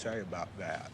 say about that?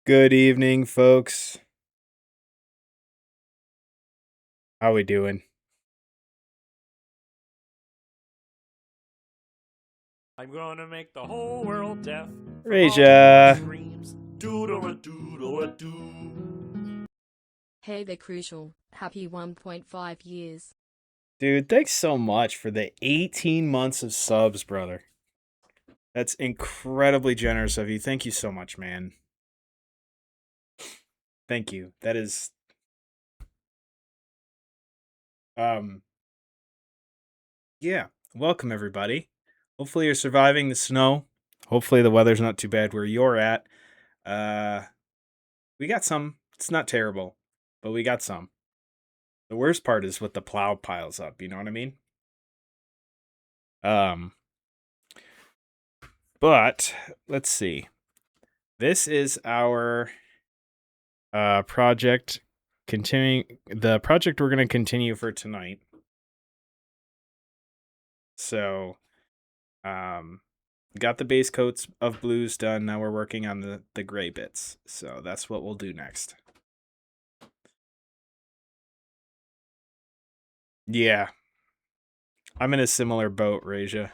Good evening, folks. How we doing? I'm gonna make the whole world deaf from all Raja. the screams. Doodle-a-doodle-a-doo. Hey there, Crucial. Happy 1.5 years. Dude, thanks so much for the 18 months of subs, brother. That's incredibly generous of you. Thank you so much, man. Thank you. That is yeah. Welcome everybody. Hopefully you're surviving the snow. Hopefully the weather's not too bad where you're at. We got some. It's not terrible, but we got some. The worst part is what the plow piles up, you know what I mean? Um But let's see. This is our project continuing the project we're going to continue for tonight. So, got the base coats of blues done. Now we're working on the gray bits. So that's what we'll do next. Yeah. I'm in a similar boat, Raja.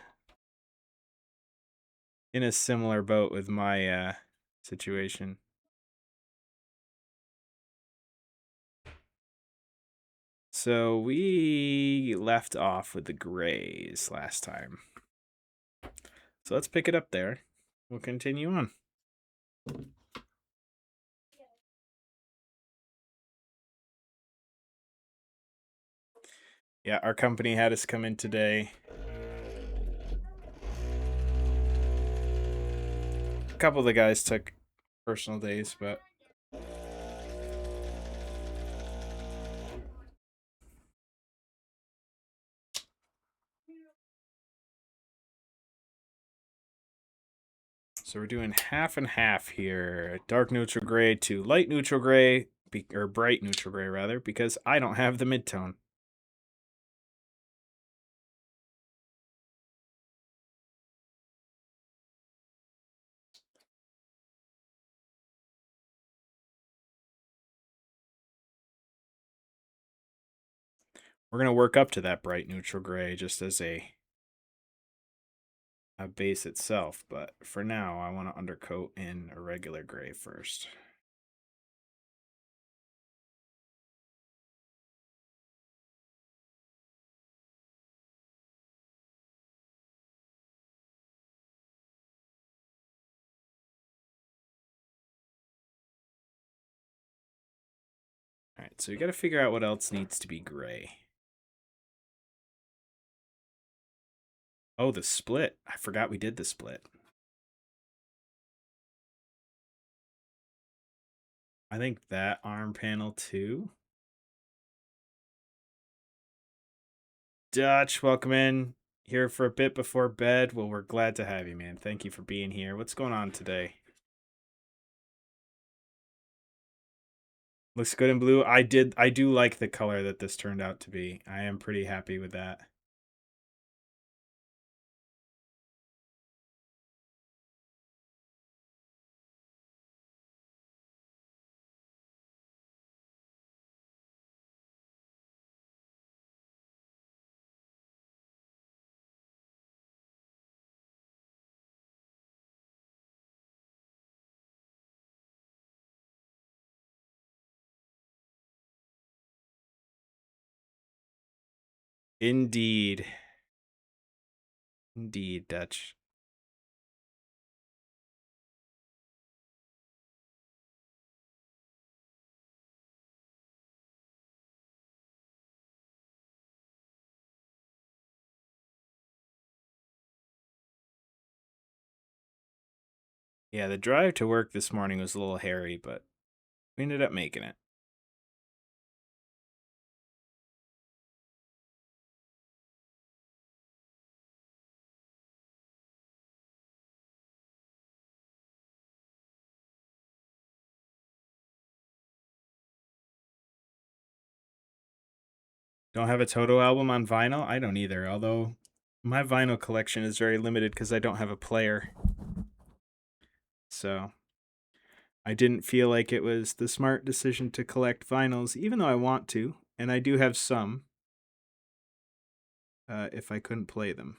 In a similar boat with my situation. So we left off with the grays last time. So let's pick it up there. We'll continue on. Yeah, our company had us come in today. A couple of the guys took personal days, but so we're doing half and half here. Dark neutral gray to light neutral gray, or bright neutral gray rather, because I don't have the midtone. We're going to work up to that bright neutral gray just as a base itself, but for now I want to undercoat in a regular gray first. Alright, so we got to figure out what else needs to be gray. Oh, the split. I forgot we did the split. I think that arm panel too. Dutch, welcome in. Here for a bit before bed. Well, we're glad to have you, man. Thank you for being here. What's going on today? Looks good in blue. I do like the color that this turned out to be. I am pretty happy with that. Indeed. Indeed, Dutch. Yeah, the drive to work this morning was a little hairy, but we ended up making it. Don't have a Toto album on vinyl? I don't either, although my vinyl collection is very limited because I don't have a player. So I didn't feel like it was the smart decision to collect vinyls, even though I want to, and I do have some, if I couldn't play them.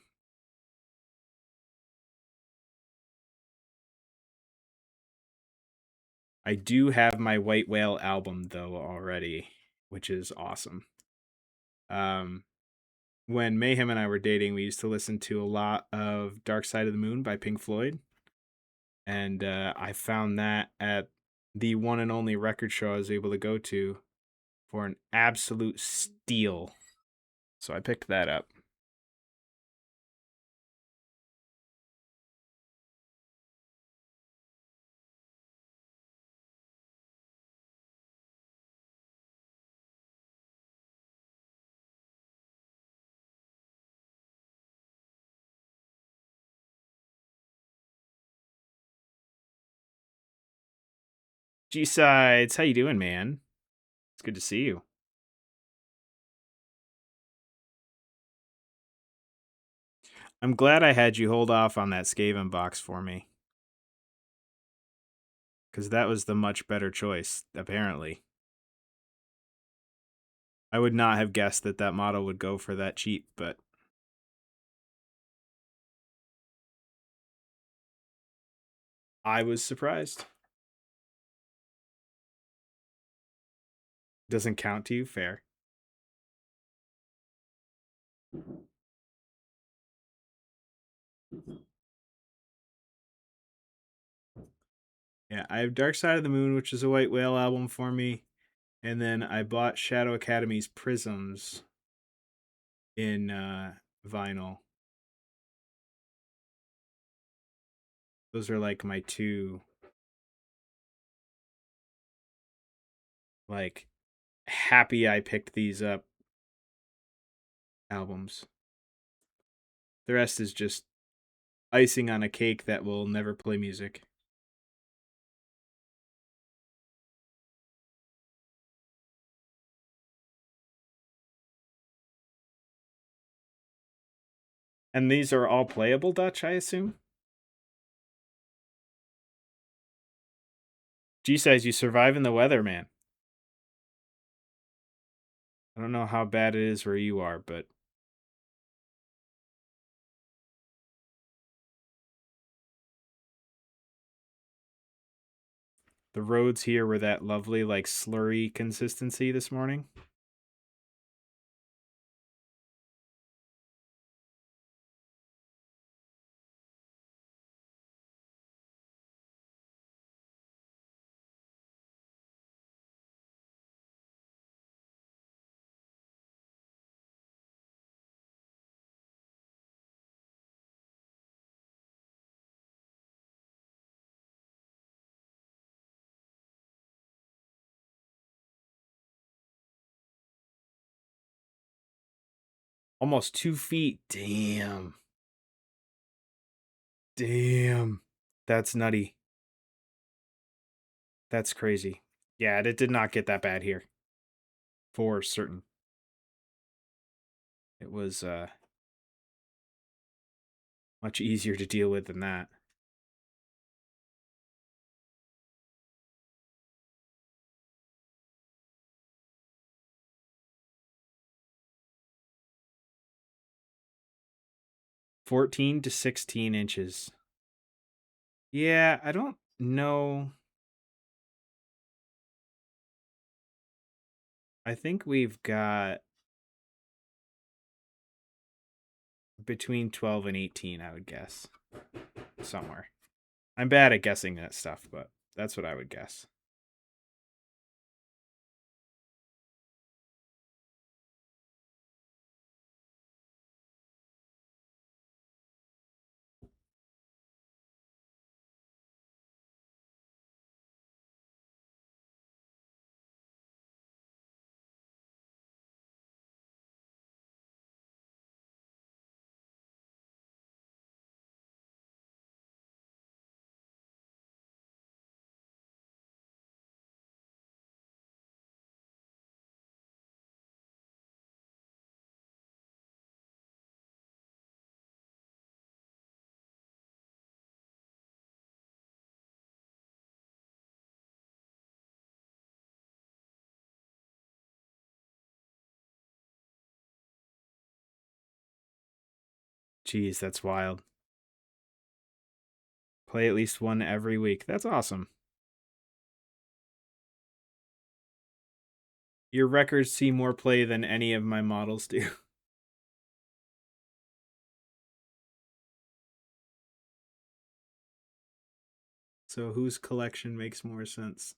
I do have my White Whale album, though, already, which is awesome. When Mayhem and I were dating, we used to listen to a lot of Dark Side of the Moon by Pink Floyd. And I found that at the one and only record show I was able to go to for an absolute steal. So I picked that up. G-Sides, how you doing, man? It's good to see you. I'm glad I had you hold off on that Skaven box for me. Because that was the much better choice, apparently. I would not have guessed that that model would go for that cheap, but... I was surprised. Doesn't count to you? Fair. Yeah, I have Dark Side of the Moon, which is a White Whale album for me. And then I bought Shadow Academy's Prisms in vinyl. Those are like my two, like, happy I picked these up albums. The rest is just icing on a cake that will never play music. And these are all playable, Dutch, I assume? G says you survive in the weather, man. I don't know how bad it is where you are, but the roads here were that lovely, like, slurry consistency this morning. Almost 2 feet. Damn. Damn. That's nutty. That's crazy. Yeah, it did not get that bad here. For certain. It was much easier to deal with than that. $14 to $16. Yeah, I don't know. I think we've got between 12 and 18, I would guess. Somewhere. I'm bad at guessing that stuff, but that's what I would guess. Jeez, that's wild. Play at least one every week. That's awesome. Your records see more play than any of my models do. So whose collection makes more sense?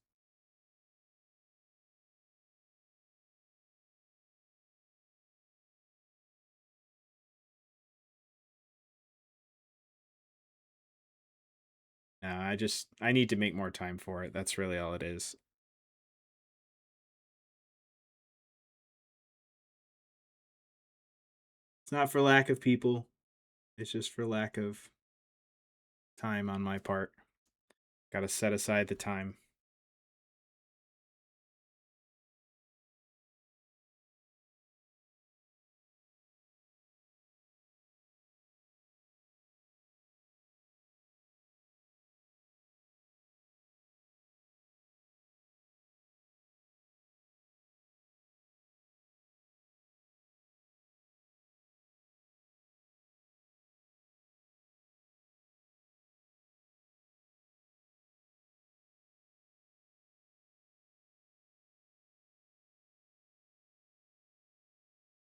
No, I need to make more time for it. That's really all it is. It's not for lack of people. It's just for lack of time on my part. Got to set aside the time.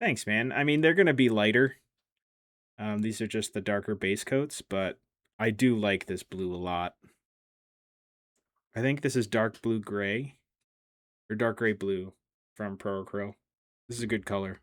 Thanks, man. I mean, they're going to be lighter. These are just the darker base coats, but I do like this blue a lot. I think this is dark blue gray or dark gray blue from Pro. This is a good color.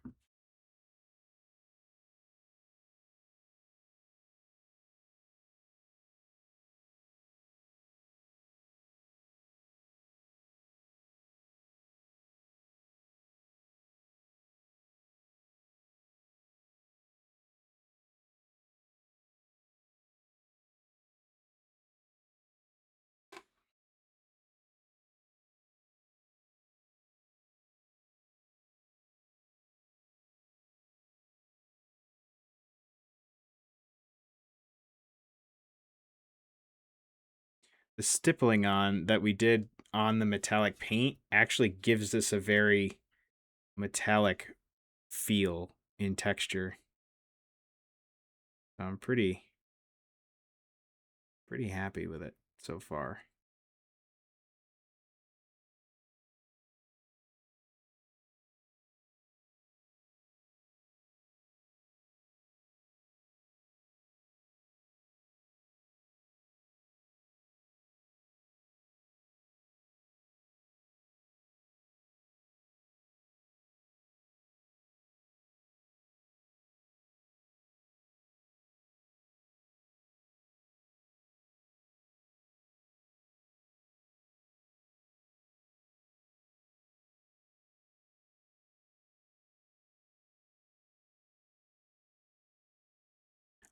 The stippling on that we did on the metallic paint actually gives this a very metallic feel in texture. I'm pretty happy with it so far.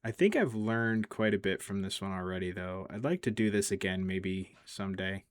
I think I've learned quite a bit from this one already, though. I'd like to do this again maybe someday.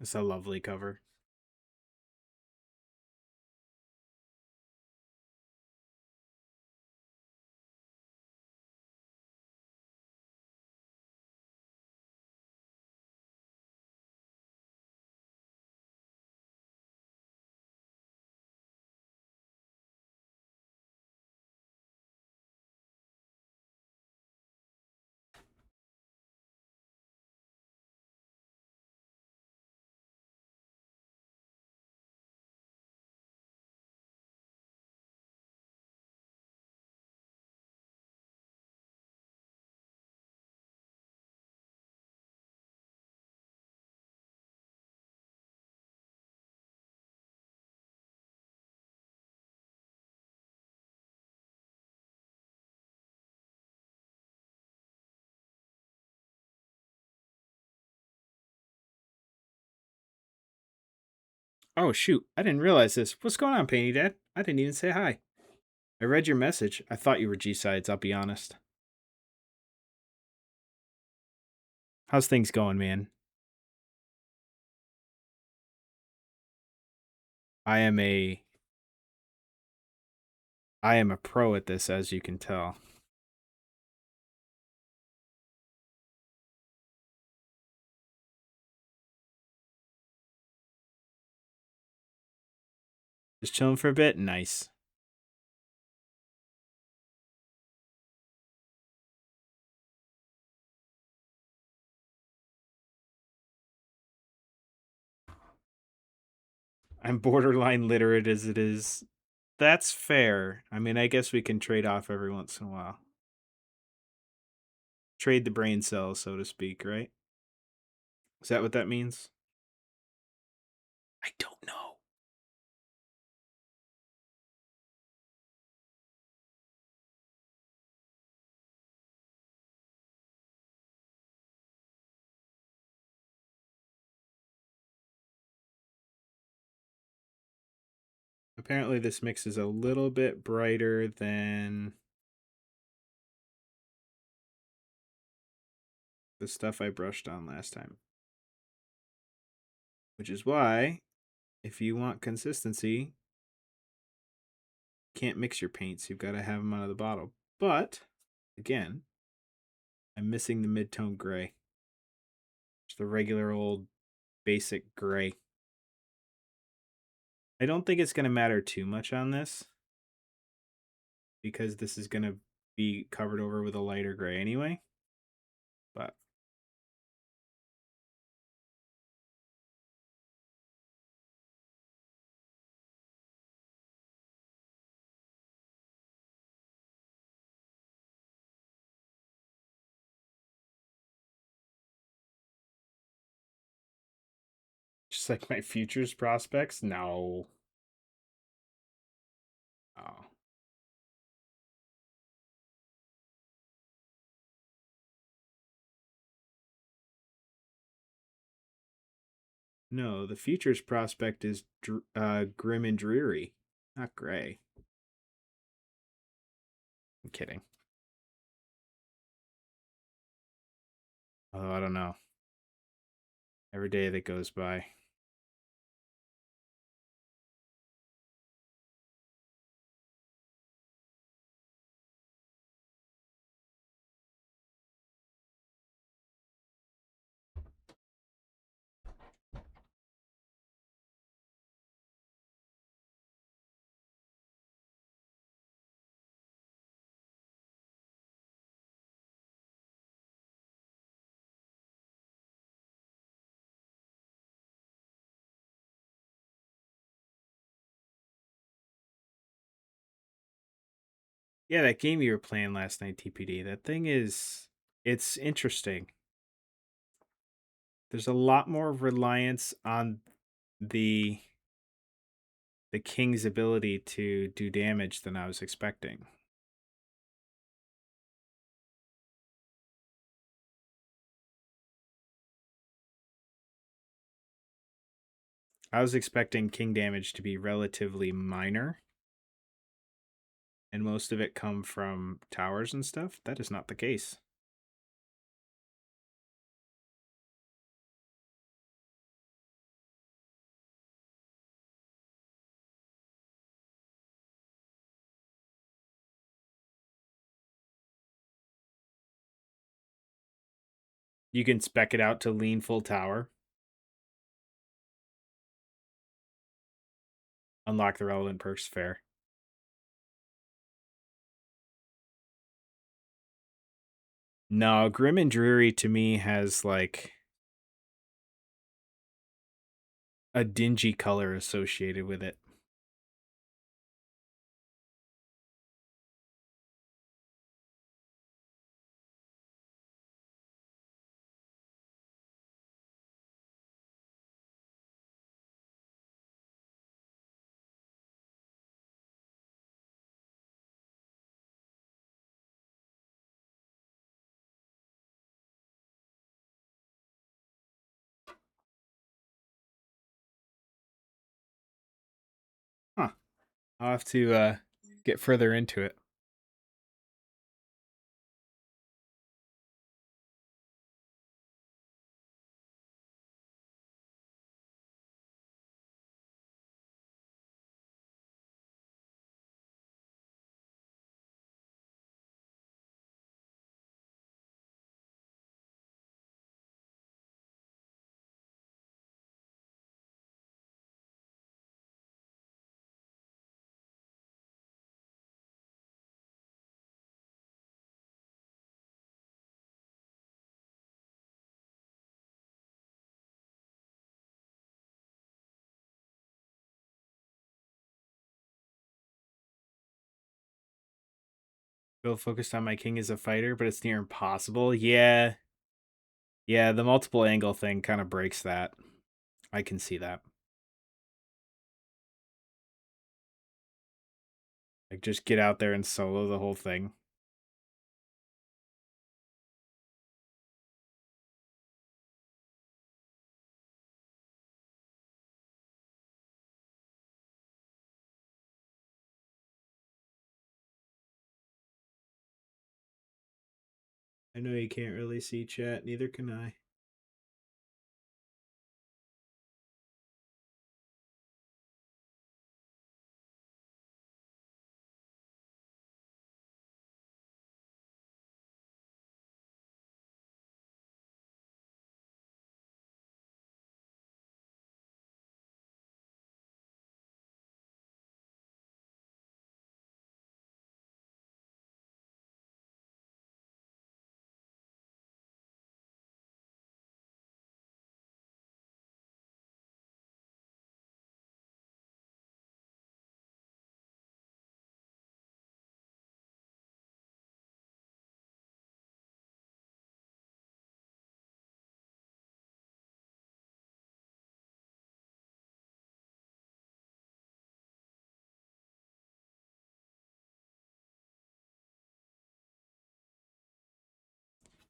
It's a lovely cover. Oh, shoot. I didn't realize this. What's going on, Painty Dad? I didn't even say hi. I read your message. I thought you were G-Sides, I'll be honest. How's things going, man? I am a pro at this, as you can tell. Just chilling for a bit? Nice. I'm borderline literate as it is. That's fair. I mean, I guess we can trade off every once in a while. Trade the brain cells, so to speak, right? Is that what that means? I don't know. Apparently this mix is a little bit brighter than the stuff I brushed on last time. Which is why, if you want consistency, you can't mix your paints. You've got to have them out of the bottle. But, again, I'm missing the mid-tone gray. Just the regular old basic gray. I don't think it's going to matter too much on this, because this is going to be covered over with a lighter gray anyway. But just like my futures prospects, no. Oh. No, the futures prospect is grim and dreary, not gray. I'm kidding. Although I don't know. Every day that goes by. Yeah, that game you were playing last night, TPD. That thing it's interesting. There's a lot more reliance on the king's ability to do damage than I was expecting. I was expecting king damage to be relatively minor, and most of it come from towers and stuff. That is not the case. You can spec it out to lean full tower, unlock the relevant perks. Fair. No, Grim and Dreary to me has like a dingy color associated with it. Huh. I'll have to get further into it. Feel focused on my king as a fighter, but it's near impossible. Yeah. Yeah, the multiple angle thing kind of breaks that. I can see that. Like, just get out there and solo the whole thing. I know you can't really see chat, neither can I.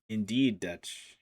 Indeed, Dutch.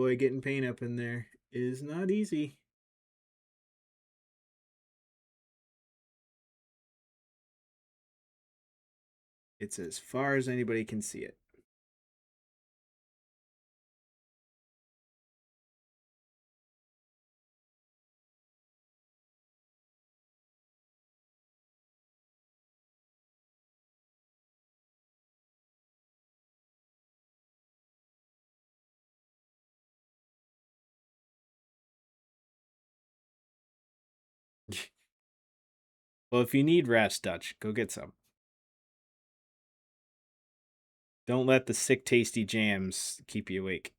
Boy, getting paint up in there is not easy. It's as far as anybody can see it. Well, if you need rest, Dutch, go get some. Don't let the sick, tasty jams keep you awake.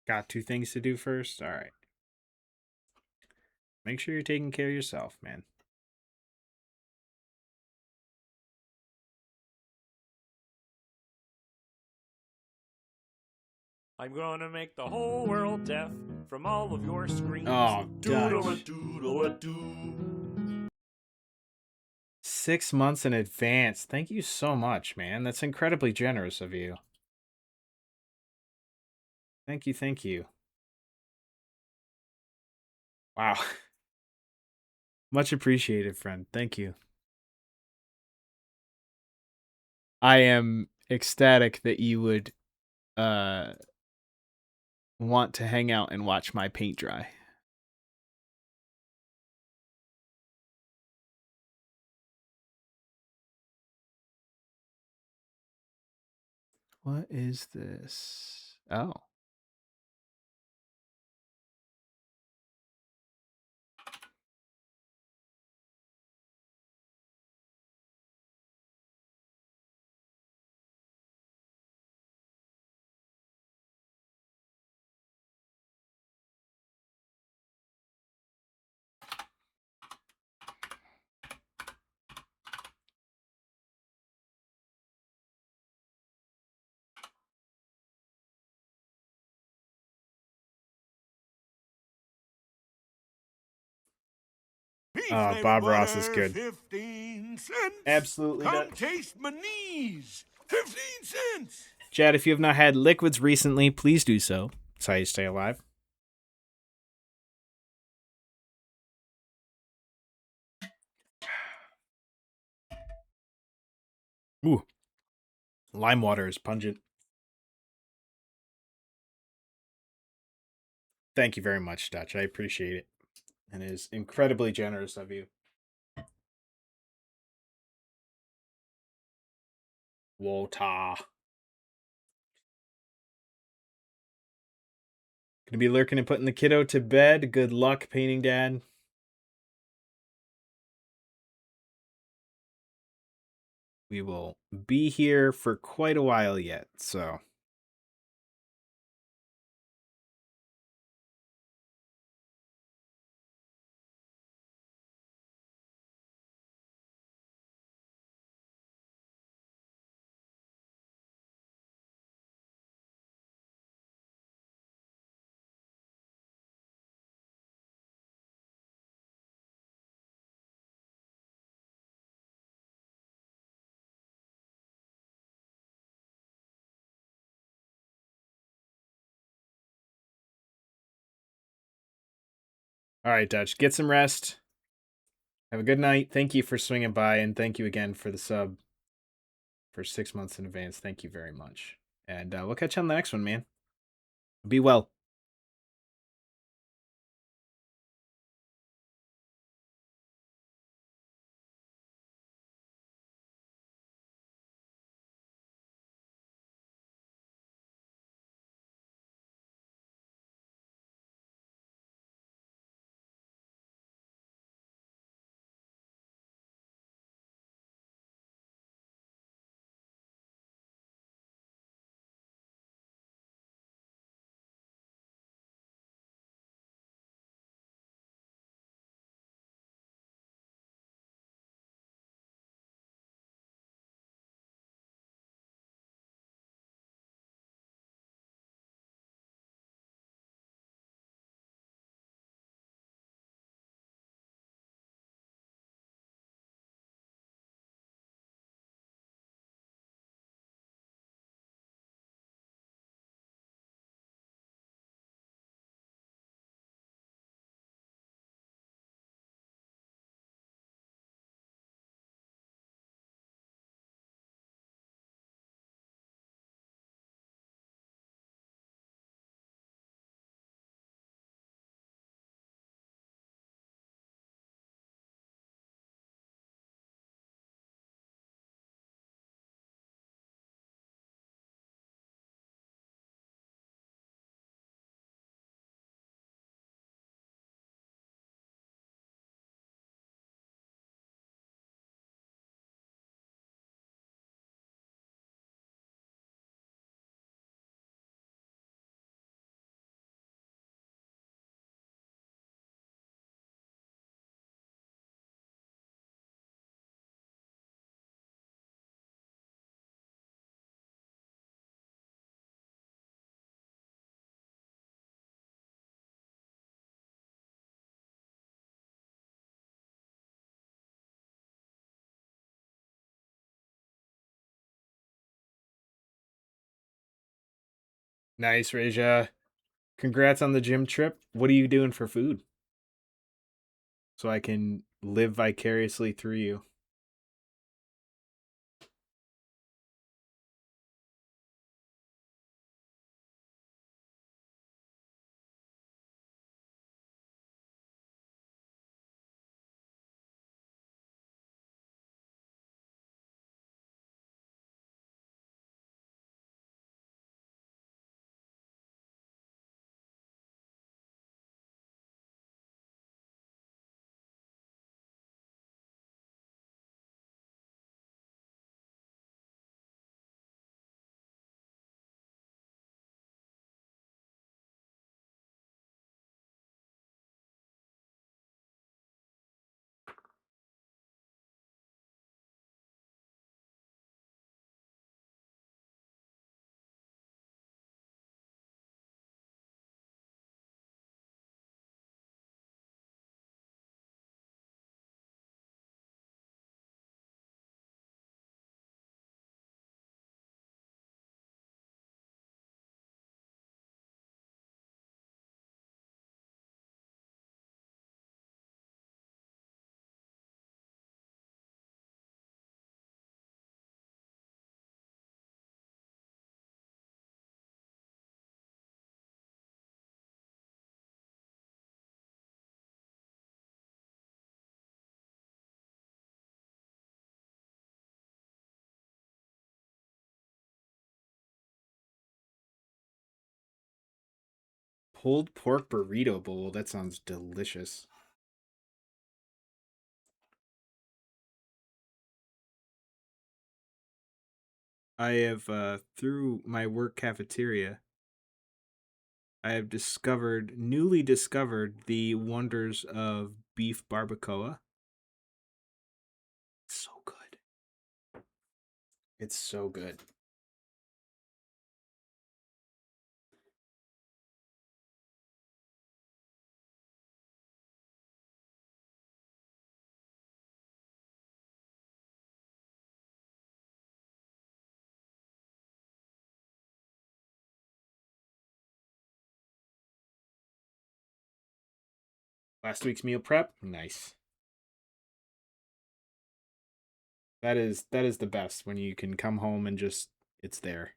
Got two things to do first? All right. Make sure you're taking care of yourself, man. I'm gonna make the whole world deaf from all of your screams. Oh, Dutch. Doodle-a-doodle-a-doo. 6 months in advance. Thank you so much, man. That's incredibly generous of you. Thank you, thank you. Wow. Much appreciated, friend. Thank you. I am ecstatic that you would want to hang out and watch my paint dry. What is this? Oh. Bob Ross is good. 15 cents. Absolutely. Come taste my knees. 15 cents. Chad, if you have not had liquids recently, please do so. That's how you stay alive. Ooh. Lime water is pungent. Thank you very much, Dutch. I appreciate it. And it is incredibly generous of you. Wota. Gonna be lurking and putting the kiddo to bed. Good luck painting, Dad. We will be here for quite a while yet, so. All right, Dutch, get some rest. Have a good night. Thank you for swinging by, and thank you again for the sub for 6 months in advance. Thank you very much. And we'll catch you on the next one, man. Be well. Nice, Raja. Congrats on the gym trip. What are you doing for food? So I can live vicariously through you. Pulled pork burrito bowl. That sounds delicious. I have, through my work cafeteria, I have newly discovered the wonders of beef barbacoa. It's so good. It's so good. Last week's meal prep, nice. That is the best when you can come home and just it's there.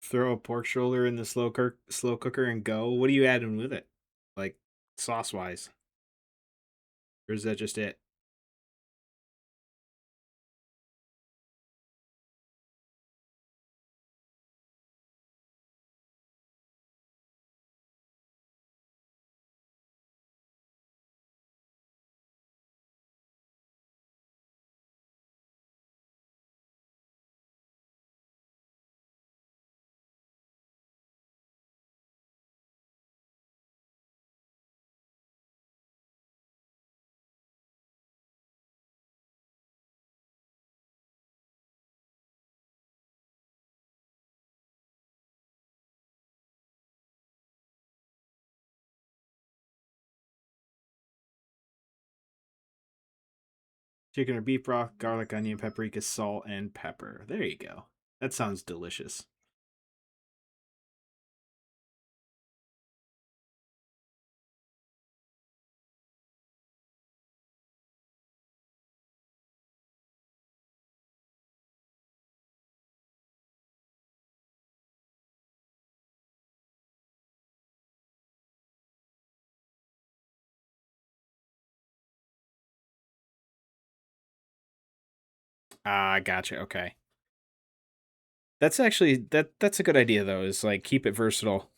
Throw a pork shoulder in the slow cooker and go. What are you adding with it? Like sauce wise? Or is that just it? Chicken or beef broth, garlic, onion, paprika, salt, and pepper. There you go. That sounds delicious. Ah, gotcha. Okay. That's actually that's a good idea though, is like keep it versatile.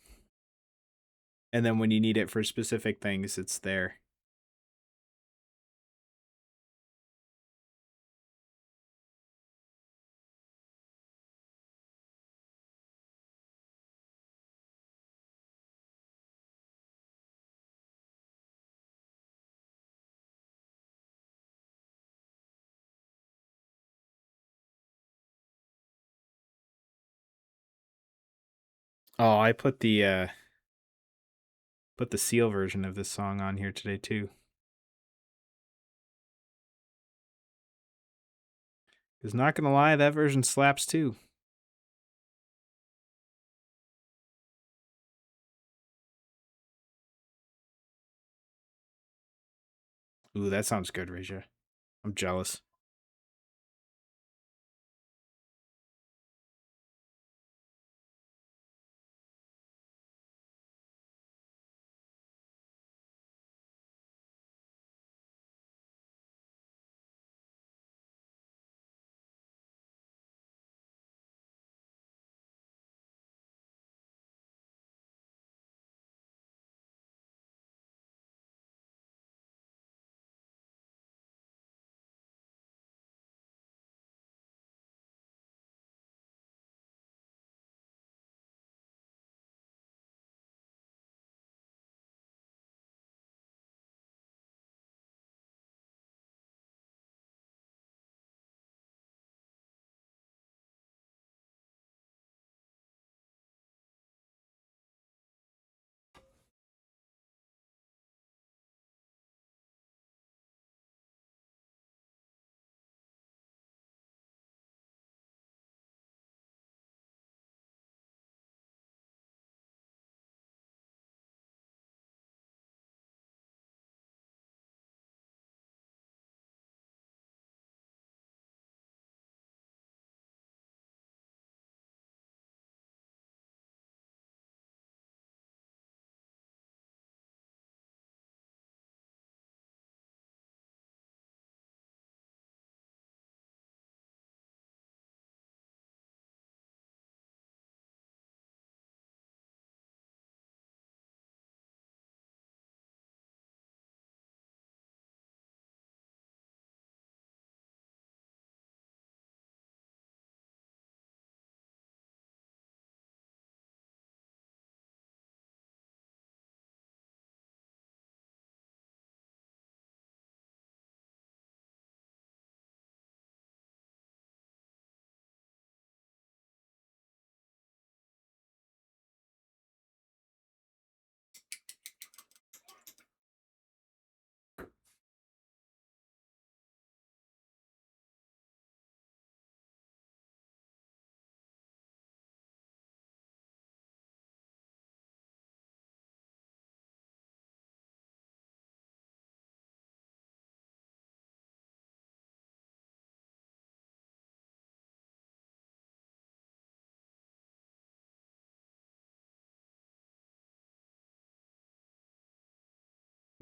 And then when you need it for specific things, it's there. Oh, I put the seal version of this song on here today too. Cause not gonna lie, that version slaps too. Ooh, that sounds good, Raja. I'm jealous.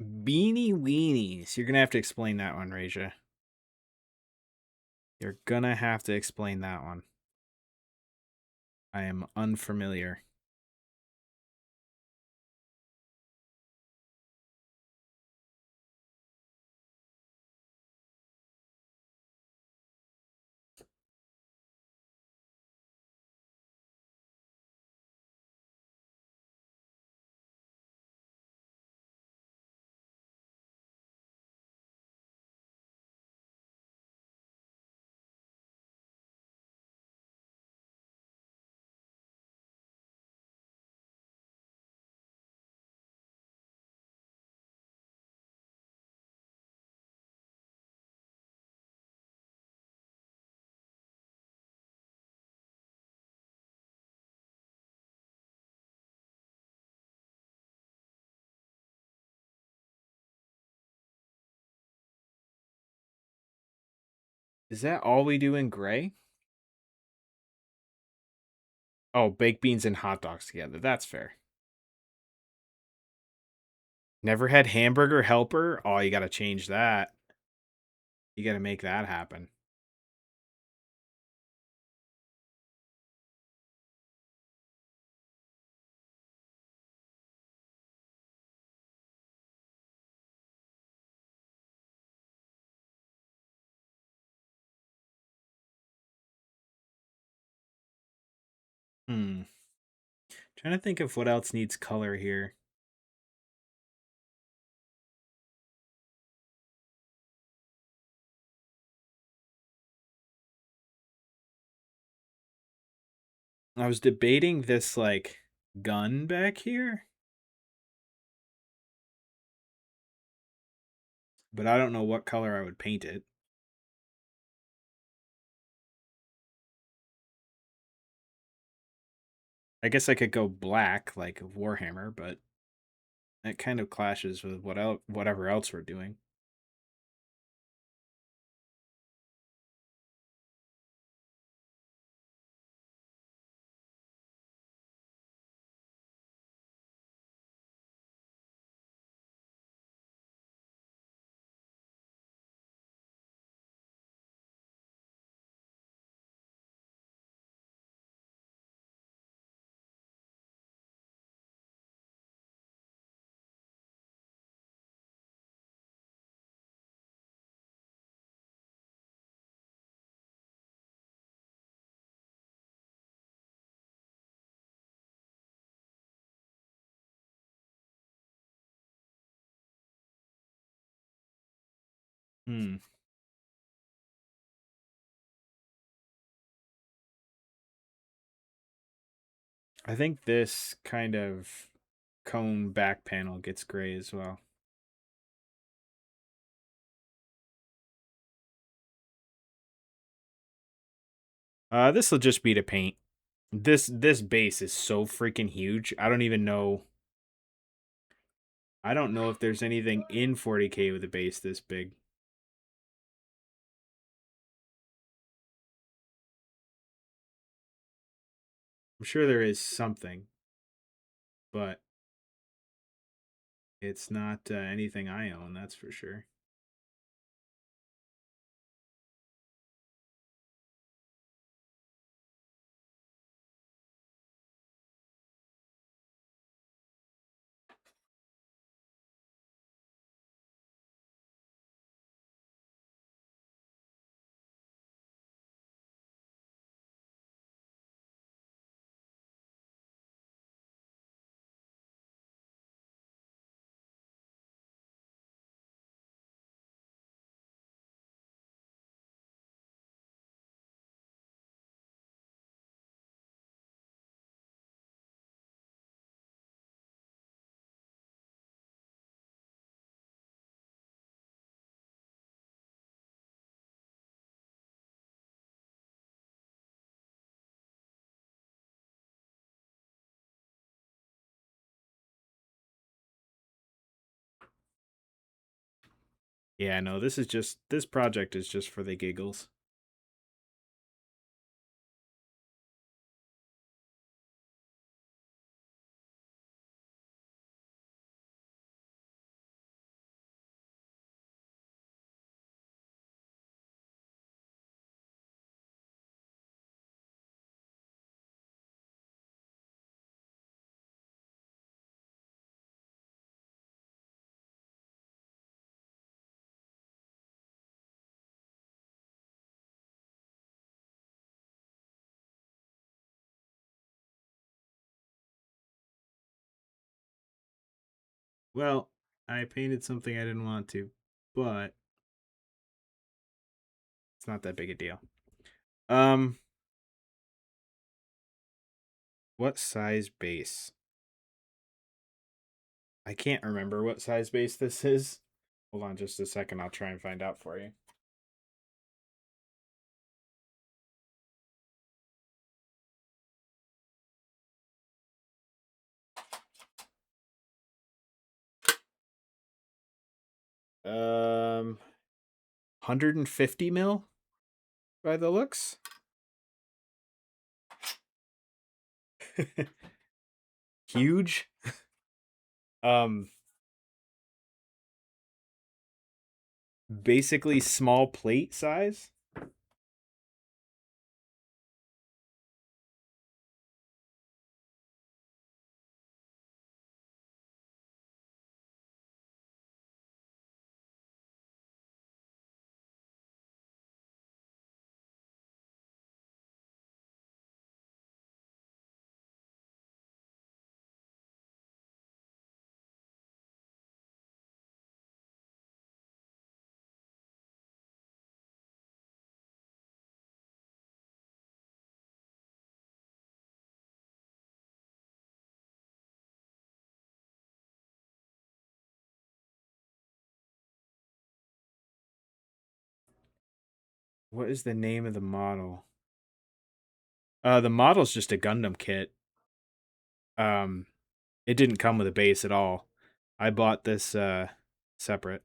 Beanie weenies. You're gonna have to explain that one, Raja. You're gonna have to explain that one. I am unfamiliar. Is that all we do in gray? Oh, baked beans and hot dogs together. That's fair. Never had hamburger helper? Oh, you gotta change that. You gotta make that happen. Trying to think of what else needs color here. I was debating this like gun back here, but I don't know what color I would paint it. I guess I could go black like Warhammer, but that kind of clashes with whatever else we're doing. Hmm. I think this kind of cone back panel gets gray as well. This will just be to paint. This base is so freaking huge. I don't even know. I don't know if there's anything in 40K with a base this big. I'm sure there is something, but it's not anything I own, that's for sure. Yeah, no, this project is just for the giggles. Well, I painted something I didn't want to, but it's not that big a deal. Um, what size base? I can't remember what size base this is. Hold on just a second, I'll try and find out for you. Um, 150 mil? by the looks. Huge. Um, basically small plate size. What is the name of the model? The model's just a Gundam kit. Um, it didn't come with a base at all. I bought this separate.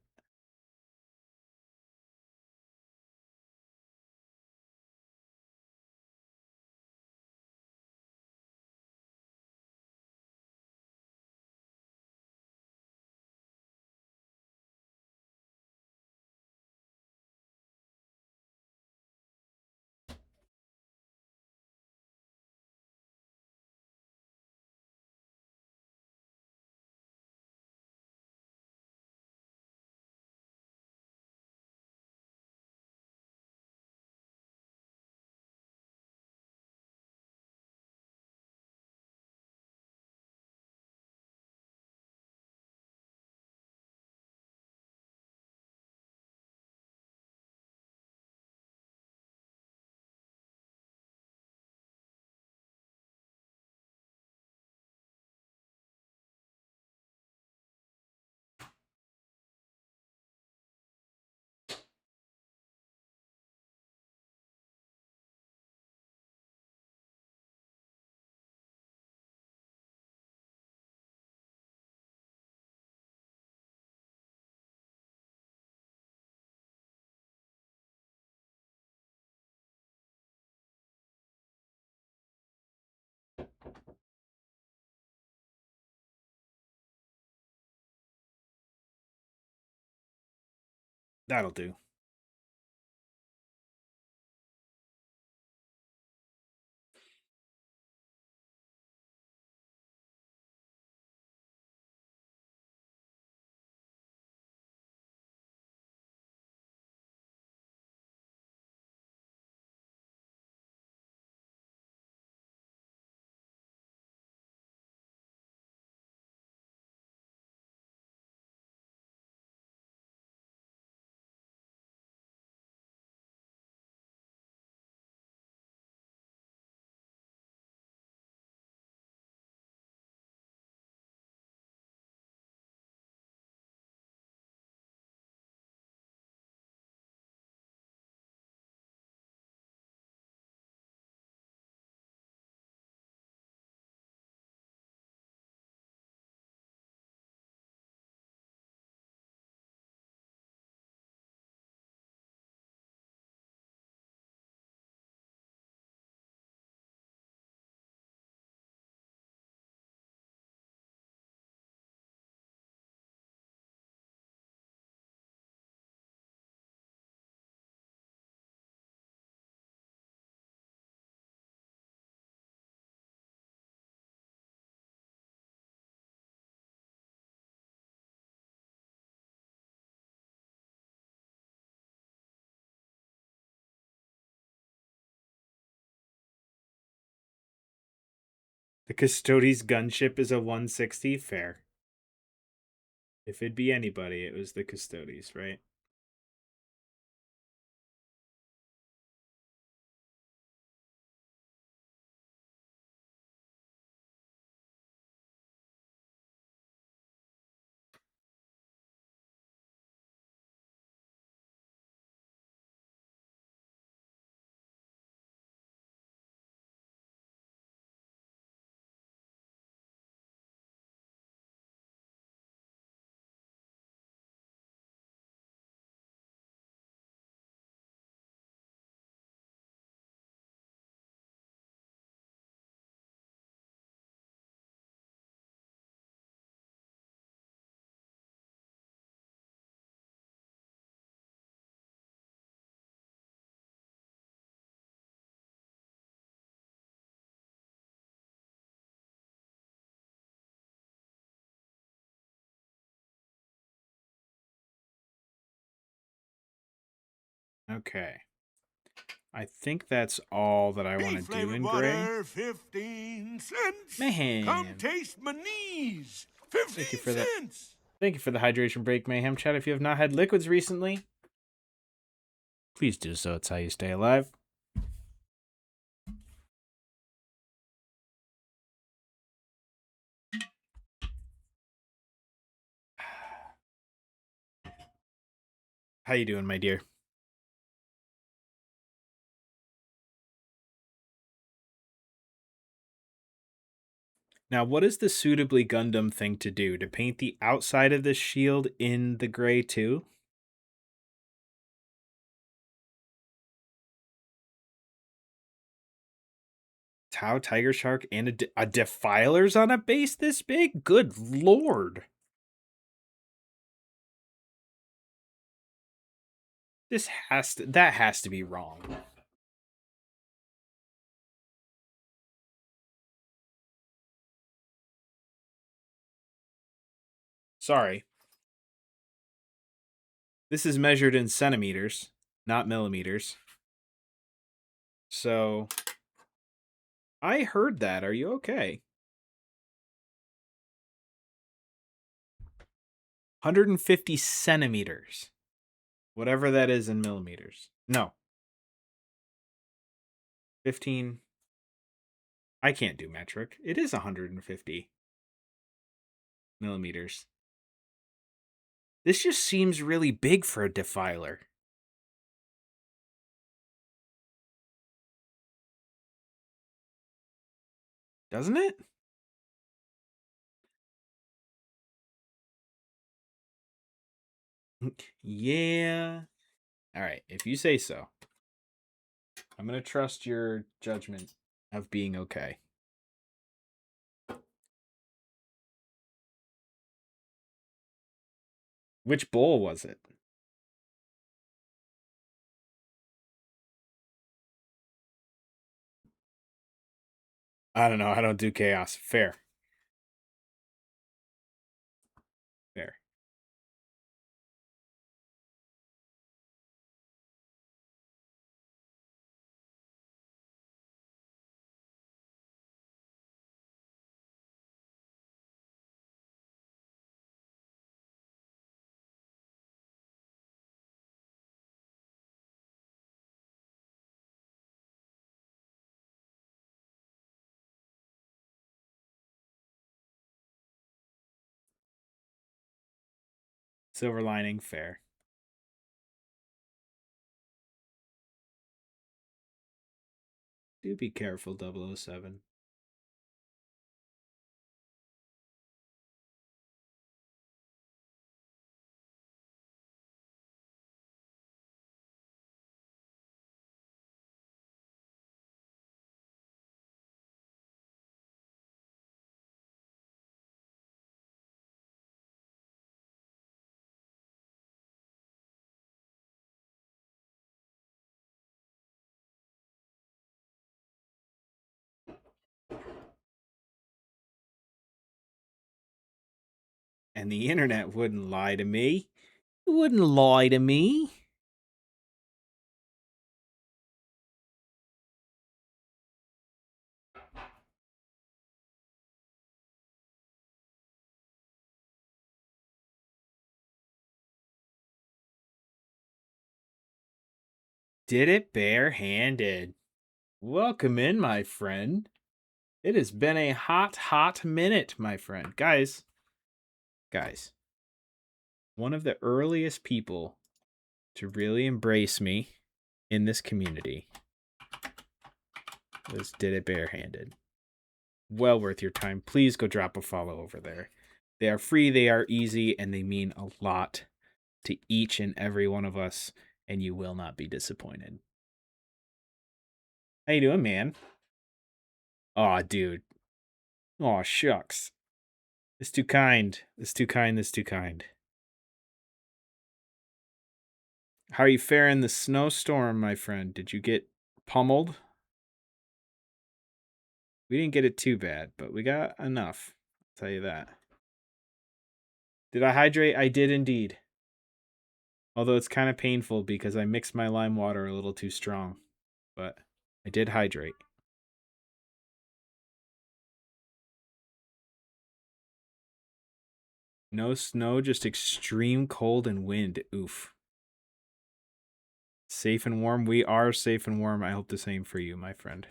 That'll do. The Custodes gunship is a 160. Fair. If it'd be anybody, it was the Custodes, right? Okay. I think that's all that I want to do Flavored in gray. water, 15 cents. Come Mayhem. taste my knees. Thank you 15 for that. cents. Thank you for the hydration break, Mayhem Chat. If you have not had liquids recently, please do so. It's how you stay alive. How you doing, my dear? Now, what is the suitably Gundam thing to do? To paint the outside of this shield in the gray too? Tau, Tiger Shark, and a Defiler's on a base this big? Good lord. That has to be wrong. Sorry. This is measured in centimeters, not millimeters. So, I heard that. Are you okay? 150 centimeters. Whatever that is in millimeters. No. 15. I can't do metric. It is 150 millimeters. This just seems really big for a defiler. Doesn't it? Yeah. All right, if you say so. I'm going to trust your judgment of being okay. Which bowl was it? I don't know. I don't do chaos. Fair. Fair. Silver lining, fair. Do be careful, 007. And the internet wouldn't lie to me. It wouldn't lie to me. Did it barehanded. Welcome in, my friend. It has been a hot minute, my friend. Guys, one of the earliest people to really embrace me in this community was Did It Barehanded. Well worth your time. Please go drop a follow over there. They are free, they are easy, and they mean a lot to each and every one of us, and you will not be disappointed. How you doing, man? Aw, dude. Aw, shucks. It's too kind. It's too kind. It's too kind. How are you faring the snowstorm, my friend? Did you get pummeled? We didn't get it too bad, but we got enough. I'll tell you that. Did I hydrate? I did indeed. Although it's kind of painful because I mixed my lime water a little too strong. But I did hydrate. No snow, just extreme cold and wind. Oof. Safe and warm. We are safe and warm. I hope the same for you, my friend.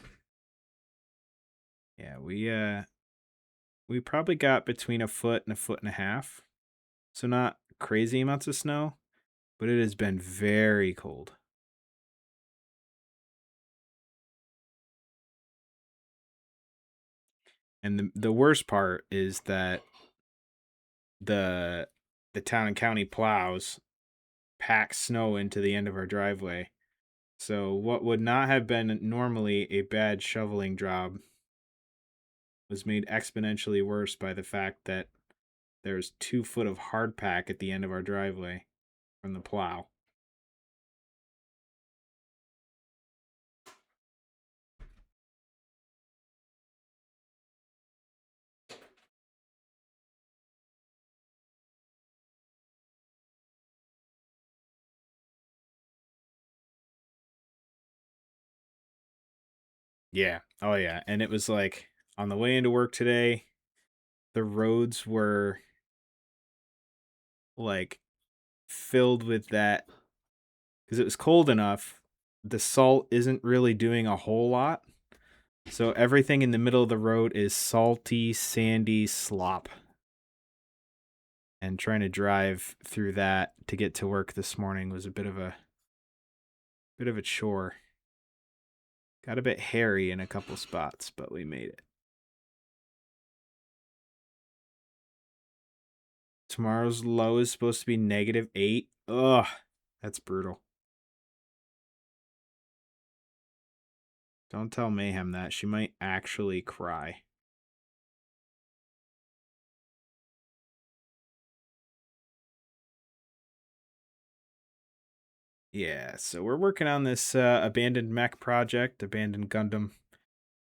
Yeah, we probably got between a foot and a foot and a half. So not crazy amounts of snow, but it has been very cold. And the worst part is that the town and county plows pack snow into the end of our driveway. So what would not have been normally a bad shoveling job was made exponentially worse by the fact that there's 2 foot of hard pack at the end of our driveway from the plow. Yeah. Oh yeah. And it was like on the way into work today, the roads were like filled with that because it was cold enough. The salt isn't really doing a whole lot. So everything in the middle of the road is salty, sandy slop. And trying to drive through that to get to work this morning was a bit of a chore. Got a bit hairy in a couple spots, but we made it. Tomorrow's low is supposed to be -8. Ugh, that's brutal. Don't tell Mayhem that. She might actually cry. Yeah, so we're working on this abandoned mech project, abandoned Gundam.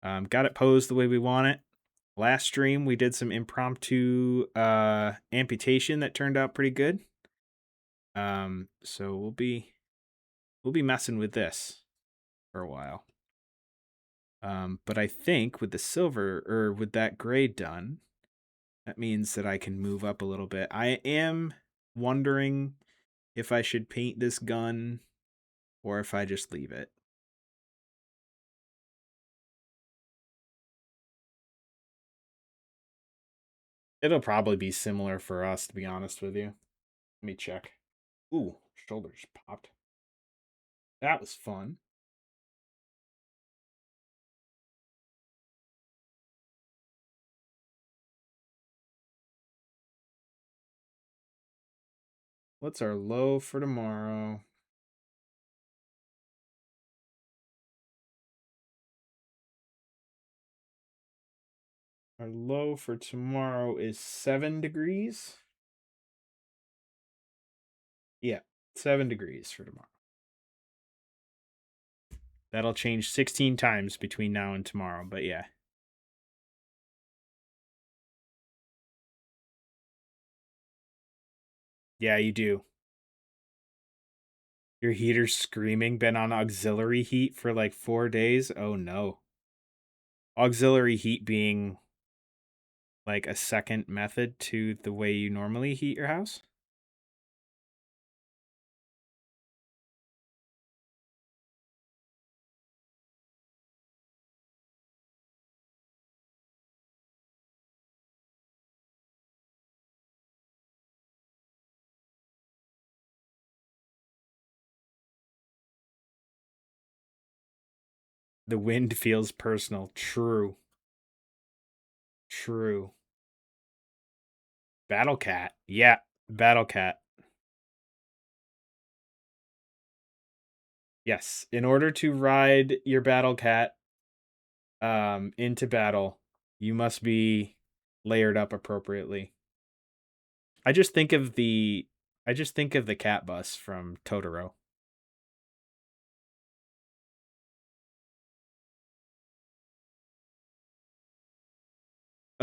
Got it posed the way we want it. Last stream we did some impromptu amputation that turned out pretty good. So we'll be messing with this for a while. But I think with the silver or with that gray done, that means that I can move up a little bit. I am wondering if I should paint this gun or if I just leave it. It'll probably be similar for us, to be honest with you. Let me check. Ooh, shoulders popped. That was fun. What's our low for tomorrow? Our low for tomorrow is 7 degrees. Yeah, 7 degrees for tomorrow. That'll change 16 times between now and tomorrow, but yeah. Yeah, you do. Your heater's screaming, been on auxiliary heat for like 4 days? Oh no. Auxiliary heat being like a second method to the way you normally heat your house? The wind feels personal. True. True. Battle Cat. Yeah, Battle Cat. Yes. In order to ride your Battle Cat into battle, you must be layered up appropriately. I just think of the cat bus from Totoro.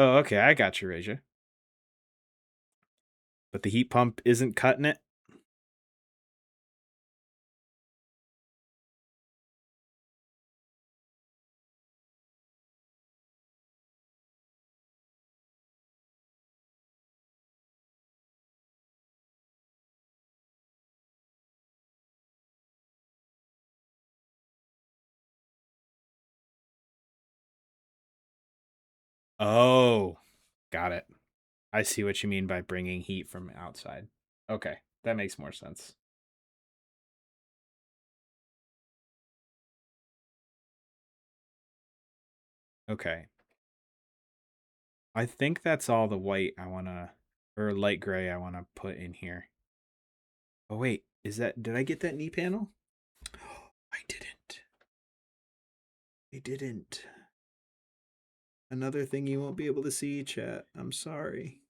Oh, okay, I got you, Raja. But the heat pump isn't cutting it. Oh, got it. I see what you mean by bringing heat from outside. Okay, that makes more sense. Okay. I think that's all the white I want to, or light gray I want to put in here. Oh, wait. Did I get that knee panel? I didn't. I didn't. Another thing you won't be able to see, chat. I'm sorry.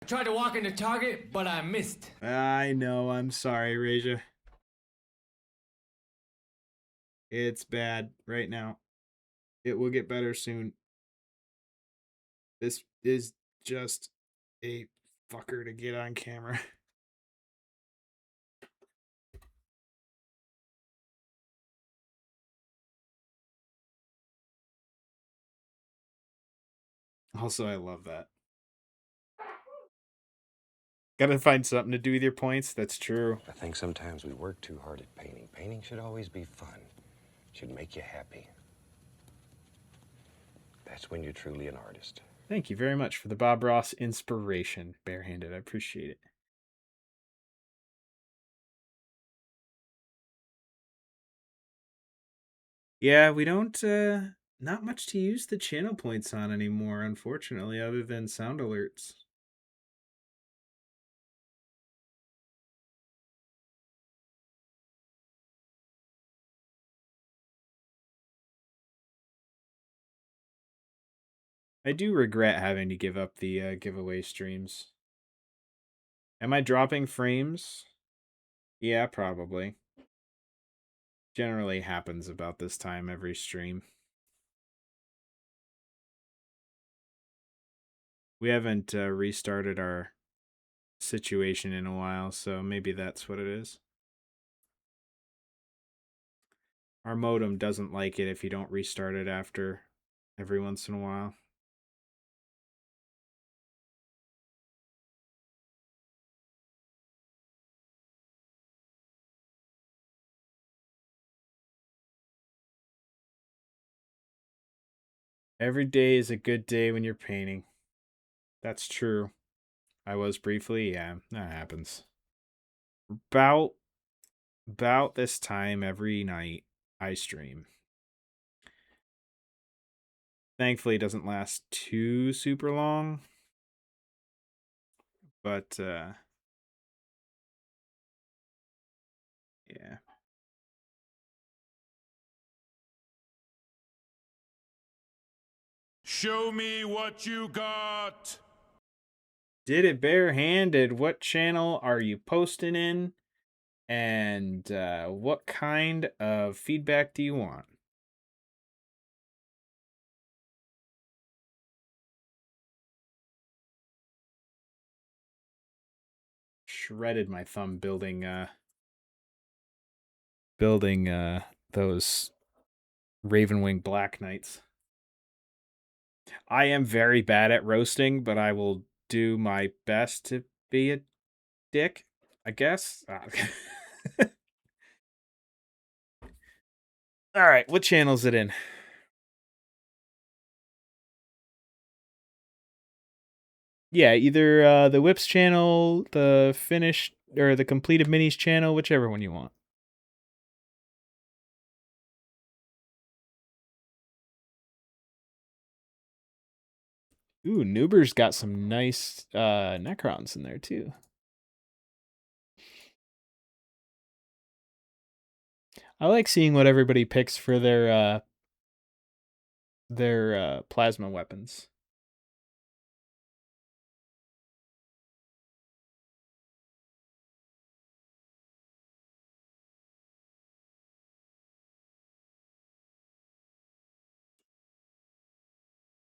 I tried to walk into Target, but I missed. I know. I'm sorry, Raja. It's bad right now. It will get better soon. This is just a fucker to get on camera. Also, I love that. Gotta find something to do with your points. That's true. I think sometimes we work too hard at painting. Painting should always be fun. Should make you happy. That's when you're truly an artist. Thank you very much for the Bob Ross inspiration, barehanded. I appreciate it. Yeah, we don't not much to use the channel points on anymore, unfortunately, other than sound alerts. I do regret having to give up the giveaway streams. Am I dropping frames? Yeah, probably. Generally happens about this time every stream. We haven't restarted our situation in a while, so maybe that's what it is. Our modem doesn't like it if you don't restart it after every once in a while. Every day is a good day when you're painting. That's true. I was briefly, yeah, that happens. About this time every night I stream. Thankfully it doesn't last too super long. But yeah. Show me what you got. Did it barehanded. What channel are you posting in? And what kind of feedback do you want? Shredded my thumb building those Ravenwing Black Knights. I am very bad at roasting, but I will do my best to be a dick, I guess. All right, what channel's it in? Yeah, either the Whips channel, the finished, or the completed minis channel, whichever one you want. Ooh, Nuber's got some nice Necrons in there too. I like seeing what everybody picks for their plasma weapons.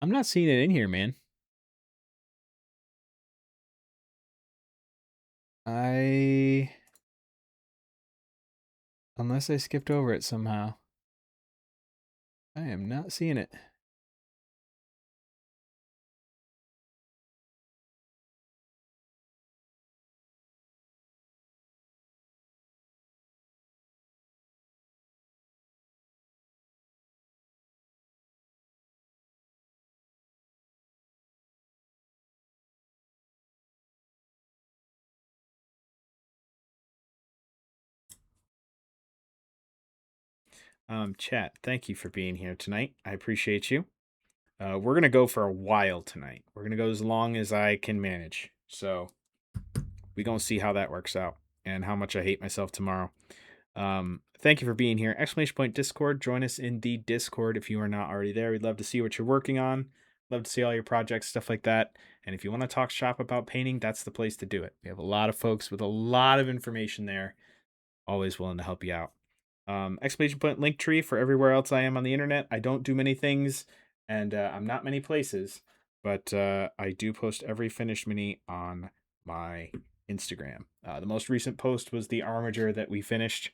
I'm not seeing it in here, man. Unless I skipped over it somehow. I am not seeing it. Chat, thank you for being here tonight. I appreciate you. We're gonna go for a while tonight. We're gonna go as long as I can manage. So we gonna see how that works out and how much I hate myself tomorrow. Thank you for being here. Exclamation point Discord. Join us in the Discord if you are not already there. We'd love to see what you're working on. Love to see all your projects, stuff like that. And if you want to talk shop about painting, that's the place to do it. We have a lot of folks with a lot of information there, always willing to help you out. Exclamation point link tree for everywhere else I am on the internet. I don't do many things, and I'm not many places, but I do post every finished mini on my Instagram. The most recent post was the Armiger that we finished,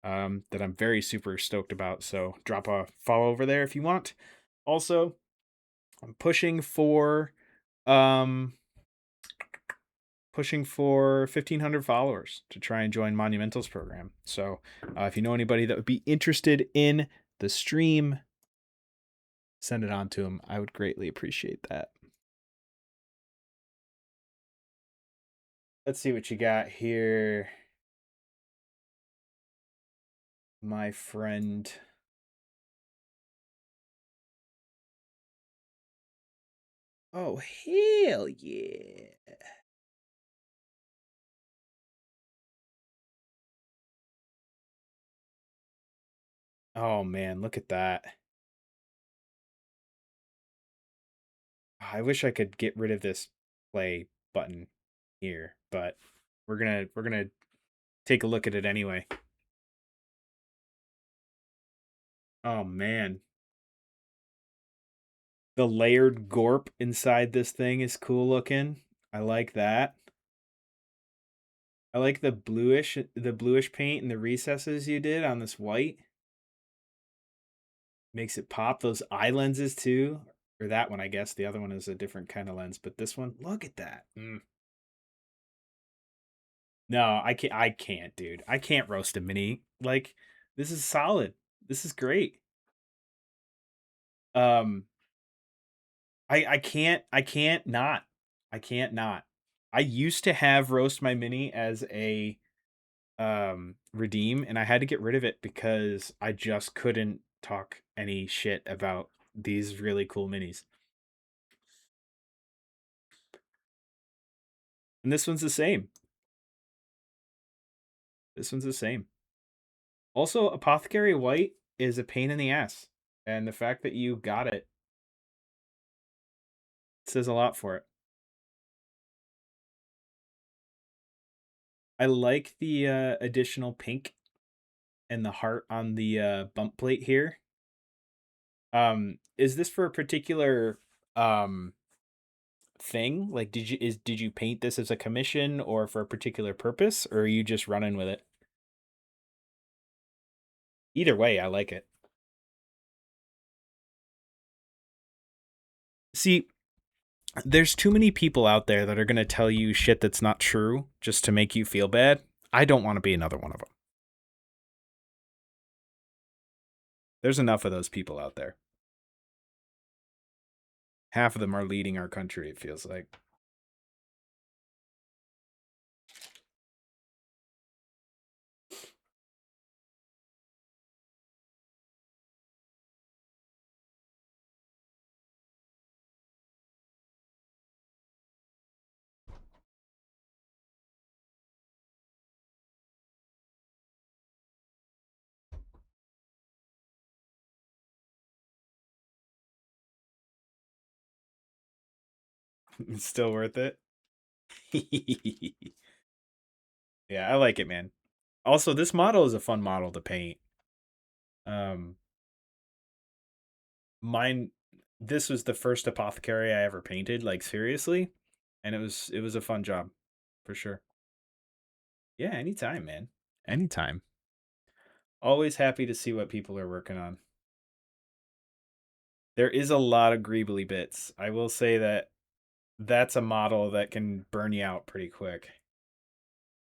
that I'm very super stoked about. So drop a follow over there if you want. Also, I'm pushing for 1,500 followers to try and join Monumental's program. So if you know anybody that would be interested in the stream, send it on to them. I would greatly appreciate that. Let's see what you got here, my friend. Oh, hell yeah. Oh, man, look at that. I wish I could get rid of this play button here, but we're gonna take a look at it anyway. Oh man. The layered gorp inside this thing is cool looking. I like that. I like the bluish paint and the recesses you did on this white. Makes it pop. Those eye lenses too. Or that one, I guess. The other one is a different kind of lens, but this one, look at that. No, I can't, dude. I can't roast a mini. Like, this is solid. This is great. Um I can't not. I can't not. I used to have roast my mini as a redeem, and I had to get rid of it because I just couldn't talk any shit about these really cool minis. And this one's the same. This one's the same. Also, Apothecary White is a pain in the ass, and the fact that you got it says a lot for it. I like the additional pink and the heart on the bump plate here. Is this for a particular thing? Like, did you paint this as a commission or for a particular purpose, or are you just running with it? Either way, I like it. See, there's too many people out there that are going to tell you shit that's not true just to make you feel bad. I don't want to be another one of them. There's enough of those people out there. Half of them are leading our country, it feels like. It's still worth it. Yeah, I like it, man. Also, this model is a fun model to paint. Um, mine, this was the first apothecary I ever painted, like seriously, and it was a fun job, for sure. Yeah, anytime, man. Anytime. Always happy to see what people are working on. There is a lot of greebly bits. I will say that that's a model that can burn you out pretty quick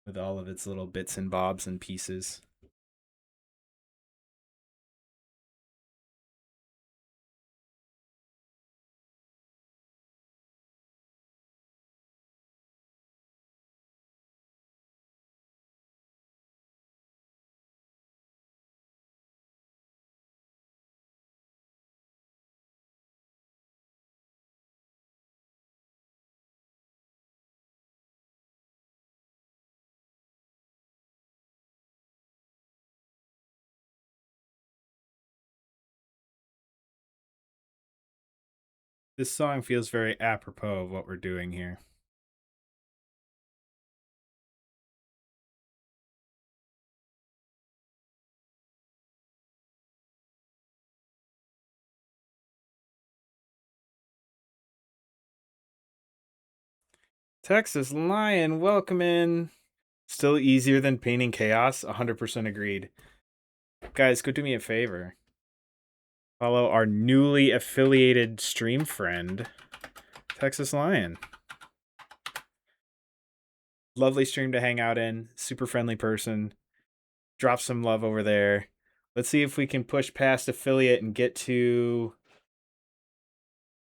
with all of its little bits and bobs and pieces. This song feels very apropos of what we're doing here. Texas Lion, welcome in. Still easier than painting chaos. 100% agreed. Guys, go do me a favor. Follow our newly affiliated stream friend, Texas Lion. Lovely stream to hang out in. Super friendly person. Drop some love over there. Let's see if we can push past affiliate and get to,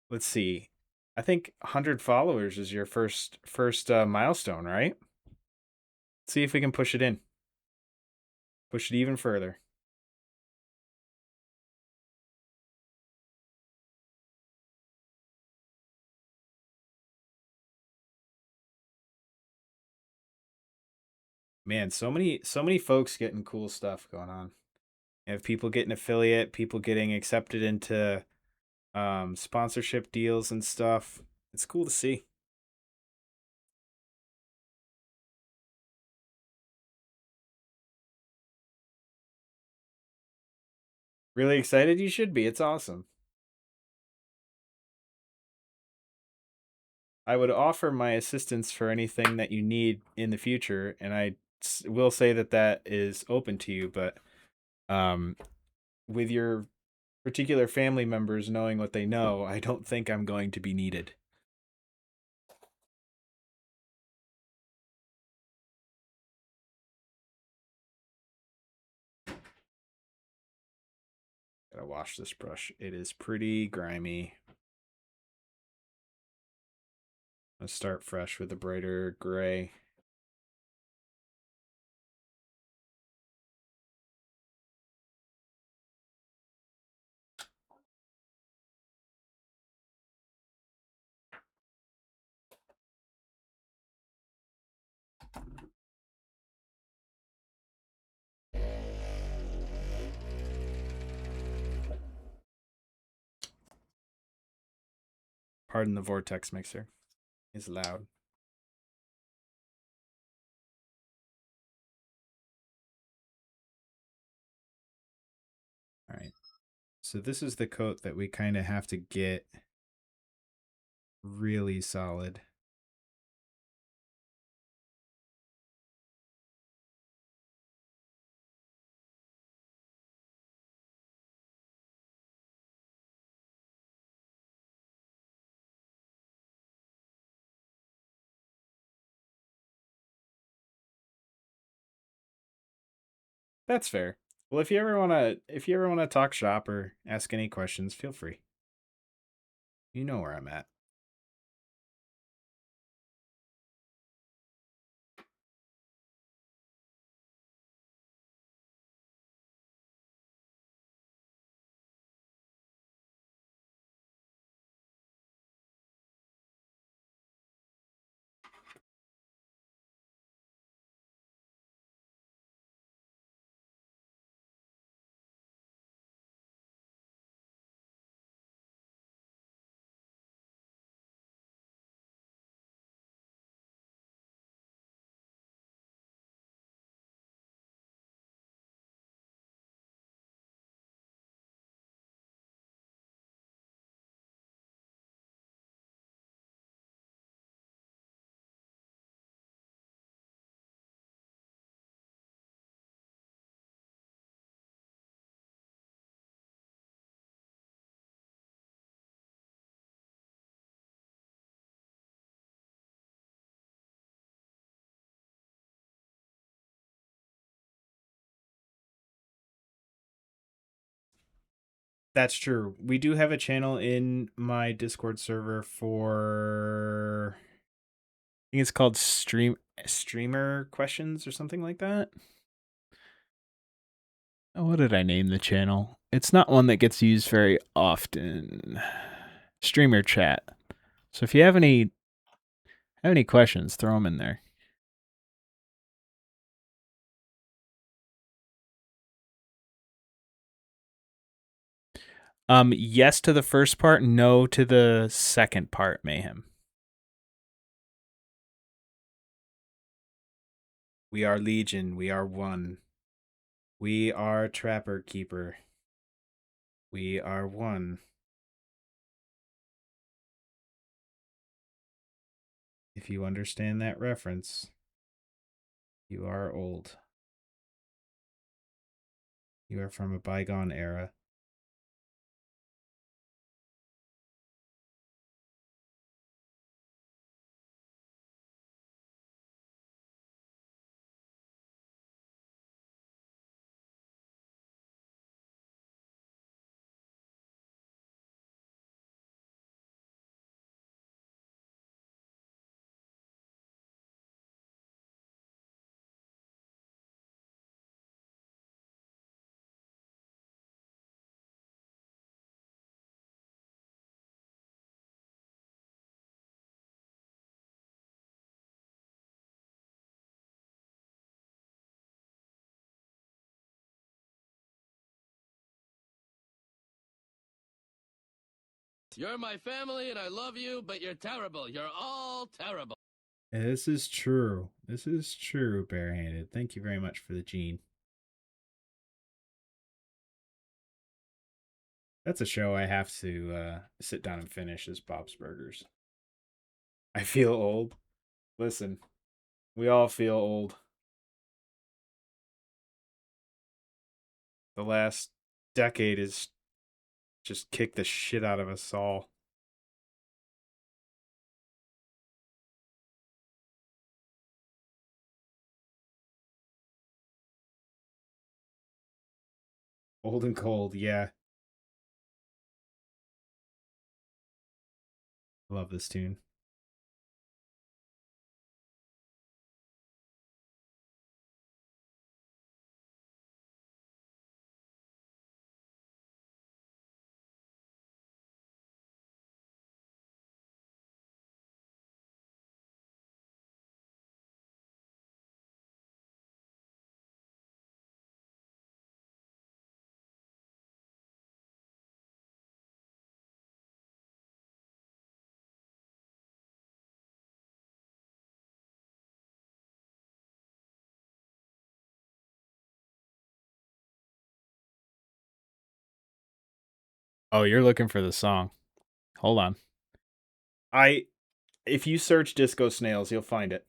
let's see. I think 100 followers is your first milestone, right? See if we can push it in. Push it even further. Man, so many folks getting cool stuff going on. You have people getting affiliate, people getting accepted into sponsorship deals and stuff. It's cool to see. Really excited? You should be. It's awesome. I would offer my assistance for anything that you need in the future, and I will say that that is open to you, but um, with your particular family members knowing what they know, I don't think I'm going to be needed. Gotta wash this brush. It is pretty grimy. Let's start fresh with a brighter gray. Pardon the vortex mixer. It's loud. All right. So this is the coat that we kind of have to get really solid. That's fair. Well, if you ever wanna talk shop or ask any questions, feel free. You know where I'm at. That's true. We do have a channel in my Discord server for I think it's called streamer questions or something like that. Oh, what did I name the channel? It's not one that gets used very often. Streamer chat. So if you have any questions, throw them in there. Yes to the first part, no to the second part, Mayhem. We are Legion, we are one. We are Trapper Keeper. We are one. If you understand that reference, you are old. You are from a bygone era. You're my family and I love you, but you're terrible. You're all terrible. This is true. This is true, Barehanded. Thank you very much for the gene. That's a show I have to sit down and finish is Bob's Burgers. I feel old. Listen, we all feel old. The last decade has just kicked the shit out of us all. Old and cold, yeah. Love this tune. Oh, you're looking for the song. Hold on. If you search Disco Snails, you'll find it.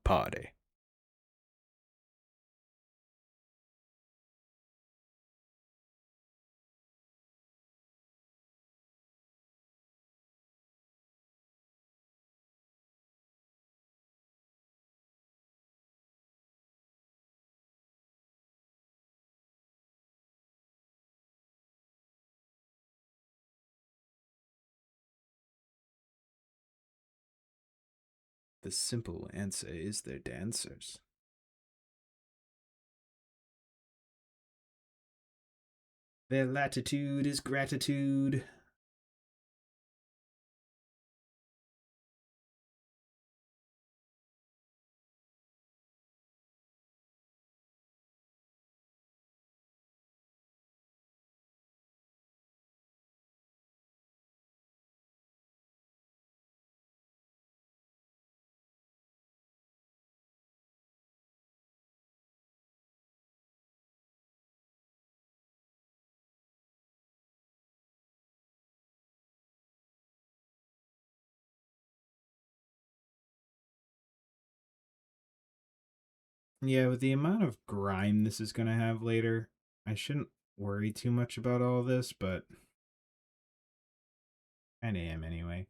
Party. The simple answer is their dancers. Their latitude is gratitude. Yeah, with the amount of grime this is going to have later, I shouldn't worry too much about all this, but I am anyway.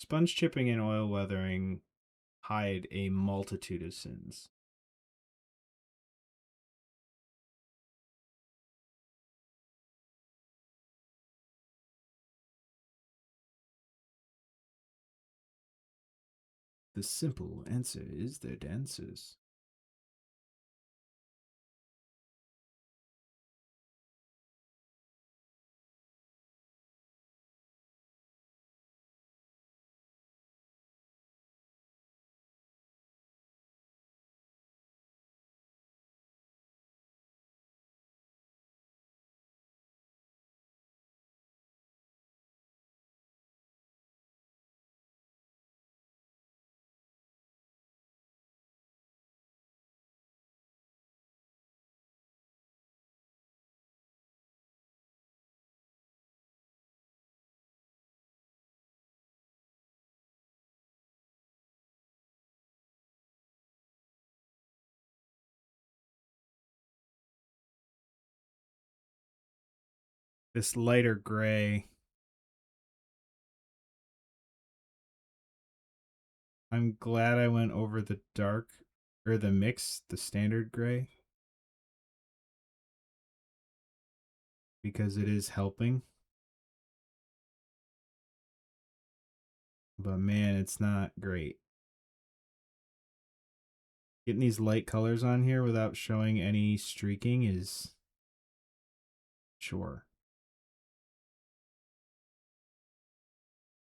Sponge chipping and oil weathering hide a multitude of sins. The simple answer is their dancers. This lighter gray. I'm glad I went over the dark or the mix, the standard gray, because it is helping. But man, it's not great. Getting these light colors on here without showing any streaking is sure.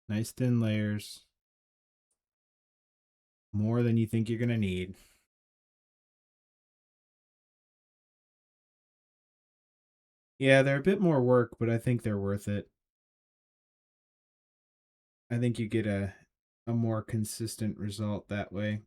Nice thin layers. More than you think you're going to need. Yeah, they're a bit more work, but I think they're worth it. I think you get a more consistent result that way.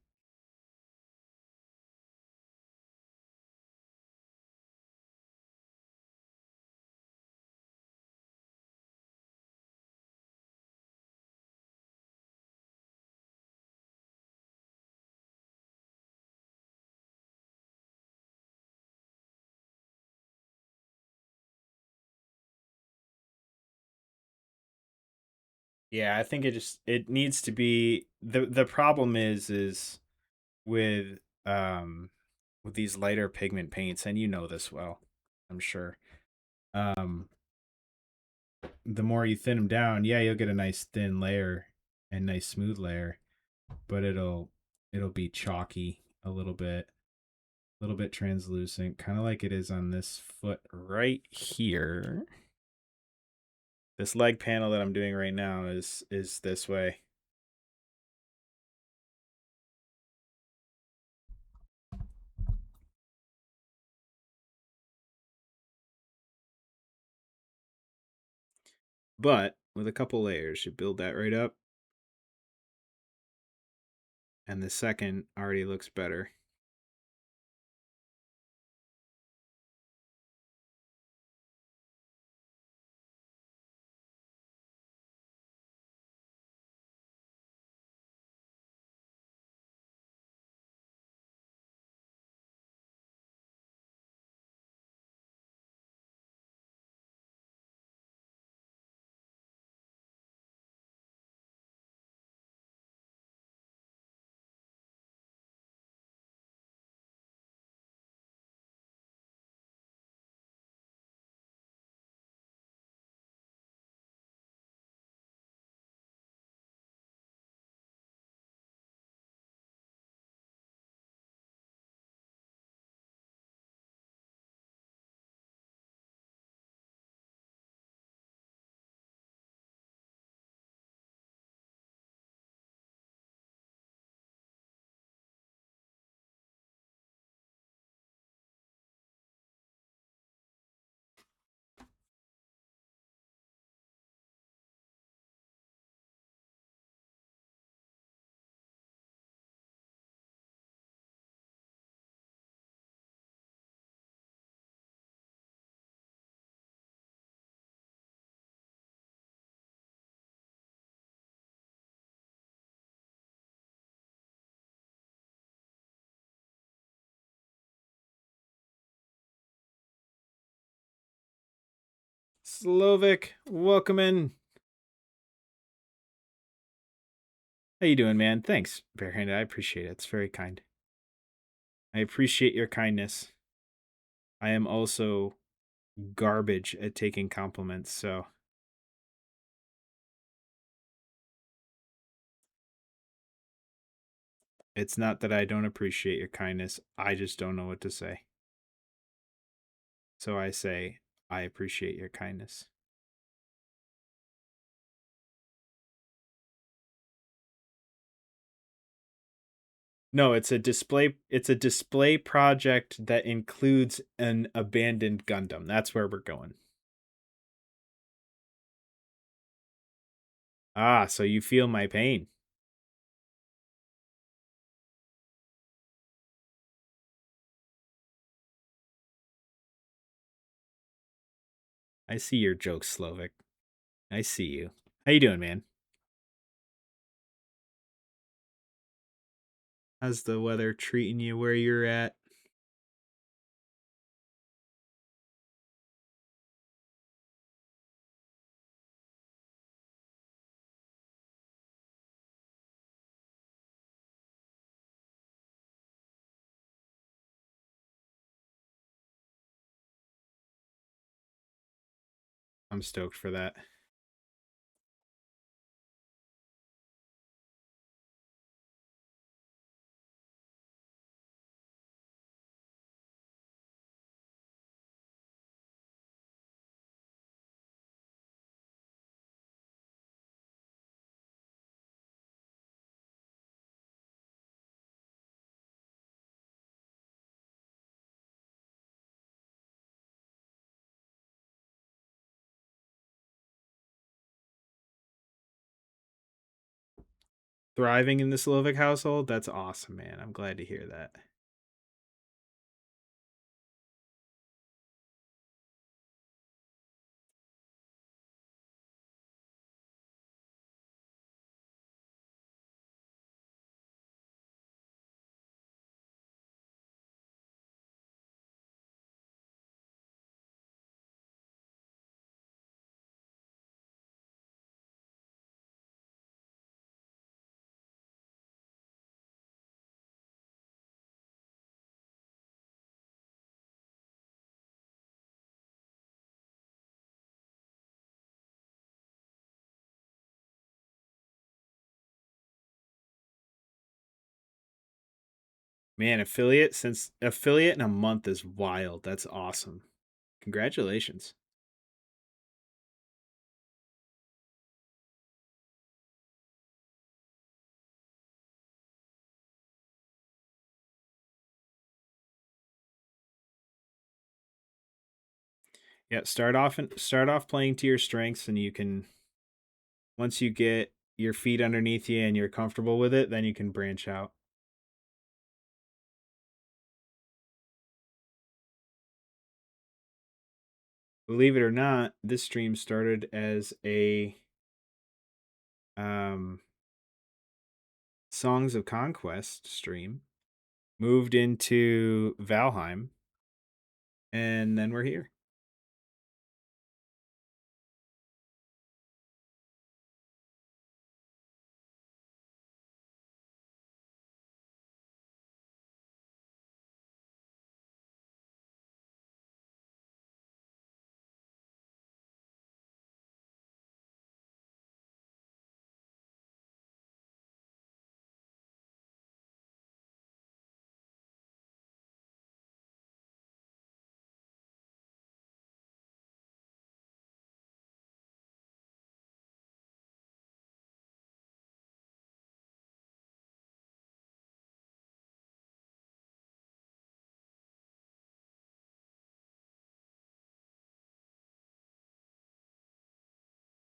Yeah, I think it needs to be the problem is with with these lighter pigment paints, and you know this well, I'm sure. Um the more you thin them down, yeah, you'll get a nice thin layer and nice smooth layer, but it'll be chalky a little bit translucent, kind of like it is on this foot right here. This leg panel that I'm doing right now is this way. But with a couple layers, you build that right up. And the second already looks better. Slovak, welcome in. How you doing, man? Thanks, Barehanded. I appreciate it. It's very kind. I appreciate your kindness. I am also garbage at taking compliments, so it's not that I don't appreciate your kindness. I just don't know what to say. So I say, I appreciate your kindness. No, it's a display project that includes an abandoned Gundam. That's where we're going. Ah, so you feel my pain. I see your jokes, Slovak. I see you. How you doing, man? How's the weather treating you where you're at? I'm stoked for that. Thriving in the Slovak household? That's awesome, man. I'm glad to hear that. Man, affiliate in a month is wild. That's awesome. Congratulations. Yeah, start off playing to your strengths, and you can, once you get your feet underneath you and you're comfortable with it, then you can branch out. Believe it or not, this stream started as a um Songs of Conquest stream, moved into Valheim, and then we're here.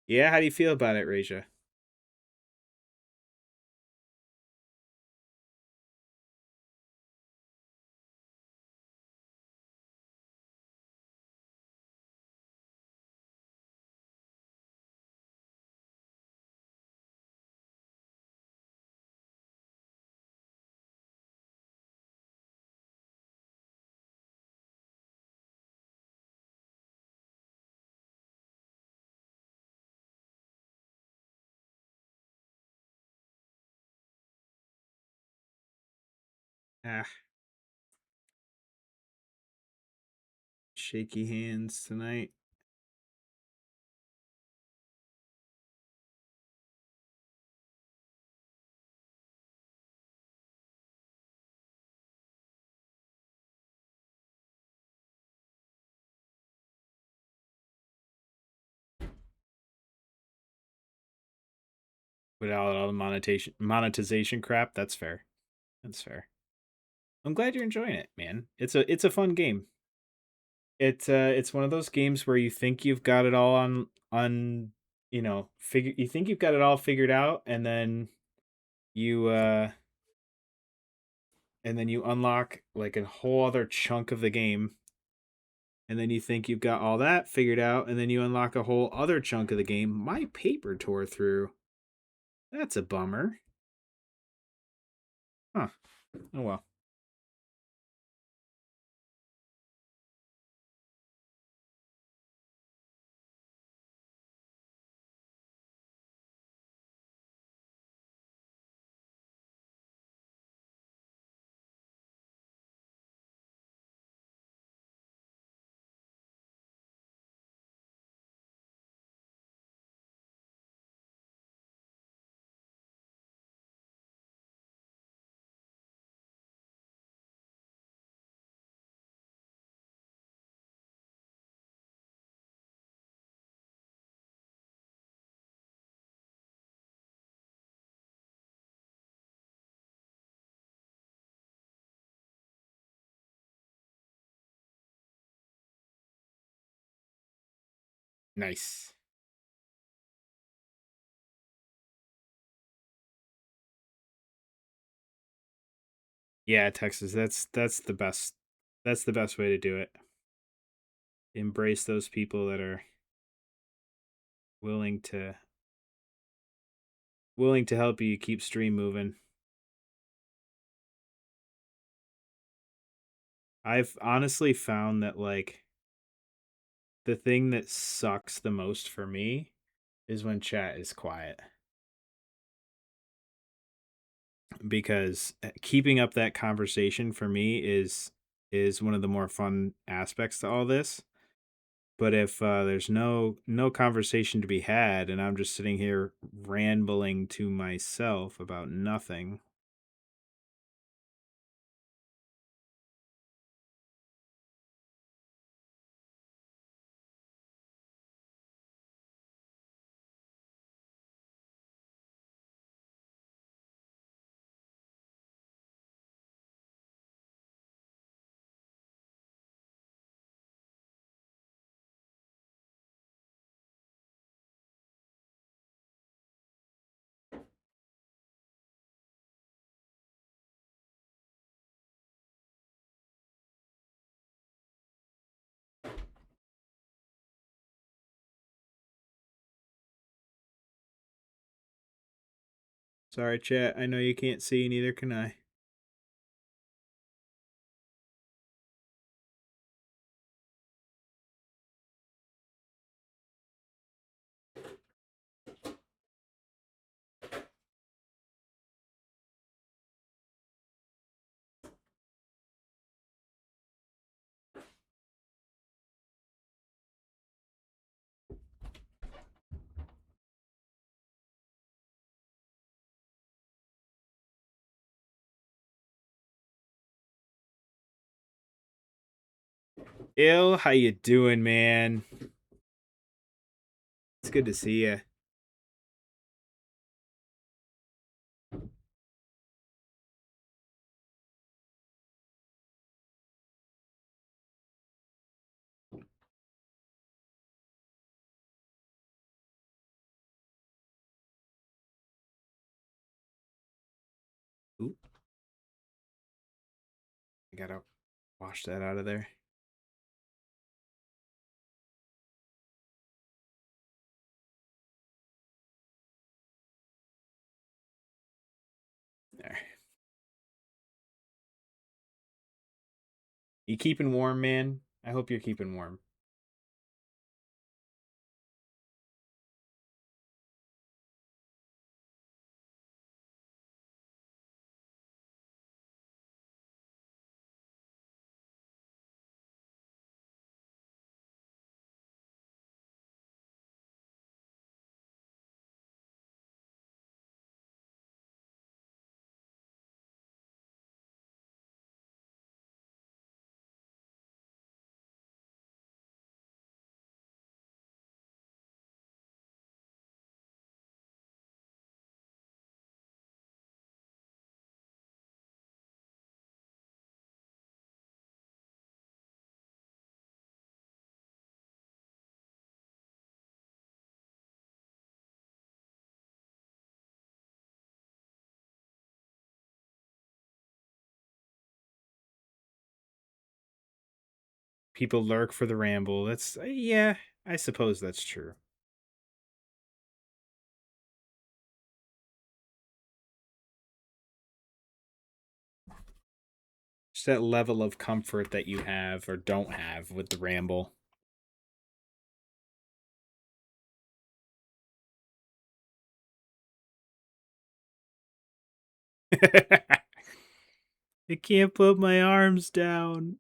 Yeah, how do you feel about it, Raja? Ah, shaky hands tonight. Without all the monetization crap, that's fair. That's fair. I'm glad you're enjoying it, man. It's a fun game. It's one of those games where you think you've got it all on figure you think you've got it all figured out, you uh and then you unlock like a whole other chunk of the game, and then you think you've got all that figured out, and then you unlock a whole other chunk of the game. My paper tore through. That's a bummer. Huh. Oh well. Nice. Yeah, Texas. That's the best. That's the best way to do it. Embrace those people that are willing to help you keep stream moving. I've honestly found that like the thing that sucks the most for me is when chat is quiet, because keeping up that conversation for me is one of the more fun aspects to all this. But if there's no conversation to be had and I'm just sitting here rambling to myself about nothing. Sorry, chat. I know you can't see, neither can I. Ill, how you doing, man? It's good to see you. Ooh, I gotta wash that out of there. There. You keeping warm, man? I hope you're keeping warm. People lurk for the ramble. That's yeah, I suppose that's true. Just that level of comfort that you have or don't have with the ramble. I can't put my arms down.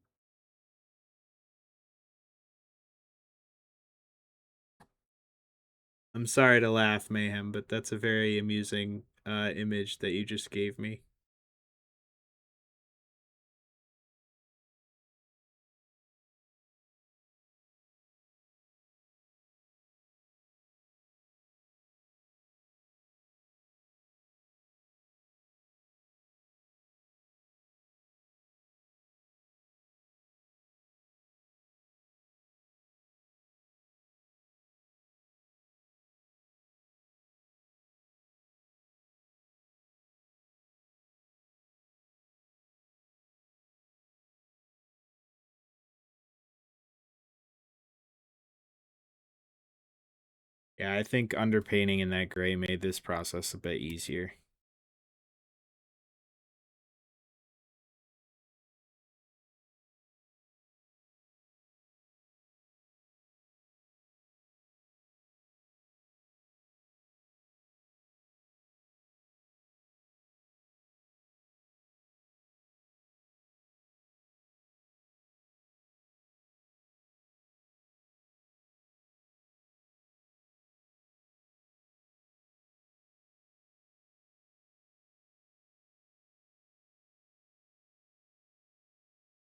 I'm sorry to laugh, Mayhem, but that's a very amusing image that you just gave me. Yeah, I think underpainting in that gray made this process a bit easier.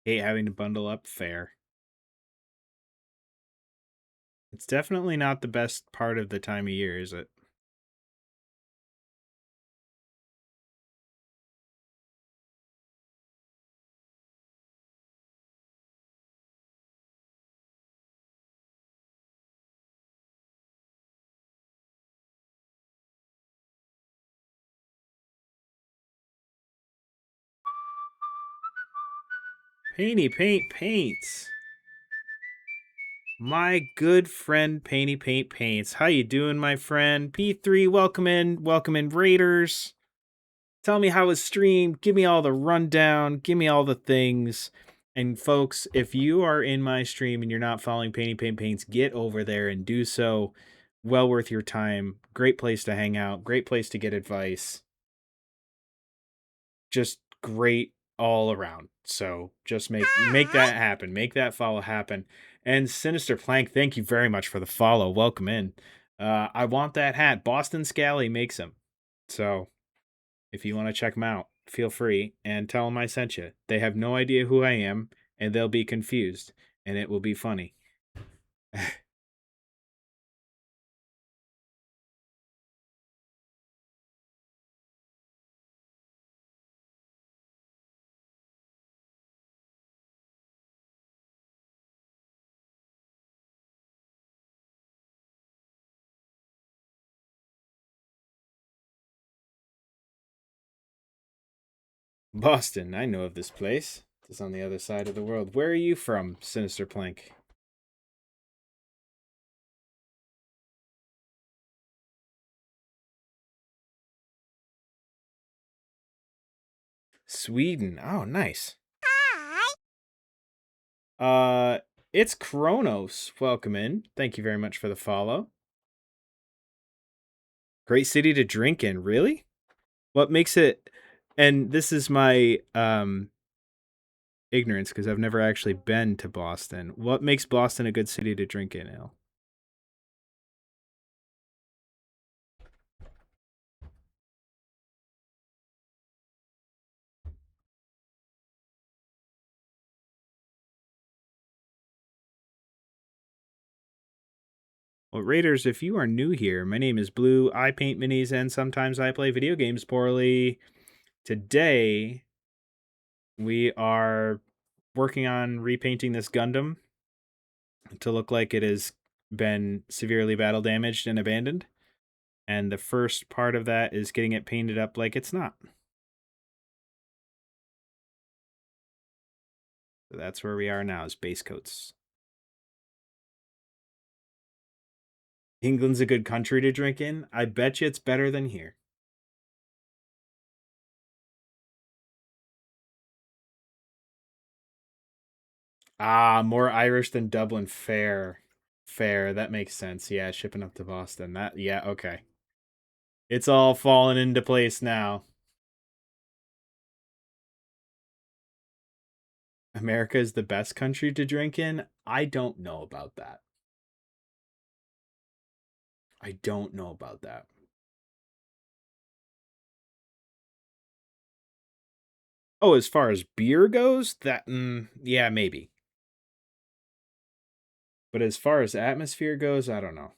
Hate having to bundle up, fair. It's definitely not the best part of the time of year, is it? Painty Paint Paints. My good friend Painty Paint Paints. How you doing, my friend? P3, welcome in Raiders. Tell me how was streamed. Give me all the rundown. Give me all the things. And folks, if you are in my stream and you're not following Painty Paint Paints, get over there and do so. Well worth your time. Great place to hang out. Great place to get advice. Just great all around. So just make that happen. Make that follow happen. And Sinister Plank, thank you very much for the follow. Welcome in. I want that hat. Boston Scally makes them. So if you want to check them out, feel free and tell them I sent you. They have no idea who I am and they'll be confused and it will be funny. Boston, I know of this place. It's on the other side of the world. Where are you from, Sinister Plank? Sweden. Oh, nice. It's Kronos. Welcome in. Thank you very much for the follow. Great city to drink in. Really? What makes it? And this is my ignorance because I've never actually been to Boston. What makes Boston a good city to drink in, Al? Well, Raiders, if you are new here, my name is Blue. I paint minis and sometimes I play video games poorly. Today, we are working on repainting this Gundam to look like it has been severely battle damaged and abandoned. And the first part of that is getting it painted up like it's not. So that's where we are now, is base coats. England's a good country to drink in. I bet you it's better than here. Ah, more Irish than Dublin. Fair. Fair. That makes sense. Yeah, shipping up to Boston. Yeah, okay. It's all falling into place now. America is the best country to drink in? I don't know about that. I don't know about that. Oh, as far as beer goes, yeah, maybe. But as far as atmosphere goes, I don't know.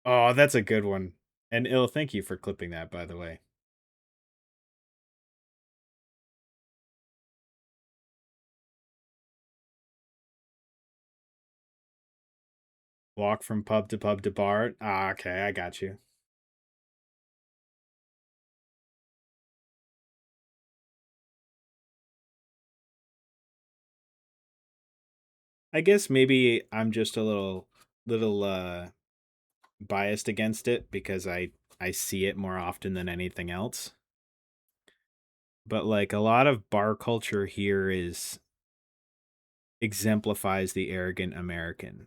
Oh, that's a good one. And Ill, thank you for clipping that, by the way. Walk from pub to bar. Ah, okay, I got you. I guess maybe I'm just a little biased against it because I see it more often than anything else. But like a lot of bar culture here is exemplifies the arrogant American.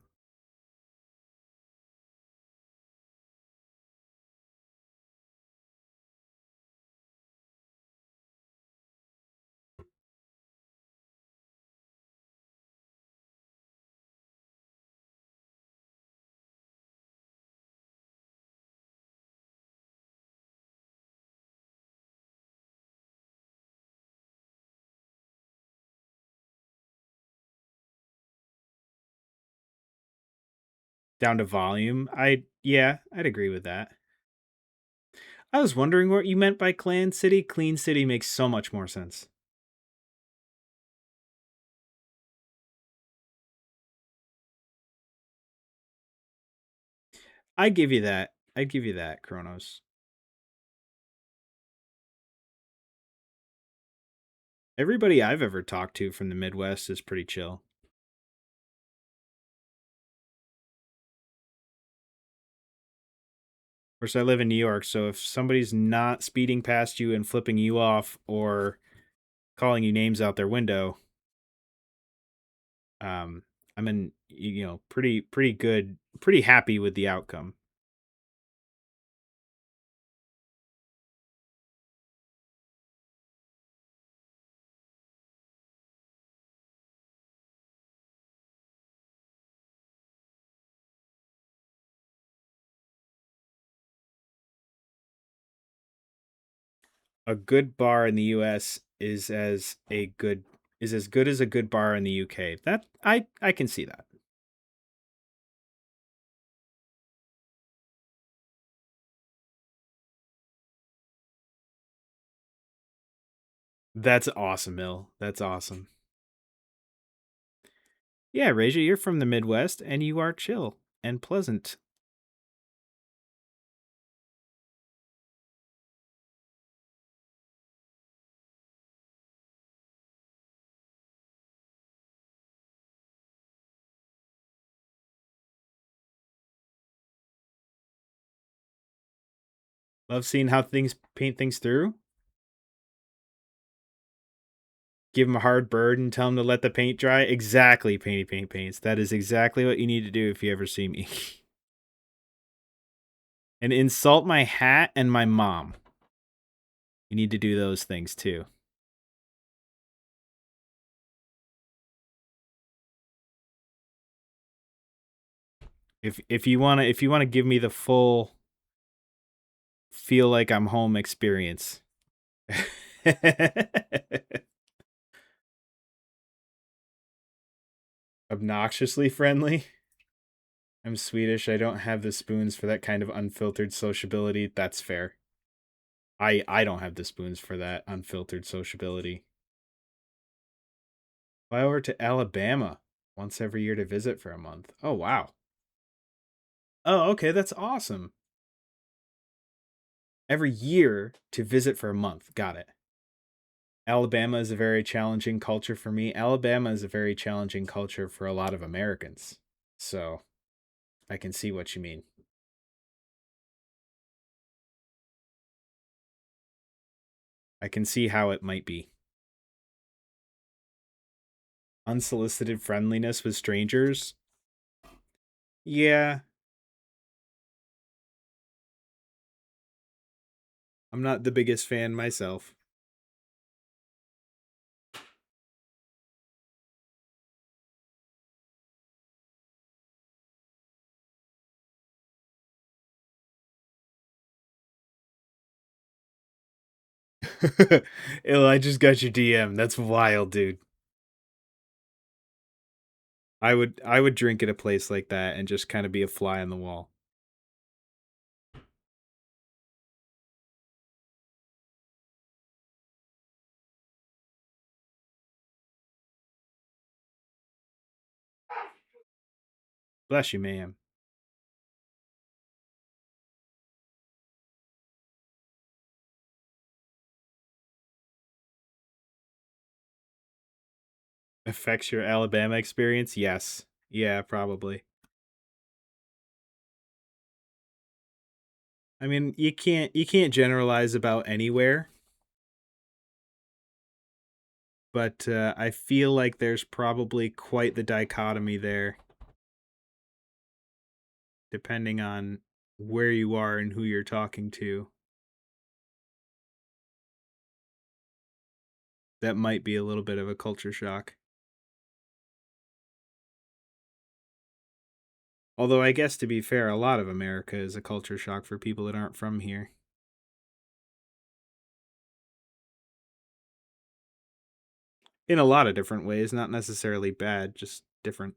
Down to volume. Yeah, I'd agree with that. I was wondering what you meant by Clan City. Clean City makes so much more sense. I'd give you that. I'd give you that, Kronos. Everybody I've ever talked to from the Midwest is pretty chill. Of course, I live in New York, so if somebody's not speeding past you and flipping you off or calling you names out their window, um, I'm in, pretty good, pretty happy with the outcome. A good bar in the US is as good as a good bar in the UK. That I can see that. That's awesome, Mill. That's awesome. Yeah, Raja, you're from the Midwest and you are chill and pleasant. Love seeing how things paint things through. Give them a hard bird and tell them to let the paint dry. Exactly, Painty Paint Paints. That is exactly what you need to do if you ever see me. And insult my hat and my mom. You need to do those things too. If you wanna give me the full feel like I'm home experience. Obnoxiously friendly. I'm Swedish. I don't have the spoons for that kind of unfiltered sociability. That's fair. I don't have the spoons for that unfiltered sociability. Fly over to Alabama once every year to visit for a month. Oh wow. Oh, okay, that's awesome. Every year to visit for a month. Got it. Alabama is a very challenging culture for me. Alabama is a very challenging culture for a lot of Americans. So I can see what you mean. I can see how it might be. Unsolicited friendliness with strangers? Yeah. I'm not the biggest fan myself. Ill, I just got your DM. That's wild, dude. I would drink at a place like that and just kind of be a fly on the wall. Bless you, ma'am. Affects your Alabama experience? Yes. Yeah, probably. I mean, you can't generalize about anywhere, but I feel like there's probably quite the dichotomy there, depending on where you are and who you're talking to. That might be a little bit of a culture shock. Although I guess to be fair, a lot of America is a culture shock for people that aren't from here. In a lot of different ways, not necessarily bad, just different.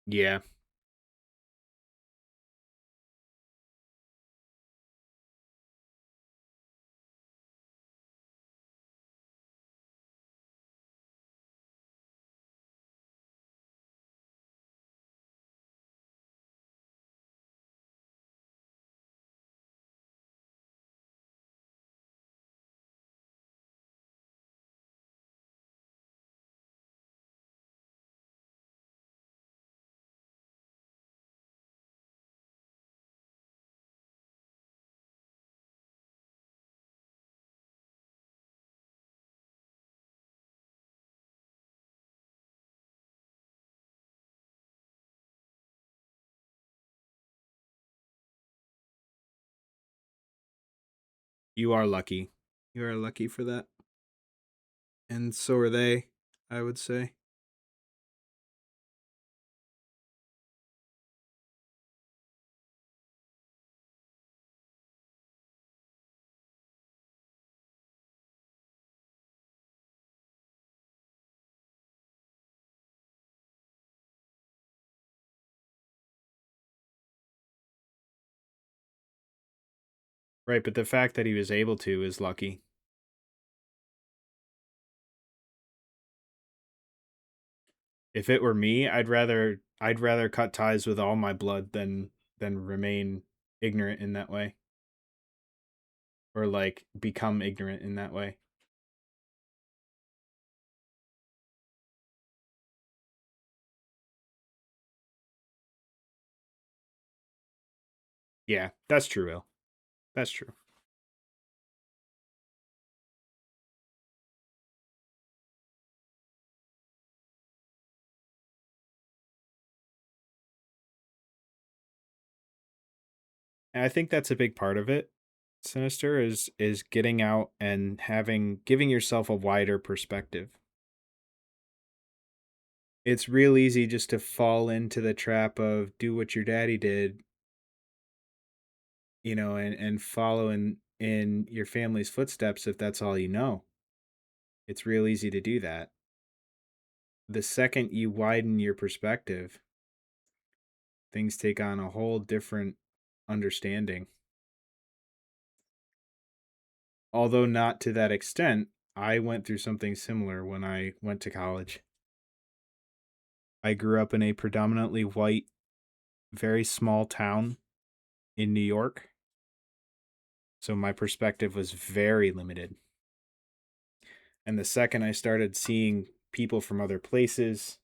Yeah. You are lucky. You are lucky for that. And so are they, I would say. Right, but the fact that he was able to is lucky. If it were me, I'd rather cut ties with all my blood than remain ignorant in that way, or like become ignorant in that way. Yeah, that's true, Will. That's true. And I think that's a big part of it. Sinister is getting out and giving yourself a wider perspective. It's real easy just to fall into the trap of do what your daddy did, and follow in your family's footsteps if that's all you know. It's real easy to do that. The second you widen your perspective, things take on a whole different understanding. Although not to that extent, I went through something similar when I went to college. I grew up in a predominantly white, very small town in New York, so my perspective was very limited. And the second I started seeing people from other places,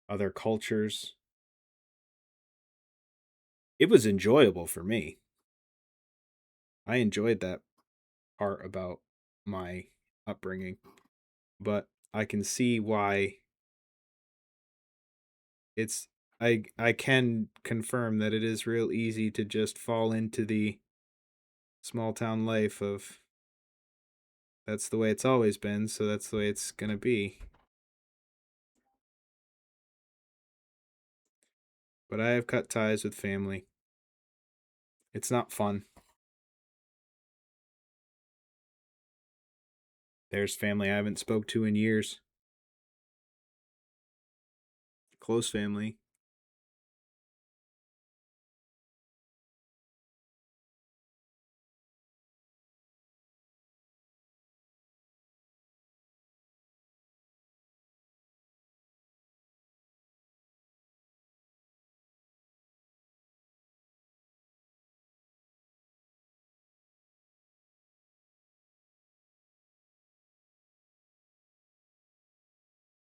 other cultures, it was enjoyable for me. I enjoyed that part about my upbringing, but I can see why it's I can confirm that it is real easy to just fall into the small town life of that's the way it's always been, so that's the way it's going to be. But I have cut ties with family. It's not fun. There's family I haven't spoke to in years. Close family.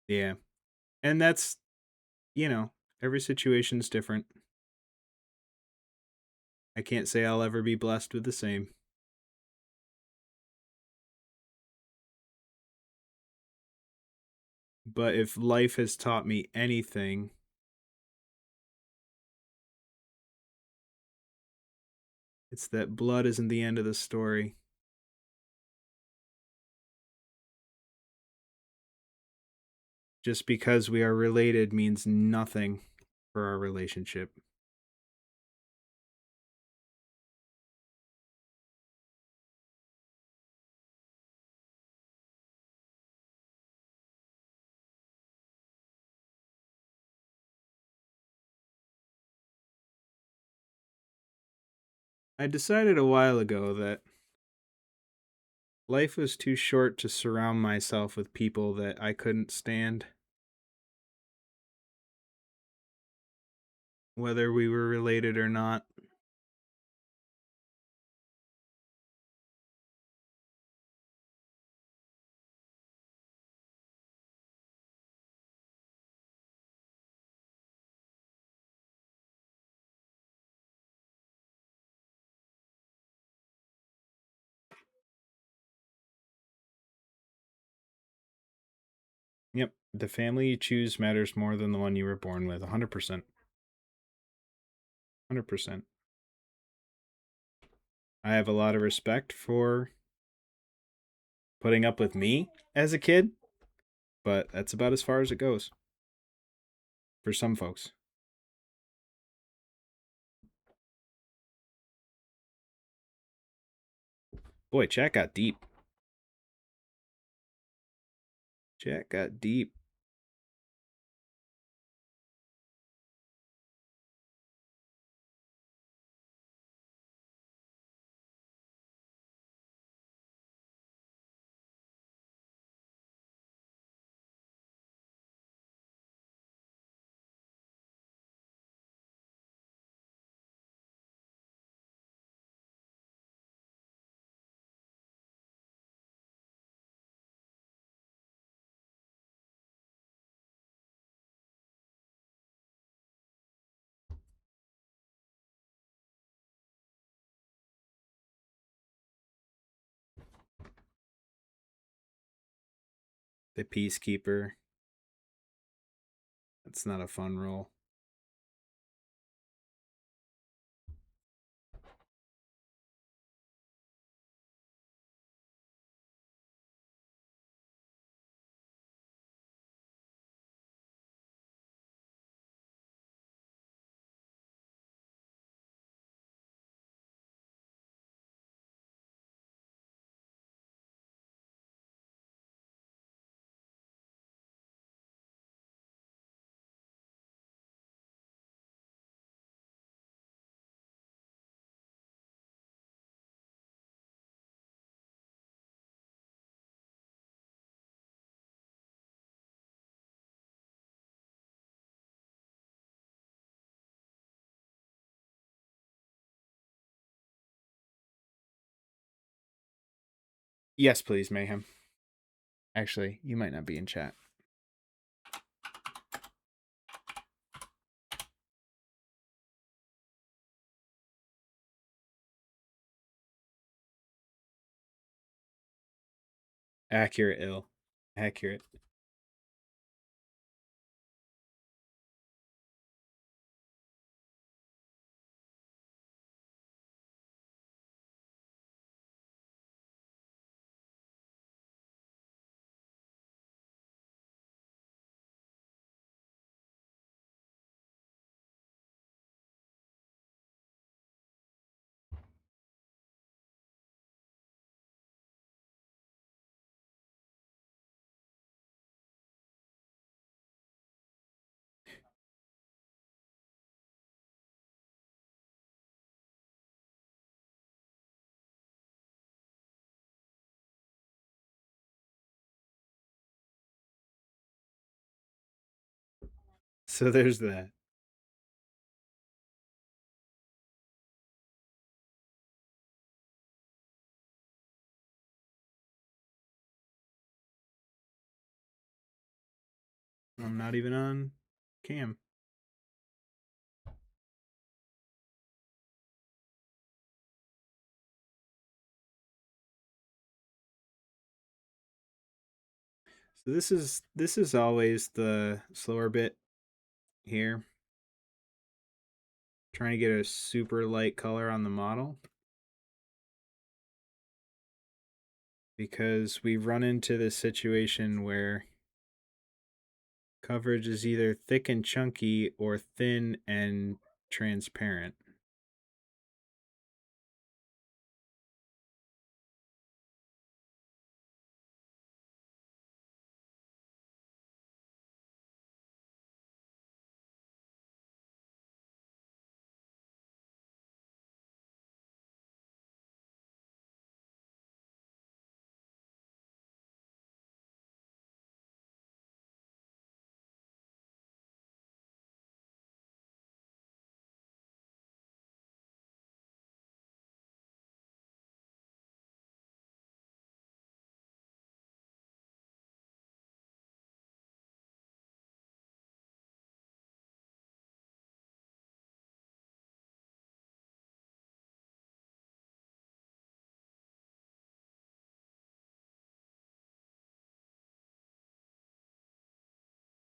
Yeah. And that's, you know, every situation's different. I can't say I'll ever be blessed with the same. But if life has taught me anything, it's that blood isn't the end of the story. Just because we are related means nothing for our relationship. I decided a while ago that life was too short to surround myself with people that I couldn't stand, whether we were related or not. Yep, the family you choose matters more than the one you were born with. 100%. 100%. I have a lot of respect for putting up with me as a kid, but that's about as far as it goes for some folks. Boy, chat got deep. Chat got deep. The peacekeeper. That's not a fun role. Yes, please, Mayhem. Actually, you might not be in chat. Accurate, ill. Accurate. So there's that. I'm not even on cam. So this is always the slower bit here. Trying to get a super light color on the model. Because we run into this situation where coverage is either thick and chunky or thin and transparent.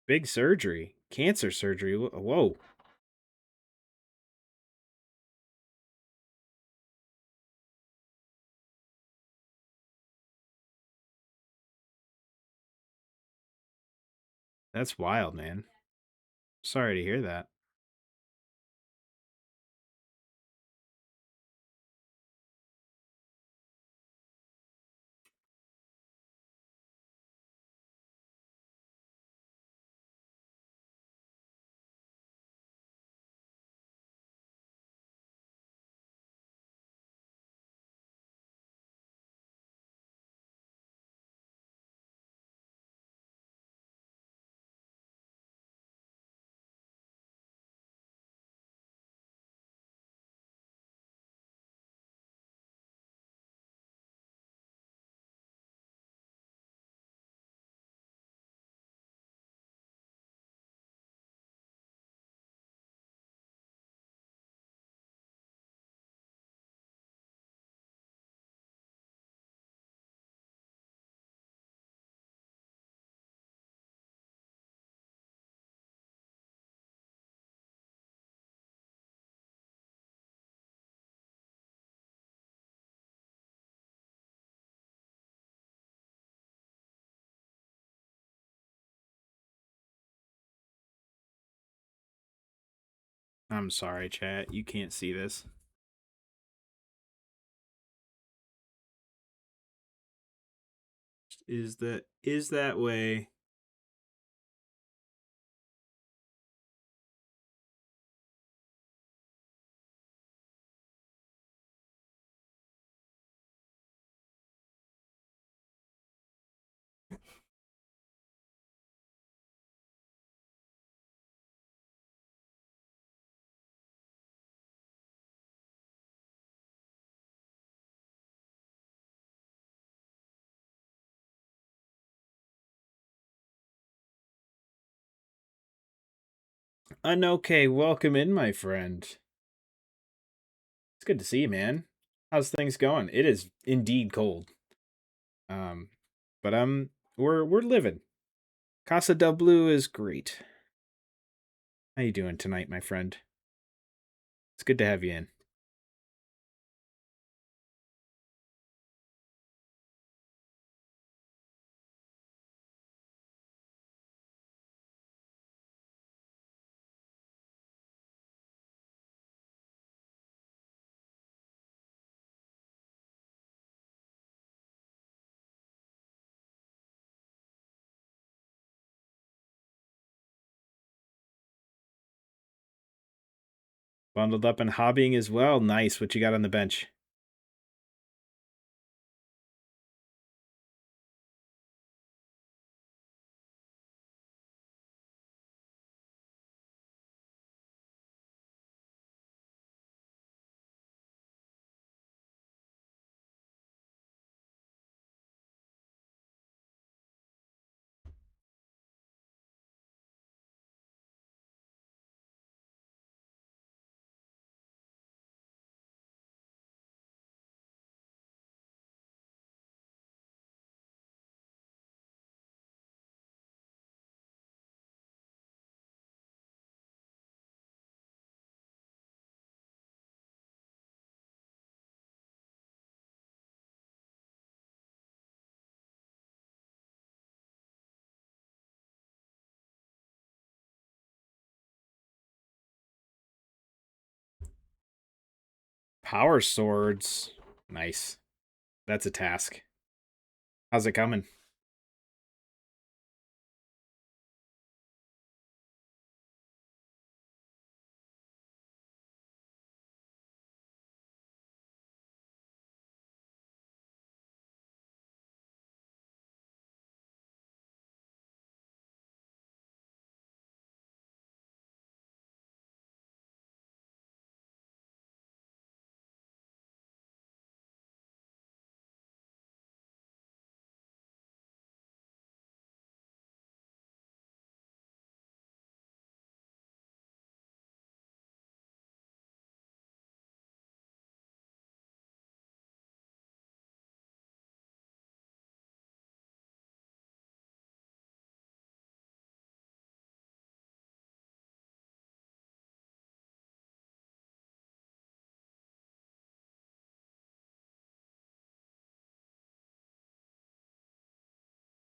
Big surgery. Cancer surgery. Whoa. That's wild, man. Sorry to hear that. I'm sorry, chat. You can't see this. Is that way? Okay, welcome in, my friend. It's good to see you, man. How's things going? It is indeed cold. Um, but we're living. Casa del Blue is great. How you doing tonight, my friend? It's good to have you in. Bundled up and hobbying as well. Nice. What you got on the bench? Power swords. Nice. That's a task. How's it coming?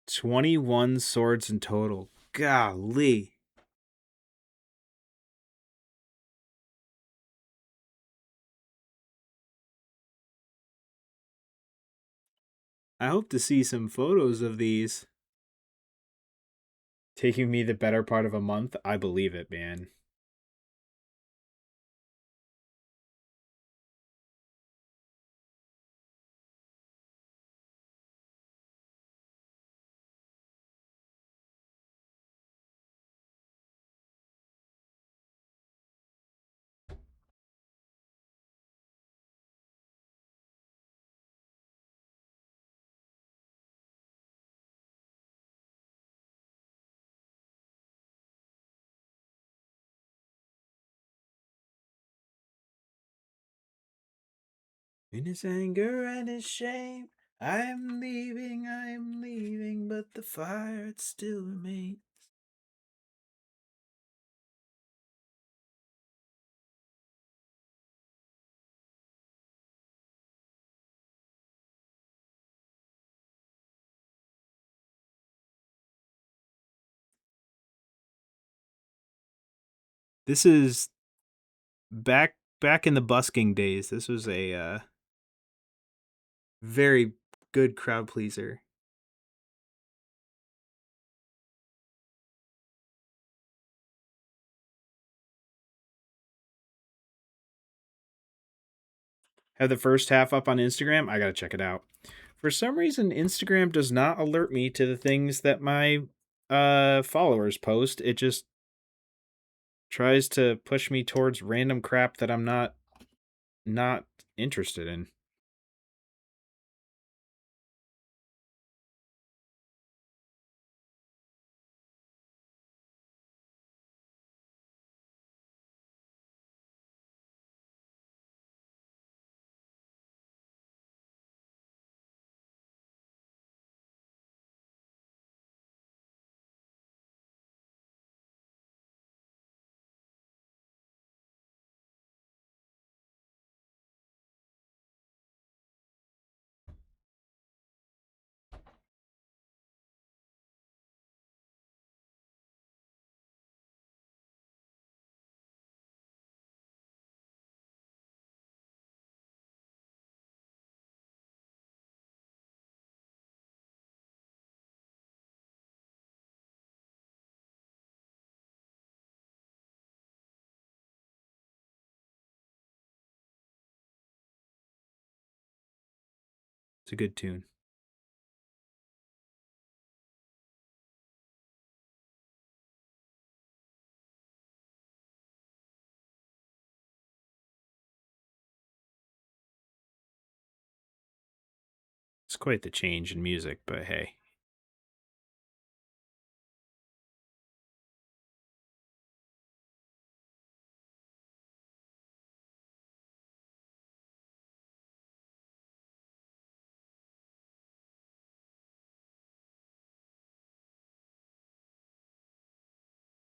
$21 swords in total. Golly. I hope to see some photos of these. Taking me the better part of a month? I believe it, man. In his anger and his shame, I am leaving, but the fire it still remains. This is back in the busking days. This was a very good crowd pleaser. Have the first half up on Instagram. I gotta check it out. For some reason, Instagram does not alert me to the things that my followers post. It just tries to push me towards random crap that I'm not interested in. It's a good tune. It's quite the change in music, but hey.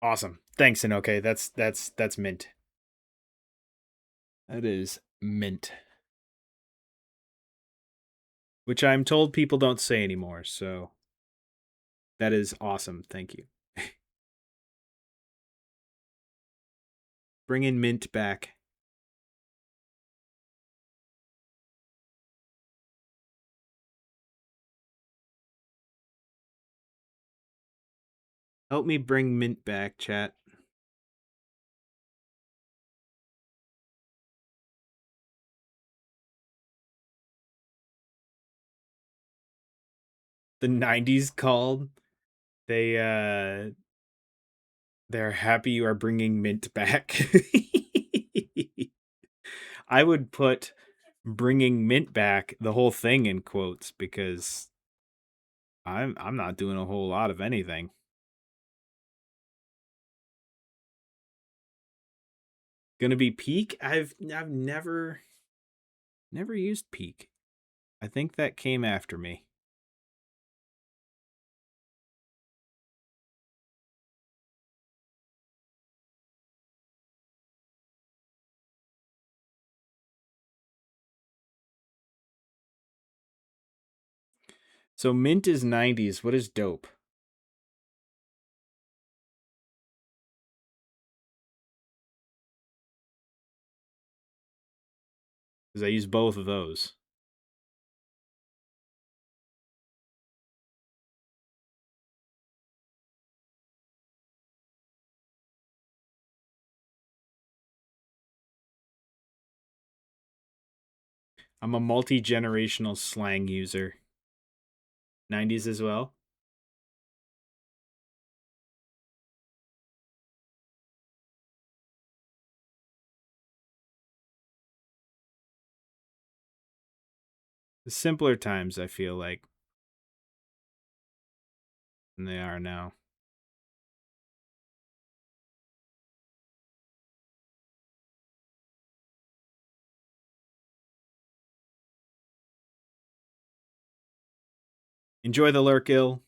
Awesome. Thanks, and okay, that's mint. That is mint. Which I'm told people don't say anymore, so that is awesome. Thank you. Bring in mint back. Help me bring mint back, chat. The 90s called. They're happy you are bringing mint back. I would put bringing mint back the whole thing in quotes because I'm not doing a whole lot of anything. Gonna be Peak? I've never used Peak. I think that came after me. So mint is 90s. What is dope? Because I use both of those. I'm a multi-generational slang user. 90s as well. The simpler times, I feel like, than they are now. Enjoy the lurk, ill.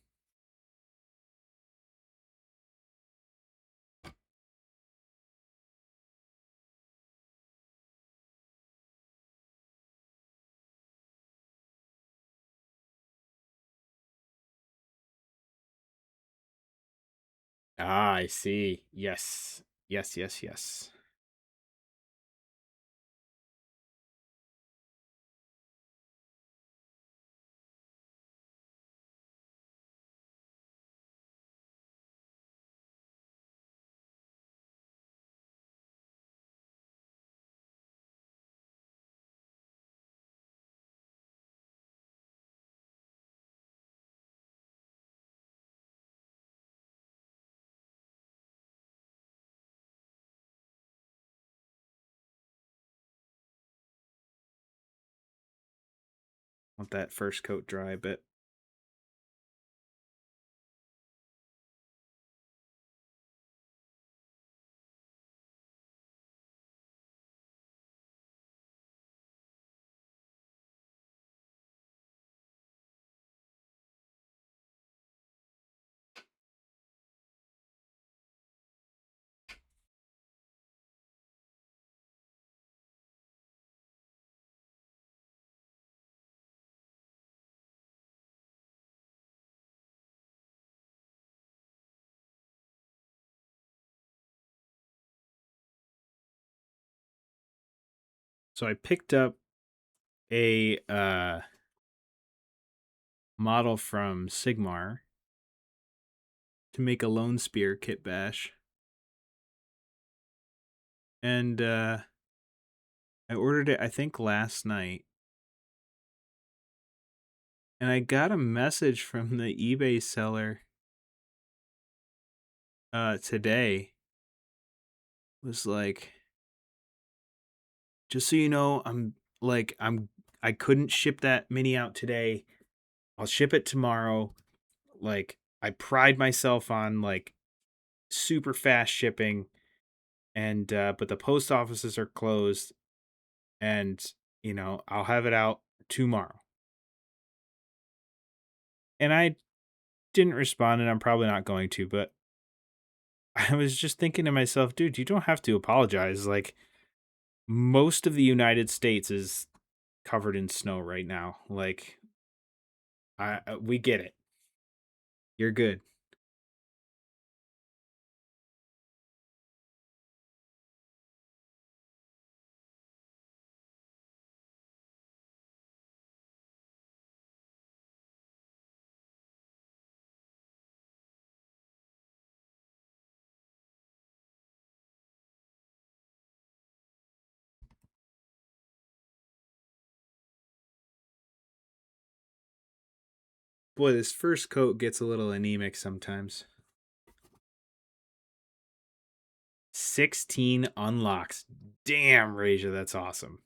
Ah, I see. Yes. Yes, yes, yes. Want that first coat dry a bit. So I picked up a model from Sigmar to make a Lone Spear kit bash. And I ordered it, I think, last night. And I got a message from the eBay seller today. It was like, just so you know, I couldn't ship that mini out today. I'll ship it tomorrow. Like, I pride myself on like super fast shipping, and but the post offices are closed, and I'll have it out tomorrow. And I didn't respond, and I'm probably not going to, but I was just thinking to myself, dude, you don't have to apologize. Like, most of the United States is covered in snow right now. Like, we get it. You're good. Boy, this first coat gets a little anemic sometimes. 16 unlocks. Damn, Raja, that's awesome.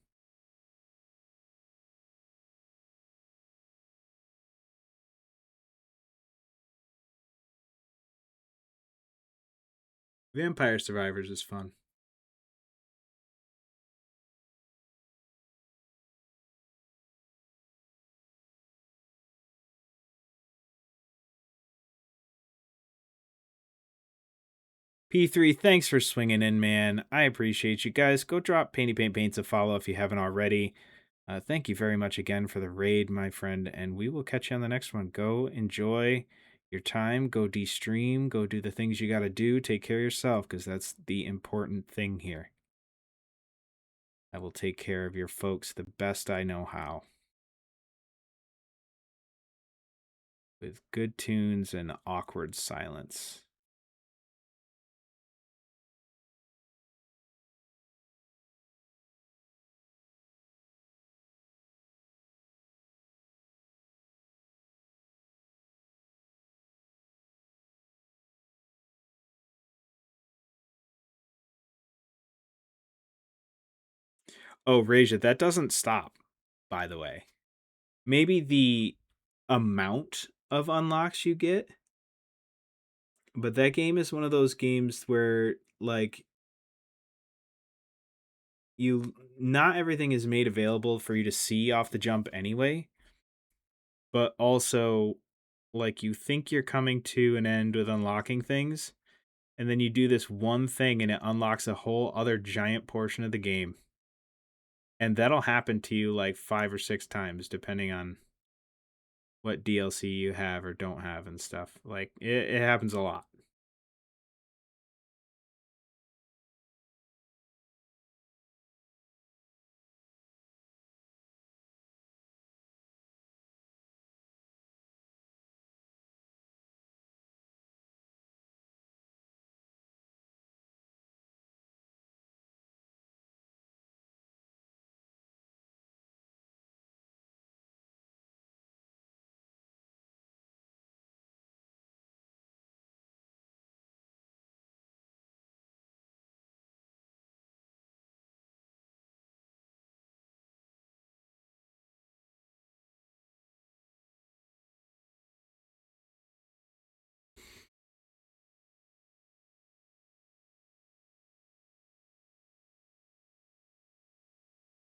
Vampire Survivors is fun. P3, thanks for swinging in, man. I appreciate you guys. Go drop Painty Paint Paints a follow if you haven't already. Thank you very much again for the raid, my friend, and we will catch you on the next one. Go enjoy your time. Go de-stream. Go do the things you got to do. Take care of yourself, because that's the important thing here. I will take care of your folks the best I know how. With good tunes and awkward silence. Oh, Raja, that doesn't stop, by the way. Maybe the amount of unlocks you get, but that game is one of those games where, like, not everything is made available for you to see off the jump anyway, but also, like, you think you're coming to an end with unlocking things, and then you do this one thing and it unlocks a whole other giant portion of the game. And that'll happen to you like 5 or 6 times, depending on what DLC you have or don't have and stuff. Like, it happens a lot.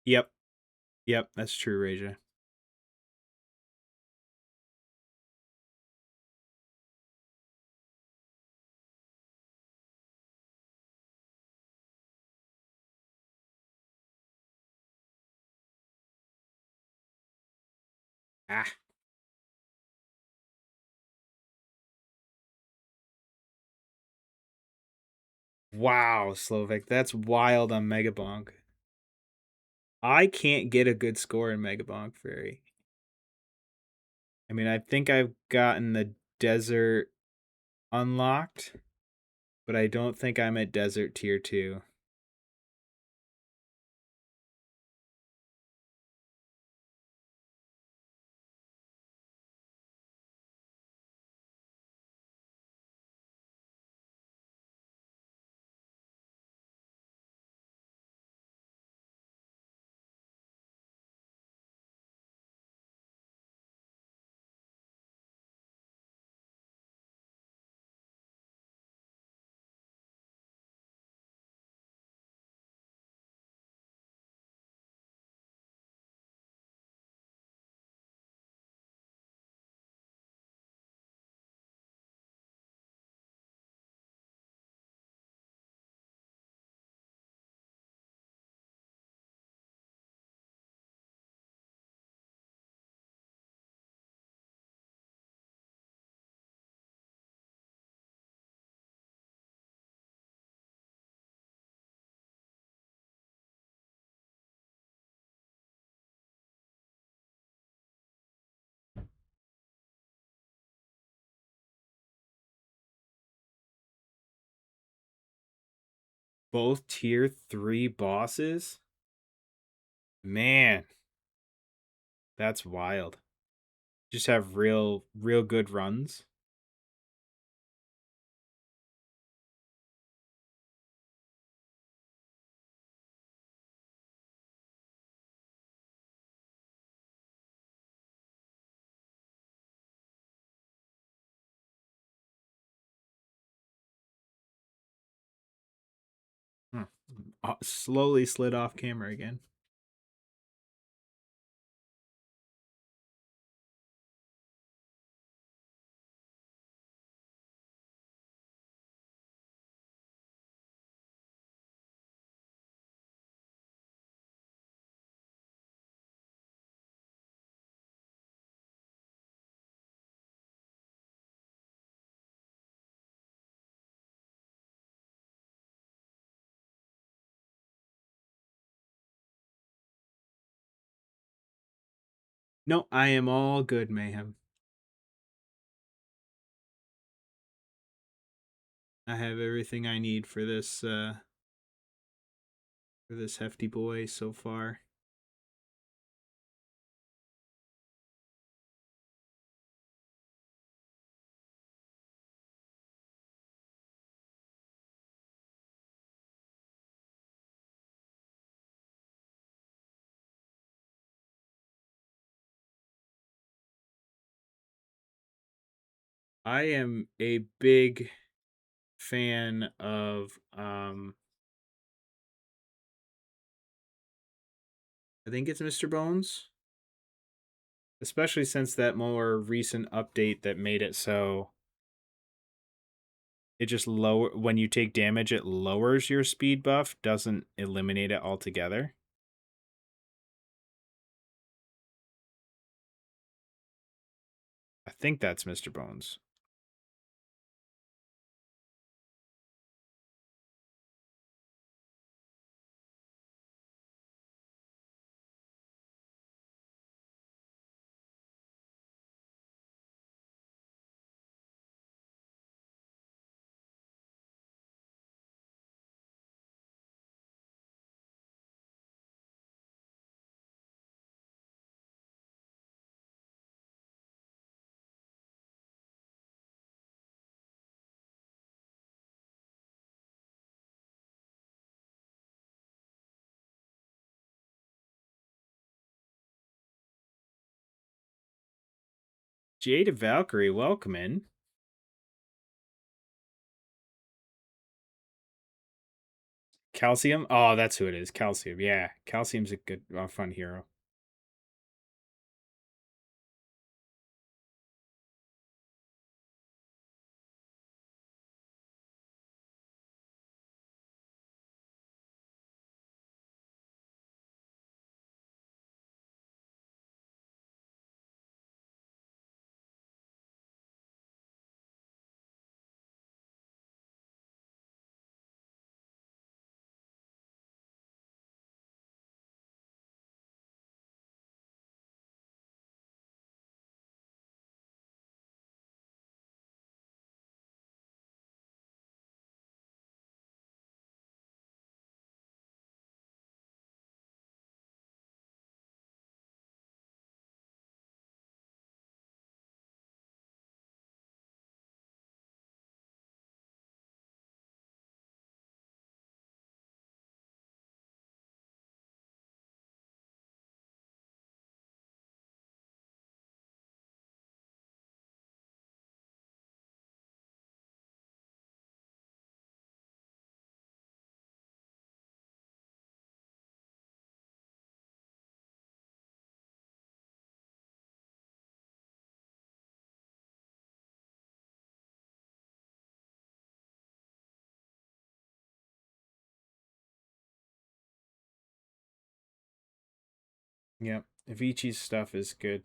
Yep. Yep, that's true, Raja. Ah. Wow, Slovak, that's wild on Megabonk. I can't get a good score in Megabonk Fairy. I mean, I think I've gotten the desert unlocked, but I don't think I'm at desert tier 2. Both tier 3 bosses? Man, that's wild. Just have real good runs. Slowly slid off camera again. No, I am all good, Mayhem. I have everything I need for this hefty boy so far. I am a big fan of I think it's Mr. Bones. Especially since that more recent update that made it so it just lower when you take damage it lowers your speed buff, doesn't eliminate it altogether. I think that's Mr. Bones. Jade Valkyrie, welcome in. Calcium? Oh, that's who it is. Calcium. Yeah. Calcium's a good, fun hero. Yep. Avicii's stuff is good.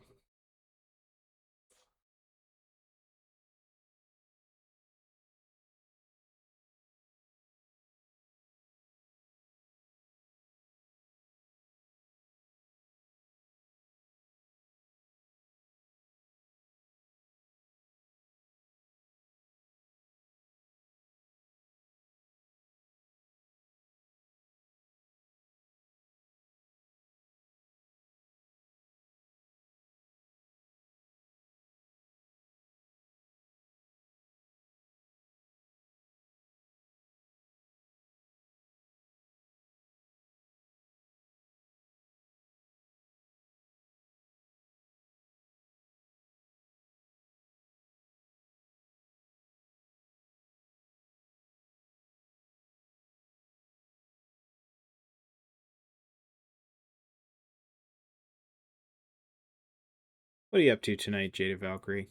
What are you up to tonight, Jada Valkyrie?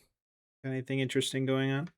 Got anything interesting going on?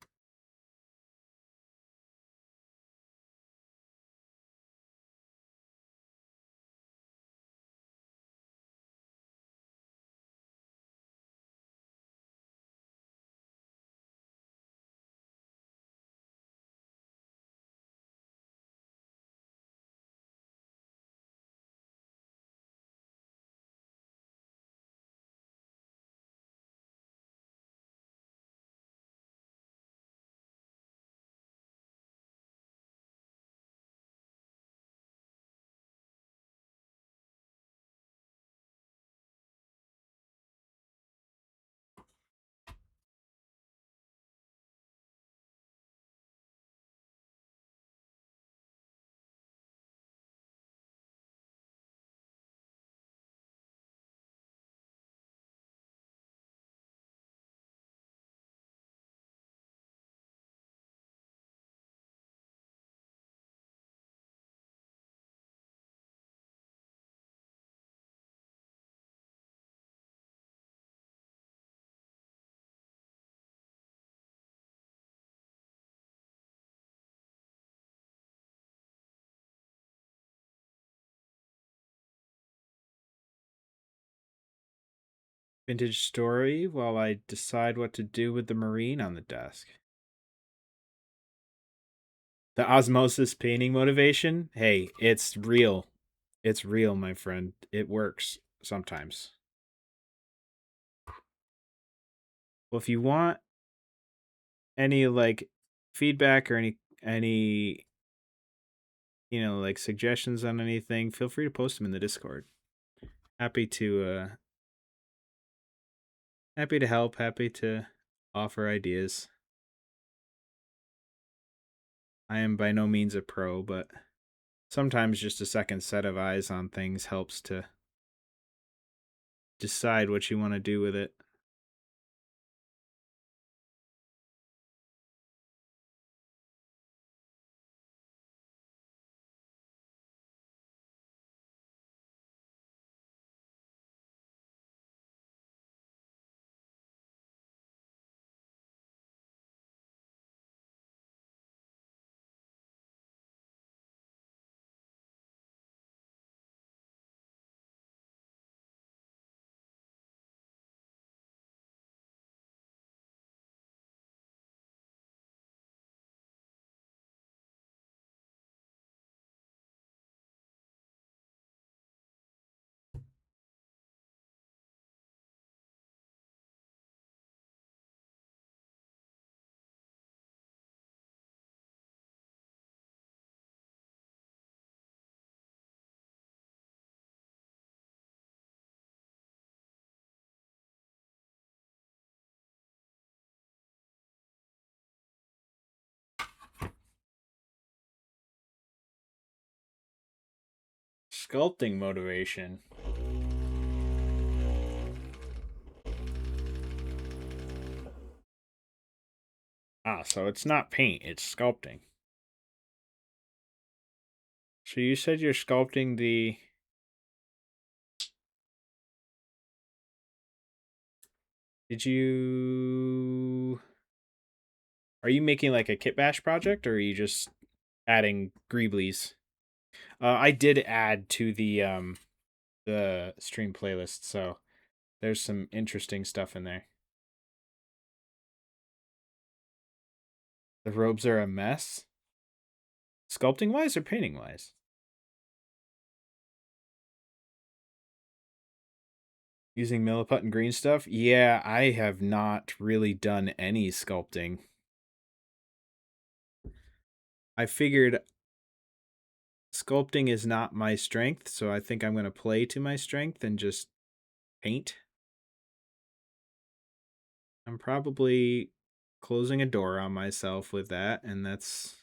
Vintage story while I decide what to do with the Marine on the desk. The osmosis painting motivation? Hey, it's real. It's real, my friend. It works sometimes. Well, if you want any like feedback or any like suggestions on anything, feel free to post them in the Discord. Happy to help, happy to offer ideas. I am by no means a pro, but sometimes just a second set of eyes on things helps to decide what you want to do with it. Sculpting motivation. Ah, so it's not paint, it's sculpting. So you said you're sculpting the... Did you... Are you making like a kit bash project, or are you just adding greeblies? I did add to the stream playlist, so there's some interesting stuff in there. The robes are a mess? Sculpting wise or painting wise? Using Milliput and green stuff? Yeah, I have not really done any sculpting. I figured sculpting is not my strength, so I think I'm going to play to my strength and just paint. I'm probably closing a door on myself with that, and that's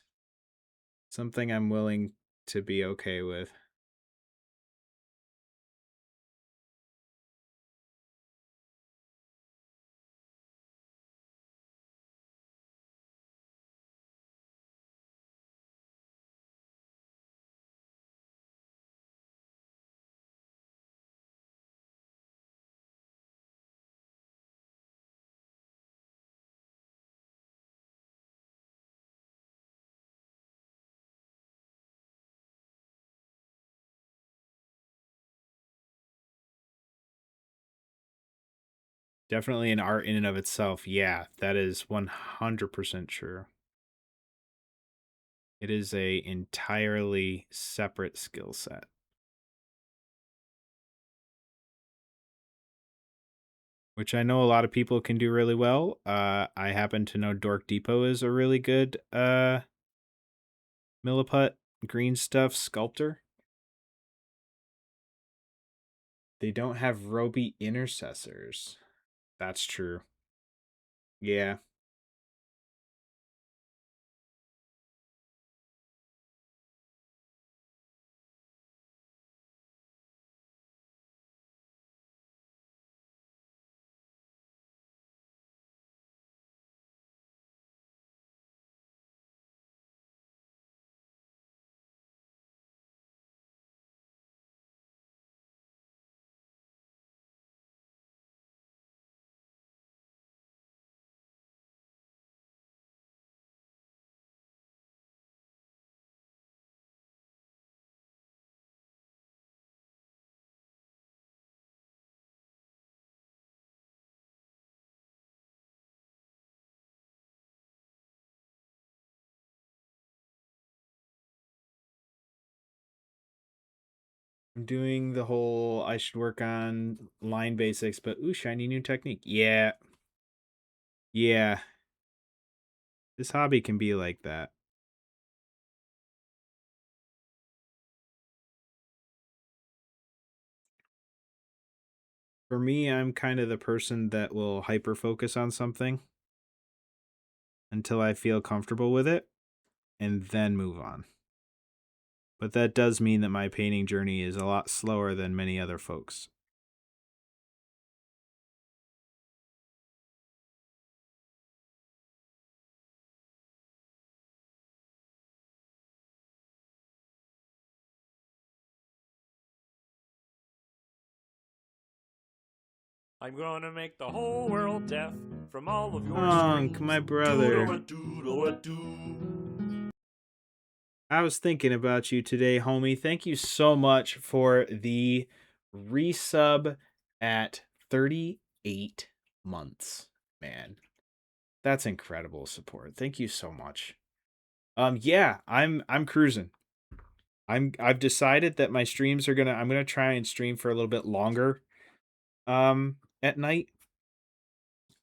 something I'm willing to be okay with. Definitely an art in and of itself. Yeah, that is 100% true. It is a entirely separate skill set. Which I know a lot of people can do really well. I happen to know Dork Depot is a really good Milliput green stuff sculptor. They don't have Roby intercessors. That's true. Yeah. I'm doing the whole I should work on line basics, but ooh, shiny new technique. Yeah. Yeah. This hobby can be like that. For me, I'm kind of the person that will hyper focus on something until I feel comfortable with it and then move on. But that does mean that my painting journey is a lot slower than many other folks. I'm gonna make the whole world deaf from all of your Honk, screams. my brother. Do-do-a-do-do-a-do. I was thinking about you today, homie. Thank you so much for the resub at 38 months. Man, that's incredible support. Thank you so much. Yeah, I'm cruising. I've decided that my streams are I'm gonna try and stream for a little bit longer at night.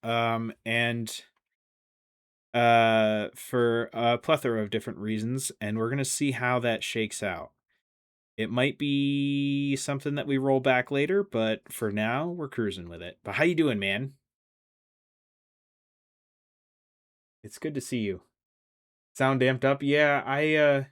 And for a plethora of different reasons, and we're gonna see how that shakes out. It might be something that we roll back later, but for now, we're cruising with it. But how you doing, man? It's good to see you. Sound damped up? Yeah, I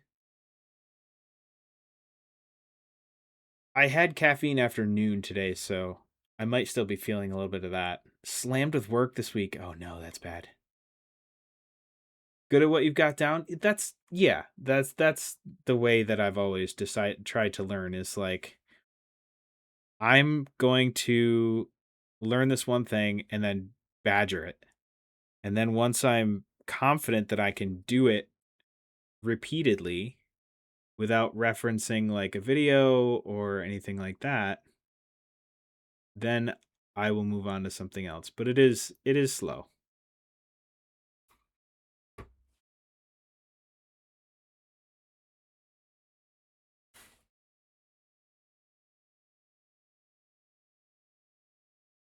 had caffeine after noon today, so I might still be feeling a little bit of that. Slammed with work this week. Oh no, that's bad. Good at what you've got down. That's that's the way that I've always tried to learn is like I'm going to learn this one thing and then badger it. And then once I'm confident that I can do it repeatedly without referencing like a video or anything like that, then I will move on to something else. But it is slow.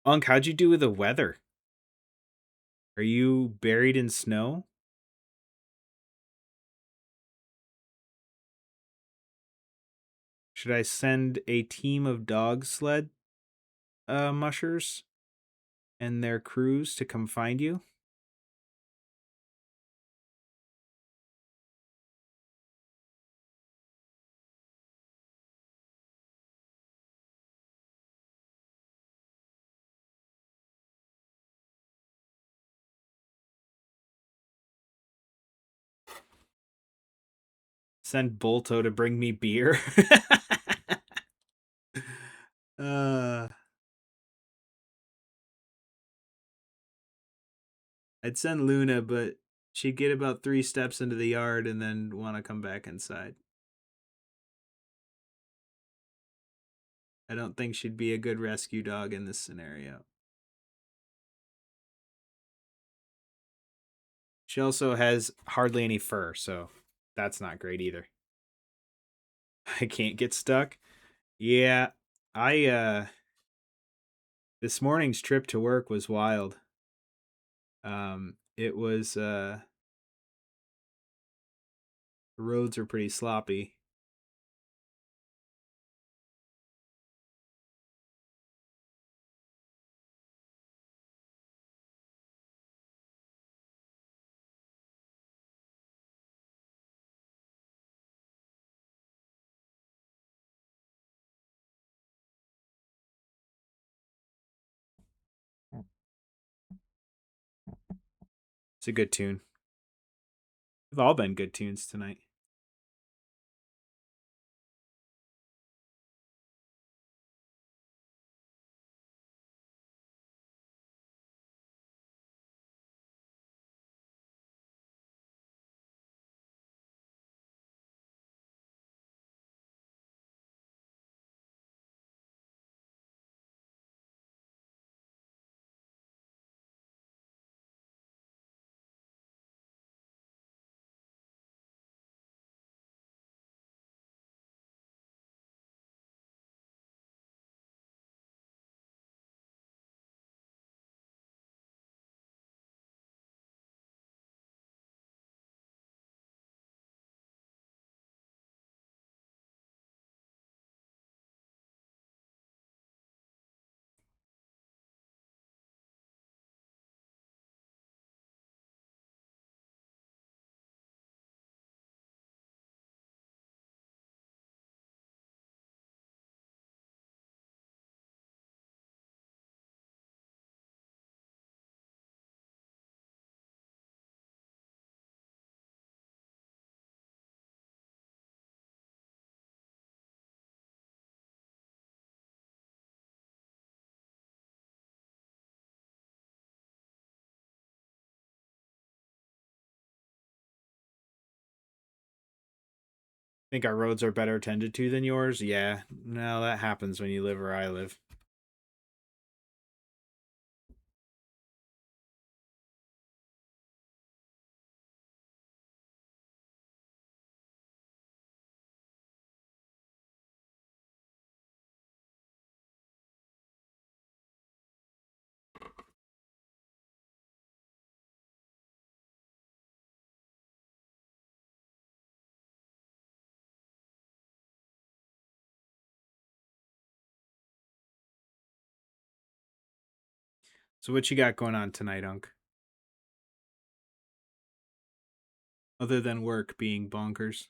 Unc, how'd you do with the weather? Are you buried in snow? Should I send a team of dog sled mushers and their crews to come find you? Send Bolto to bring me beer? uh I'd send Luna, but she'd get about 3 steps into the yard and then want to come back inside. I don't think she'd be a good rescue dog in this scenario. She also has hardly any fur, so that's not great either. I can't get stuck. Yeah, I this morning's trip to work was wild. It was the roads are pretty sloppy. It's a good tune. They've all been good tunes tonight. Think our roads are better tended to than yours? Yeah. No, that happens when you live where I live. So what you got going on tonight, Unc? Other than work being bonkers.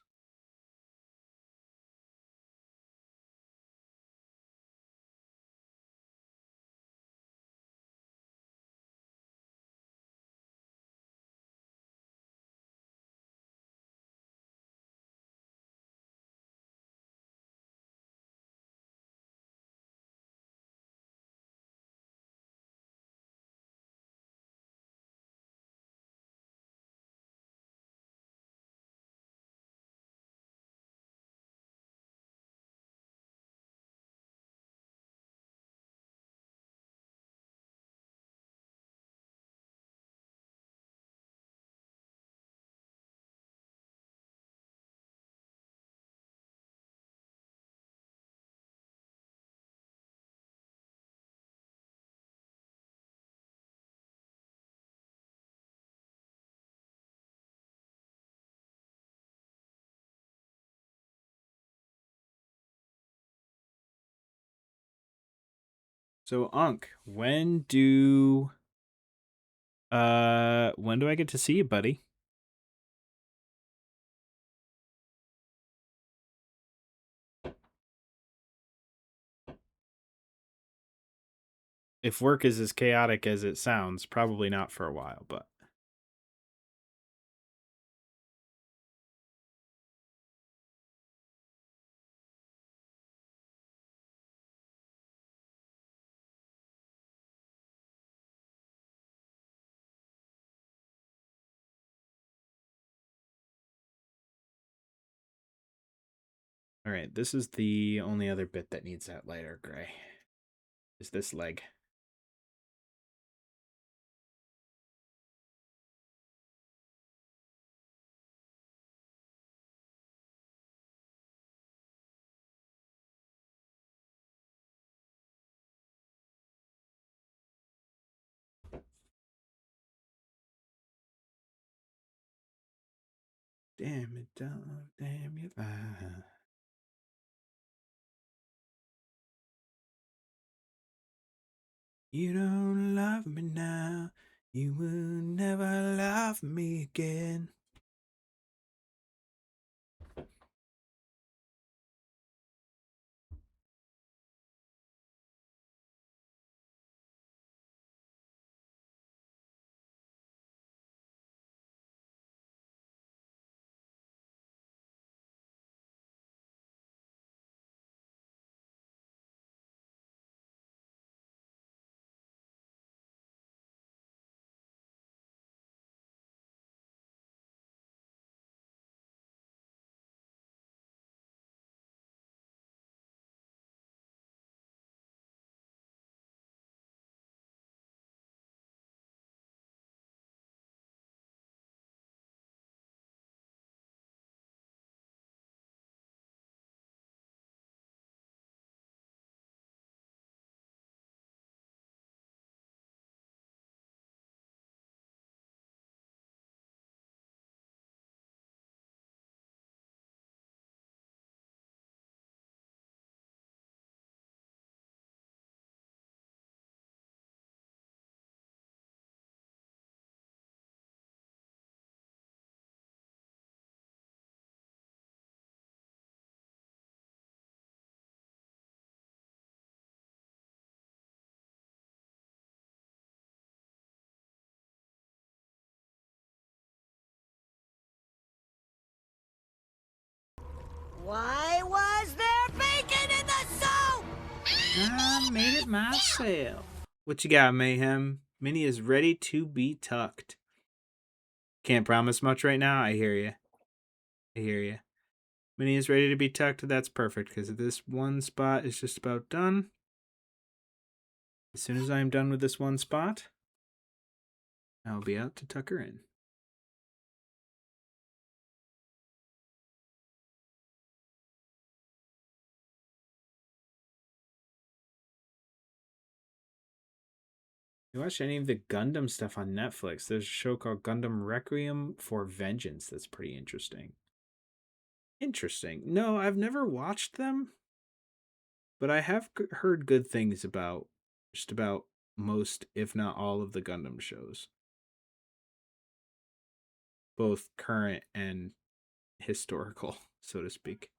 So Unc, when do I get to see you, buddy? If work is as chaotic as it sounds, probably not for a while, but all right, this is the only other bit that needs that lighter gray. Is this leg. Damn it, dog. Damn you. You don't love me now. You will never love me again. Why was there bacon in the soup? I made it myself. What you got, Mayhem? Minnie is ready to be tucked. Can't promise much right now. I hear you. I hear you. Minnie is ready to be tucked. That's perfect because this one spot is just about done. As soon as I am done with this one spot, I'll be out to tuck her in. You watch any of the Gundam stuff on Netflix? There's a show called Gundam Requiem for Vengeance that's pretty interesting. Interesting. No, I've never watched them, but I have heard good things about just about most, if not all, of the Gundam shows, both current and historical, so to speak.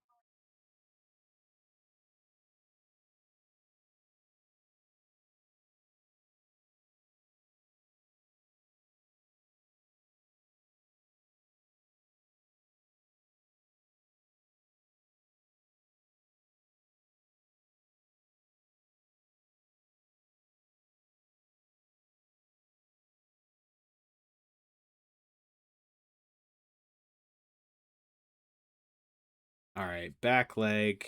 All right, back leg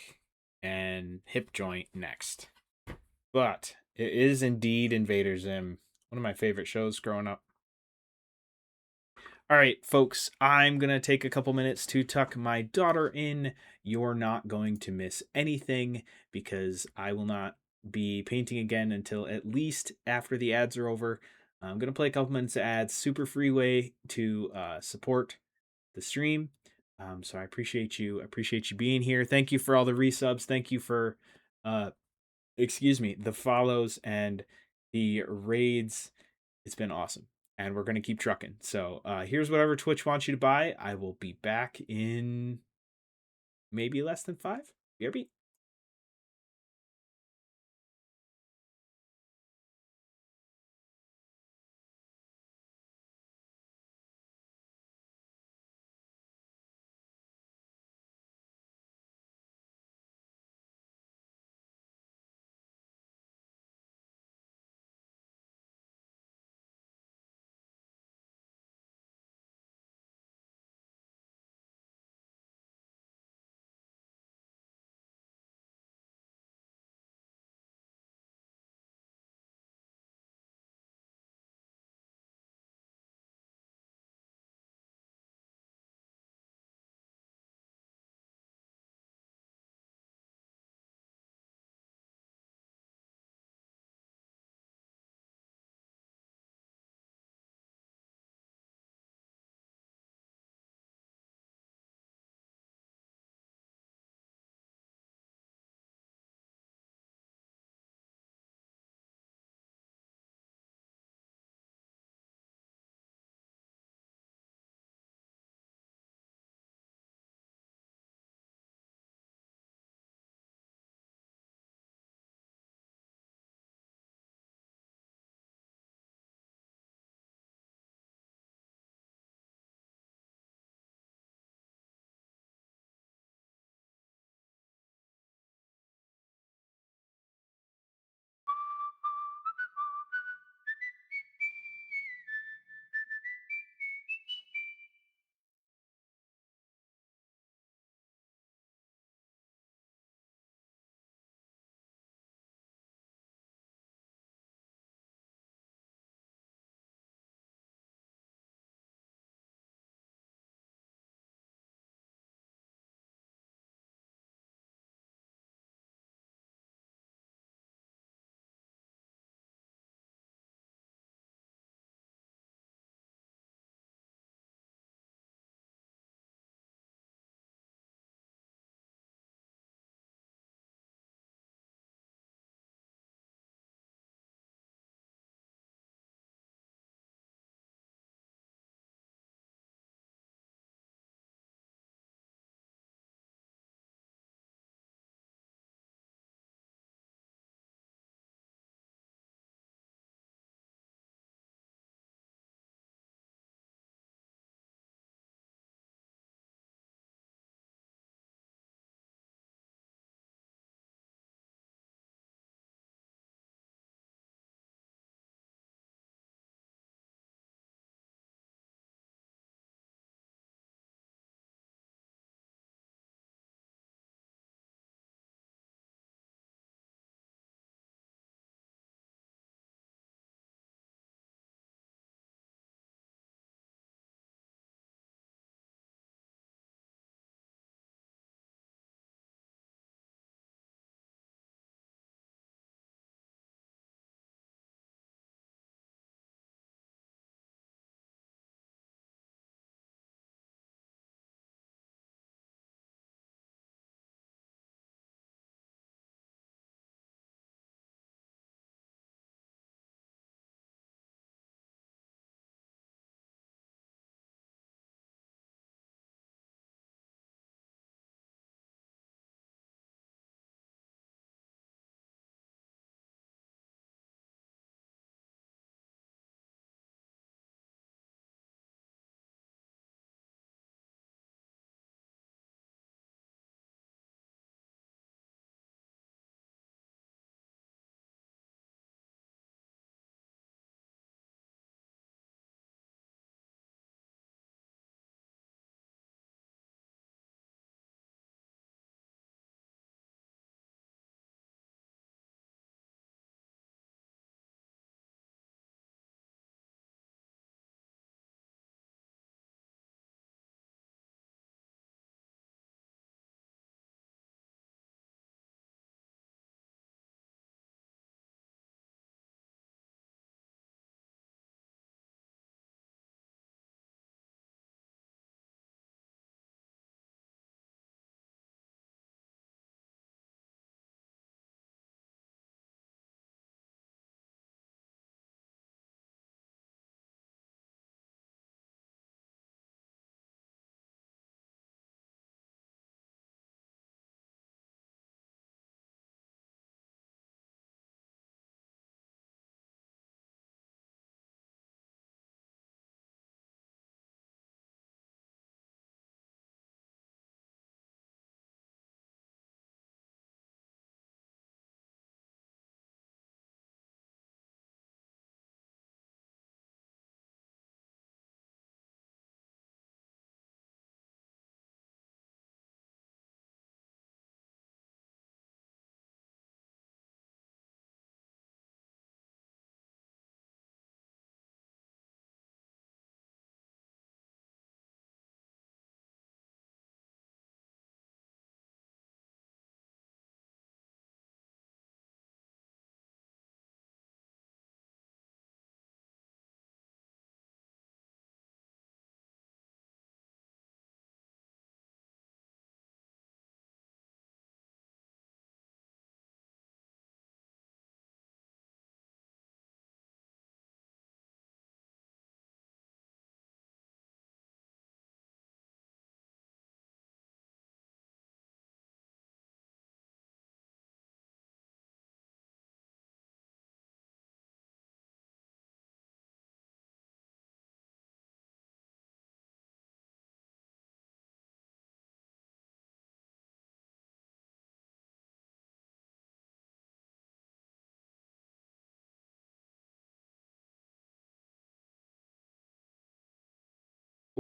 and hip joint next. But it is indeed Invader Zim, one of my favorite shows growing up. All right, folks, I'm going to take a couple minutes to tuck my daughter in. You're not going to miss anything because I will not be painting again until at least after the ads are over. I'm going to play a couple minutes of ads, super free way to support the stream. So I appreciate you. I appreciate you being here. Thank you for all the resubs. Thank you for, the follows and the raids. It's been awesome. And we're going to keep trucking. So here's whatever Twitch wants you to buy. I will be back in maybe less than 5. BRB.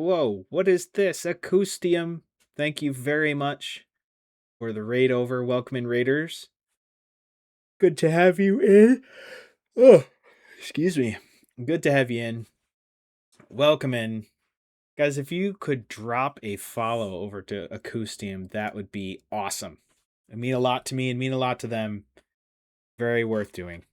Whoa, what is this? Acoustium. Thank you very much for the raid over. Welcome in, Raiders. Good to have you in. Oh, excuse me. Good to have you in. Welcome in. Guys, if you could drop a follow over to Acoustium, that would be awesome. It mean a lot to me and mean a lot to them. Very worth doing.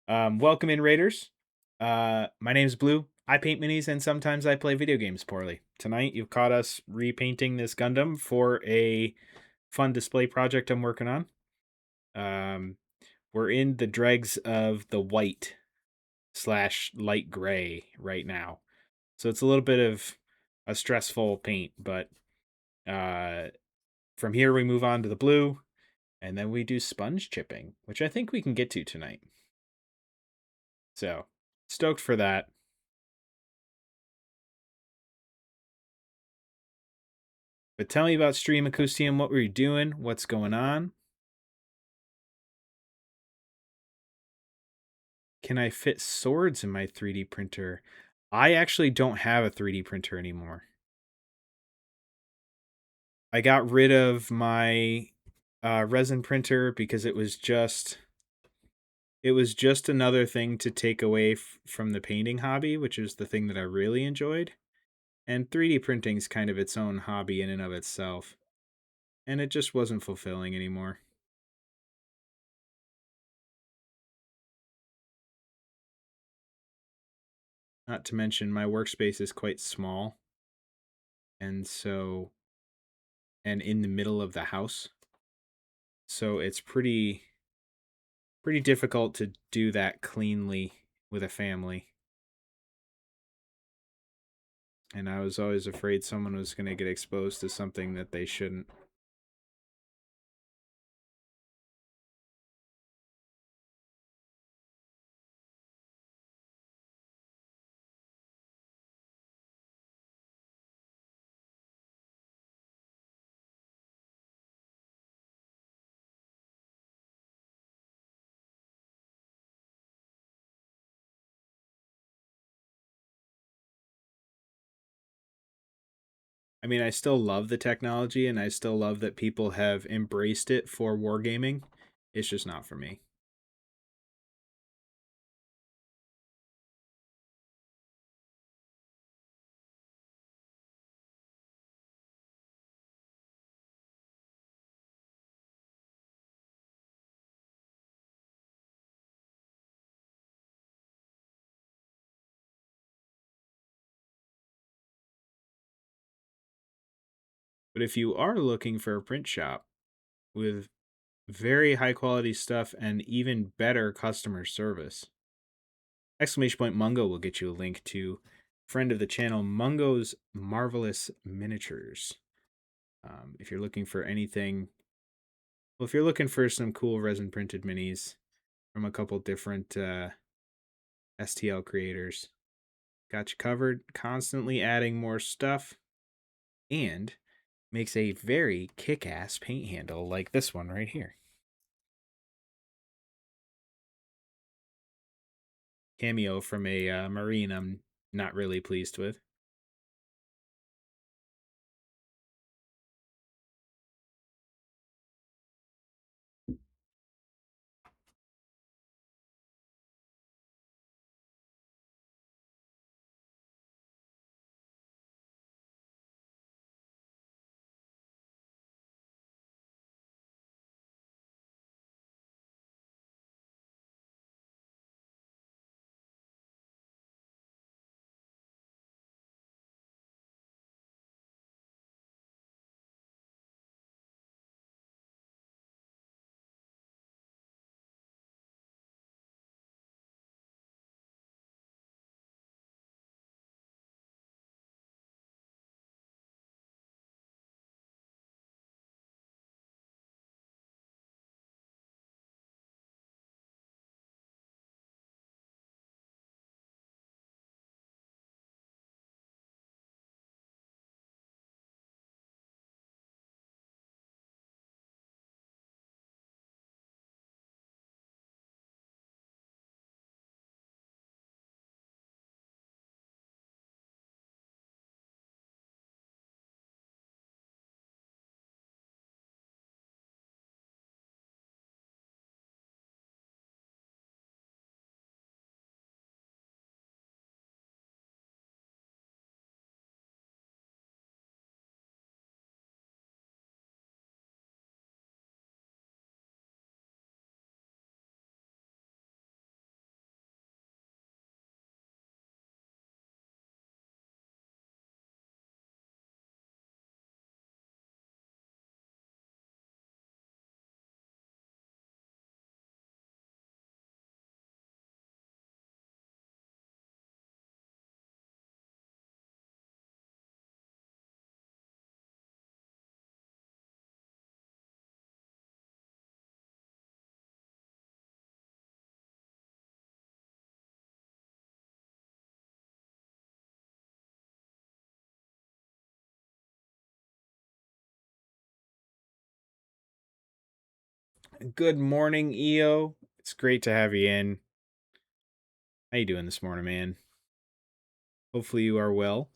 Welcome in, Raiders. My name's Blue. I paint minis and sometimes I play video games poorly. Tonight, you've caught us repainting this Gundam for a fun display project I'm working on. We're in the dregs of the white / light gray right now. So it's a little bit of a stressful paint, but from here we move on to the blue, and then we do sponge chipping, which I think we can get to tonight. So, stoked for that. But tell me about Stream Acoustium. What were you doing? What's going on? Can I fit swords in my 3D printer? I actually don't have a 3D printer anymore. I got rid of my resin printer because it was just another thing to take away from the painting hobby, which is the thing that I really enjoyed. And 3D printing is kind of its own hobby in and of itself. And it just wasn't fulfilling anymore. Not to mention my workspace is quite small. And in the middle of the house. So it's pretty difficult to do that cleanly with a family. And I was always afraid someone was going to get exposed to something that they shouldn't. I mean, I still love the technology and I still love that people have embraced it for wargaming. It's just not for me. But if you are looking for a print shop with very high quality stuff and even better customer service, !Mungo will get you a link to friend of the channel, Mungo's Marvelous Miniatures. If you're looking for anything, well, if you're looking for some cool resin printed minis from a couple different STL creators, got you covered. Constantly adding more stuff, and makes a very kick-ass paint handle like this one right here. Cameo from a Marine I'm not really pleased with. Good morning, EO. It's great to have you in. How you doing this morning, man? Hopefully you are well.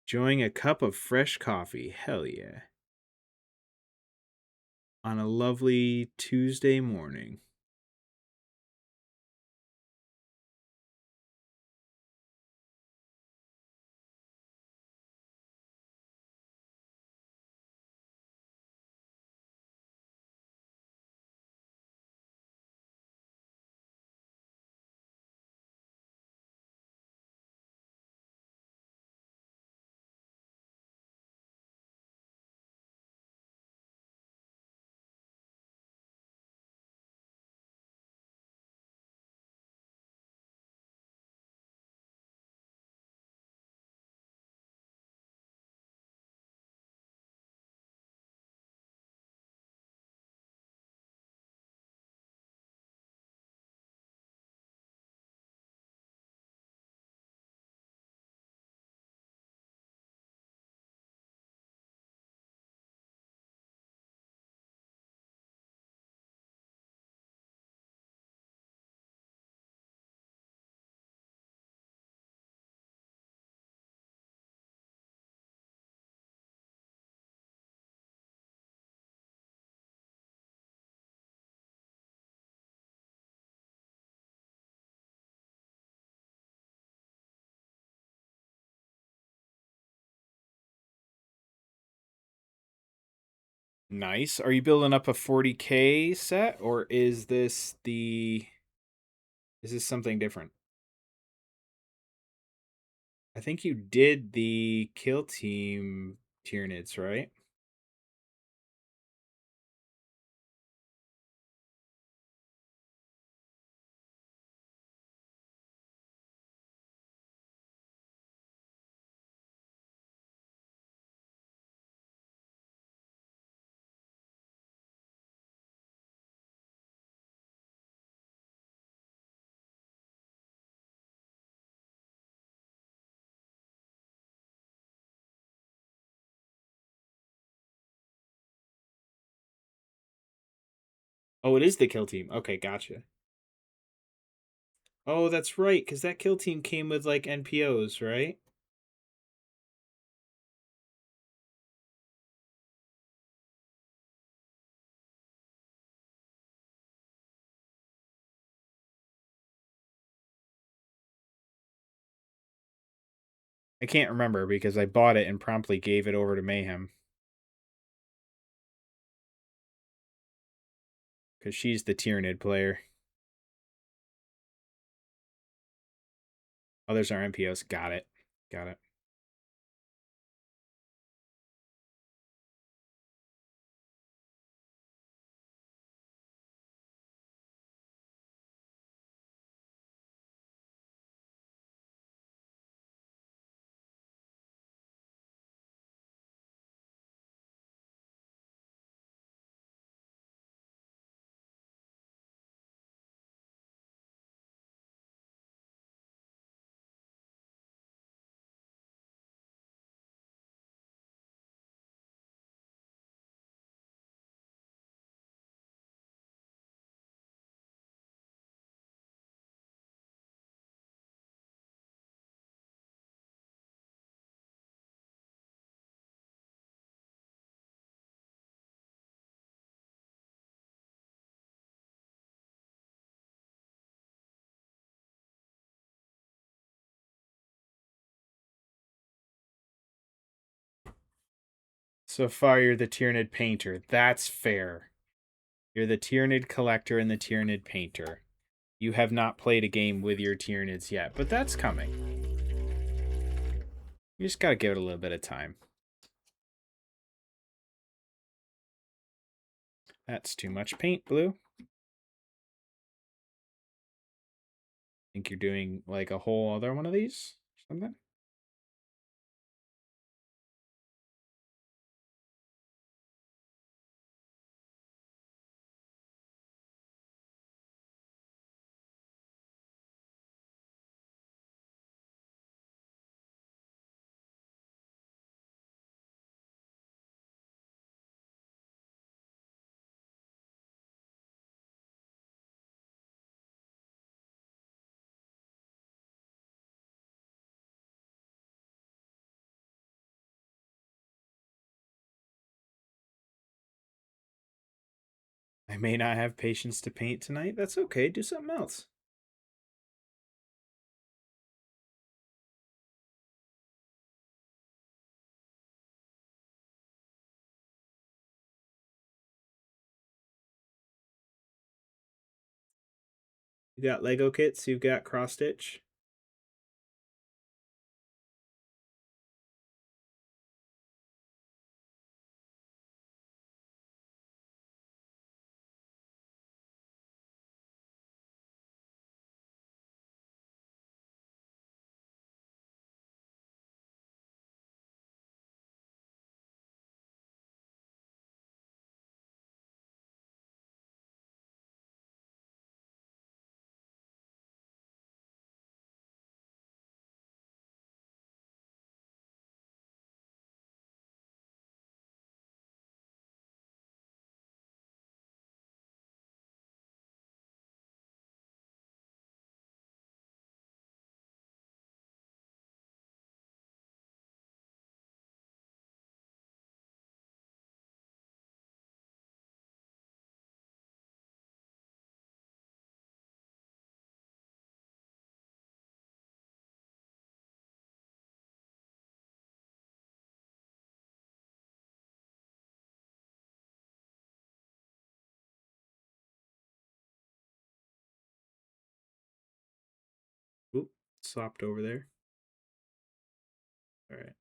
Enjoying a cup of fresh coffee. Hell yeah. On a lovely Tuesday morning. Nice. Are you building up a 40k set, or is this something different? I think you did the kill team Tyranids, right? Oh, it is the kill team. Okay, gotcha. Oh, that's right, because that kill team came with like NPOs, right? I can't remember because I bought it and promptly gave it over to Mayhem. Because she's the Tyranid player. Others are NPOs. Got it. Got it. So far, you're the Tyranid painter. That's fair. You're the Tyranid collector and the Tyranid painter. You have not played a game with your Tyranids yet, but that's coming. You just gotta give it a little bit of time. That's too much paint, Blue. Think you're doing like a whole other one of these? Something? I may not have patience to paint tonight. That's okay. Do something else. You got Lego kits, you've got cross stitch. Oop, swapped over there. All right.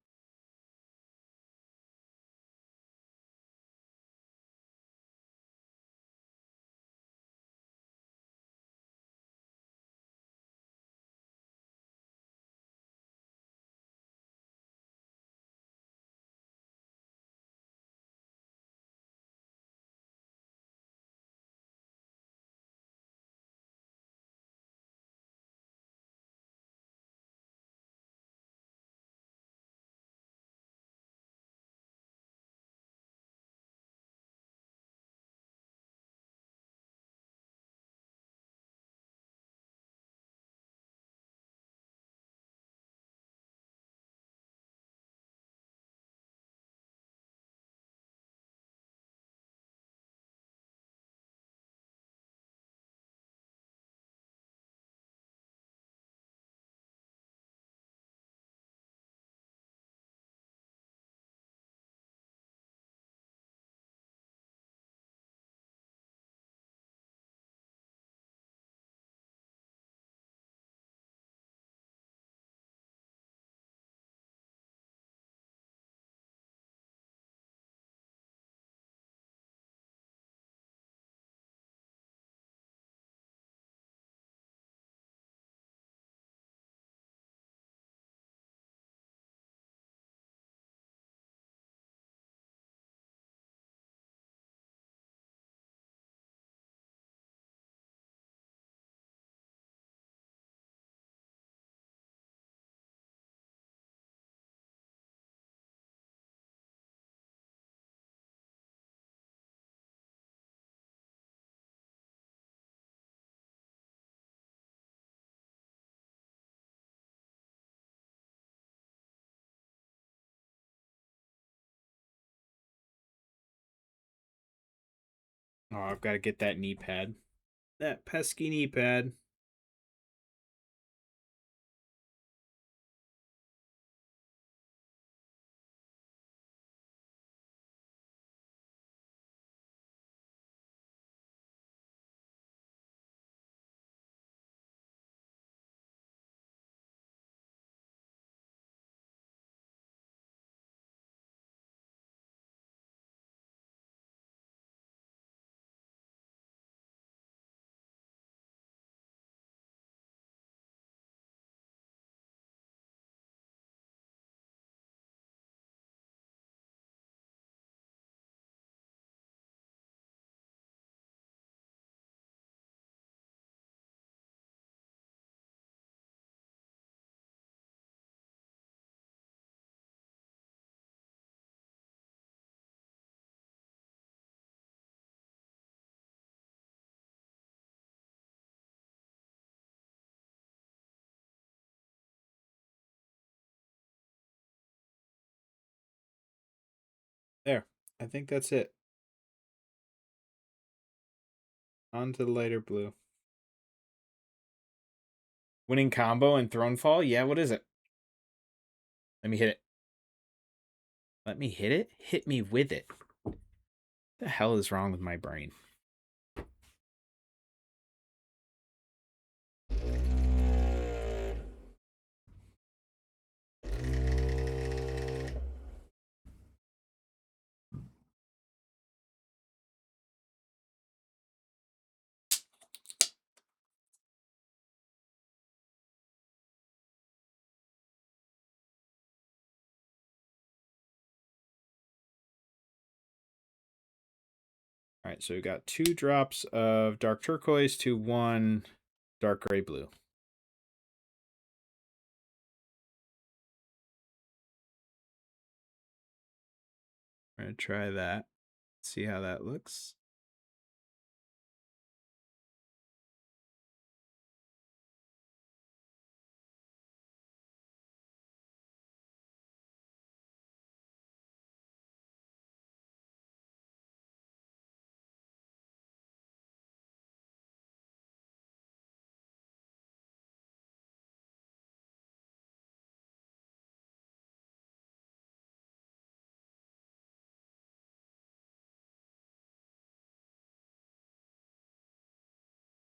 Oh, I've got to get that knee pad. That pesky knee pad. I think that's it. On to the lighter blue. Winning combo and Thronefall? Yeah, what is it? Let me hit it. Let me hit it? Hit me with it. What the hell is wrong with my brain? All right, so we got 2 drops of dark turquoise to 1 dark gray blue. We're going to try that. See how that looks.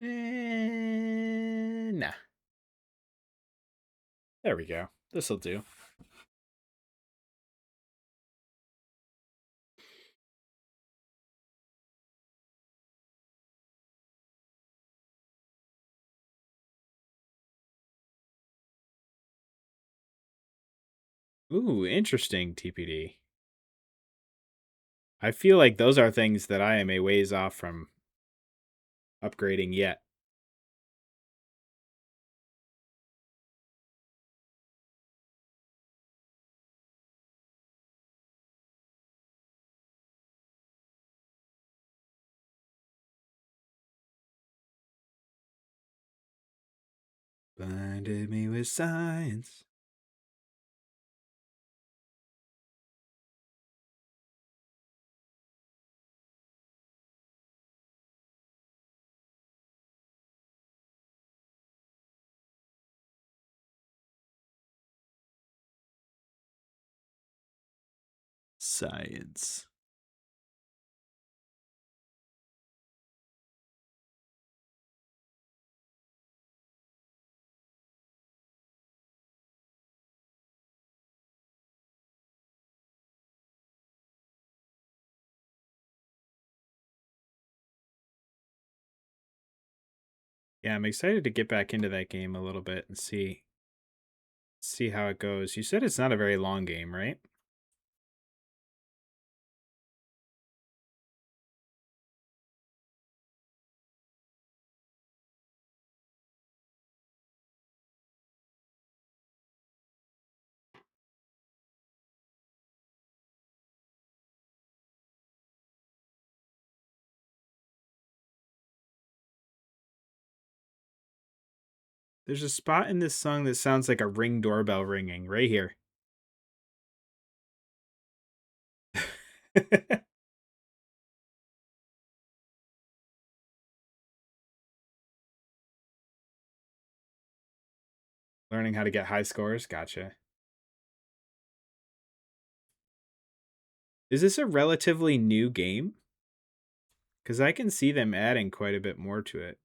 Nah. There we go. This'll do. Ooh, interesting, TPD. I feel like those are things that I am a ways off from upgrading yet. Blinded me with science. Science. Yeah, I'm excited to get back into that game a little bit and see how it goes. You said it's not a very long game, right? There's a spot in this song that sounds like a Ring doorbell ringing right here. Learning how to get high scores. Gotcha. Is this a relatively new game? Because I can see them adding quite a bit more to it.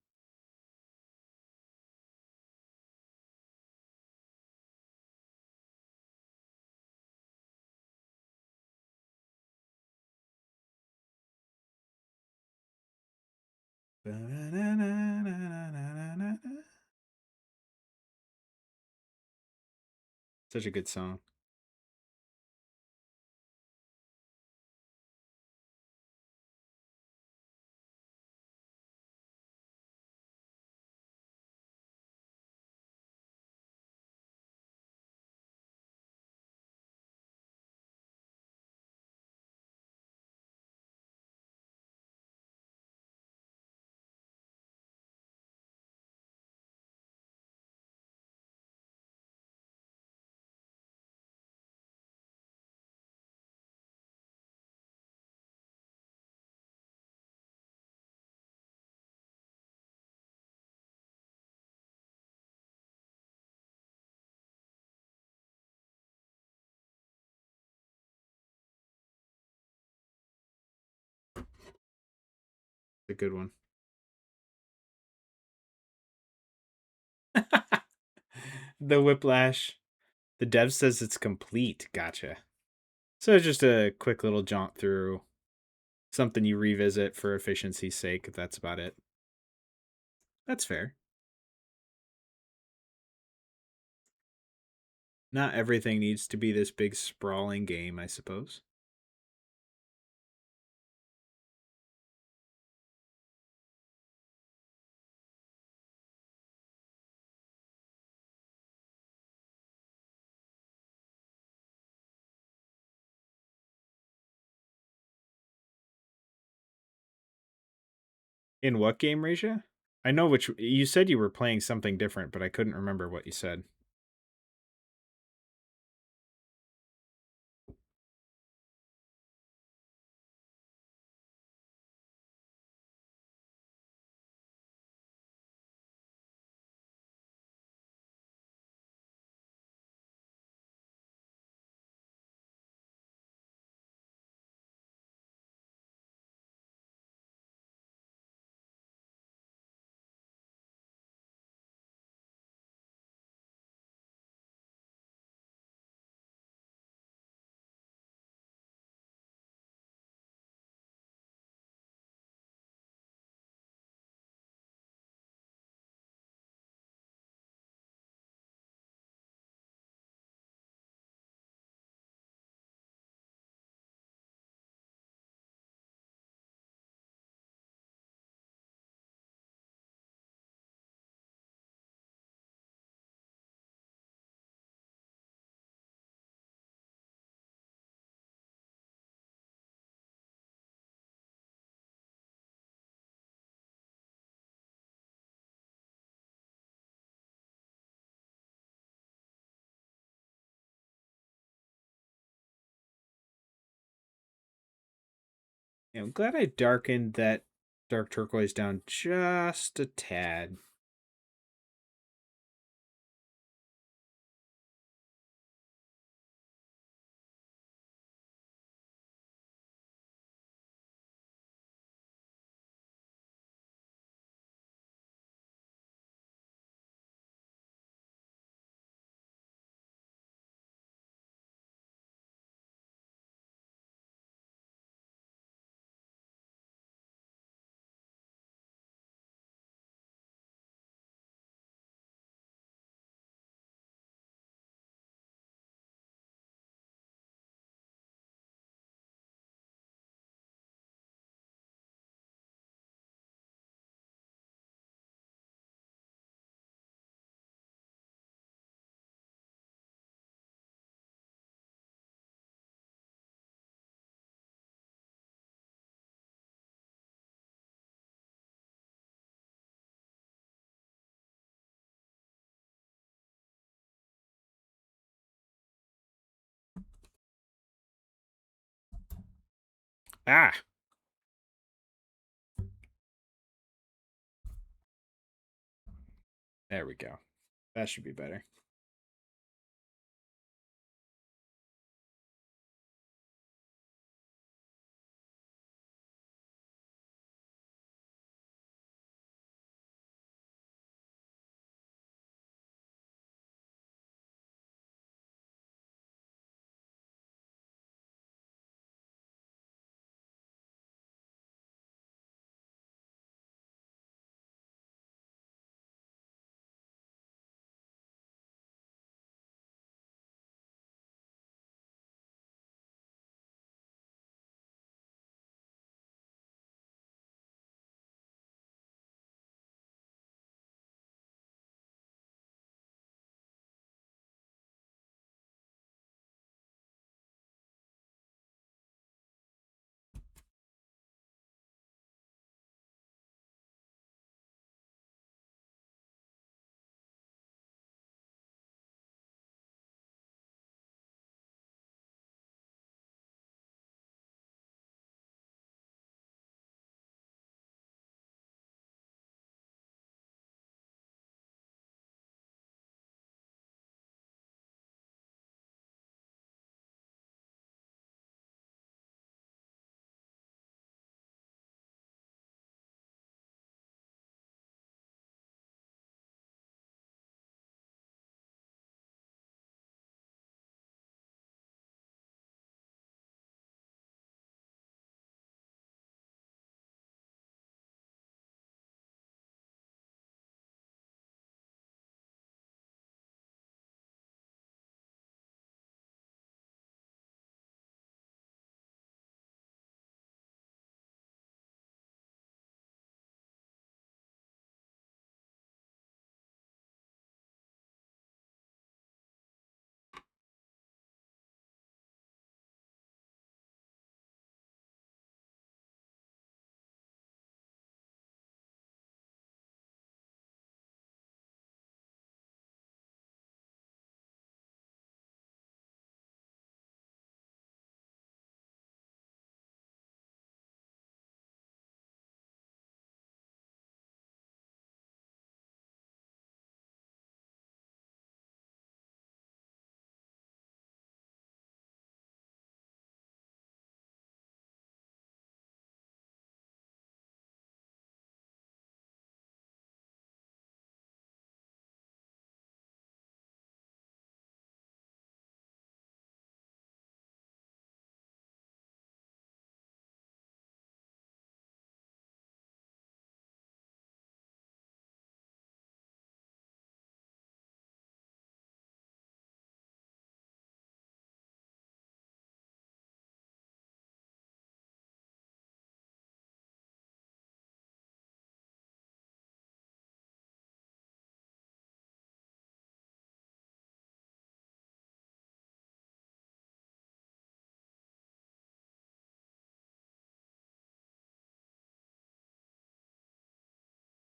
Such a good song. A good one. The Whiplash. The dev says it's complete. Gotcha. So just a quick little jaunt through. Something you revisit for efficiency's sake. That's about it. That's fair. Not everything needs to be this big sprawling game, I suppose. In what game, Raja? I know which you said you were playing something different, but I couldn't remember what you said. Yeah, I'm glad I darkened that dark turquoise down just a tad. Ah, there we go. That should be better.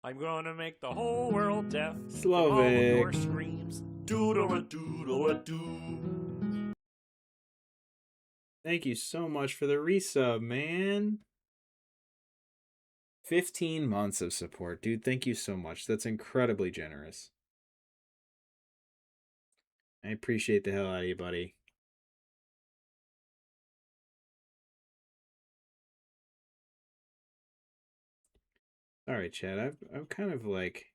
I'm gonna make the whole world deaf from all of your Slovak. screams. Doodle-a-doodle-a-doo. Thank you so much for the resub, man. 15 months of support, dude. Thank you so much. That's incredibly generous. I appreciate the hell out of you, buddy. All right, Chad. I've kind of like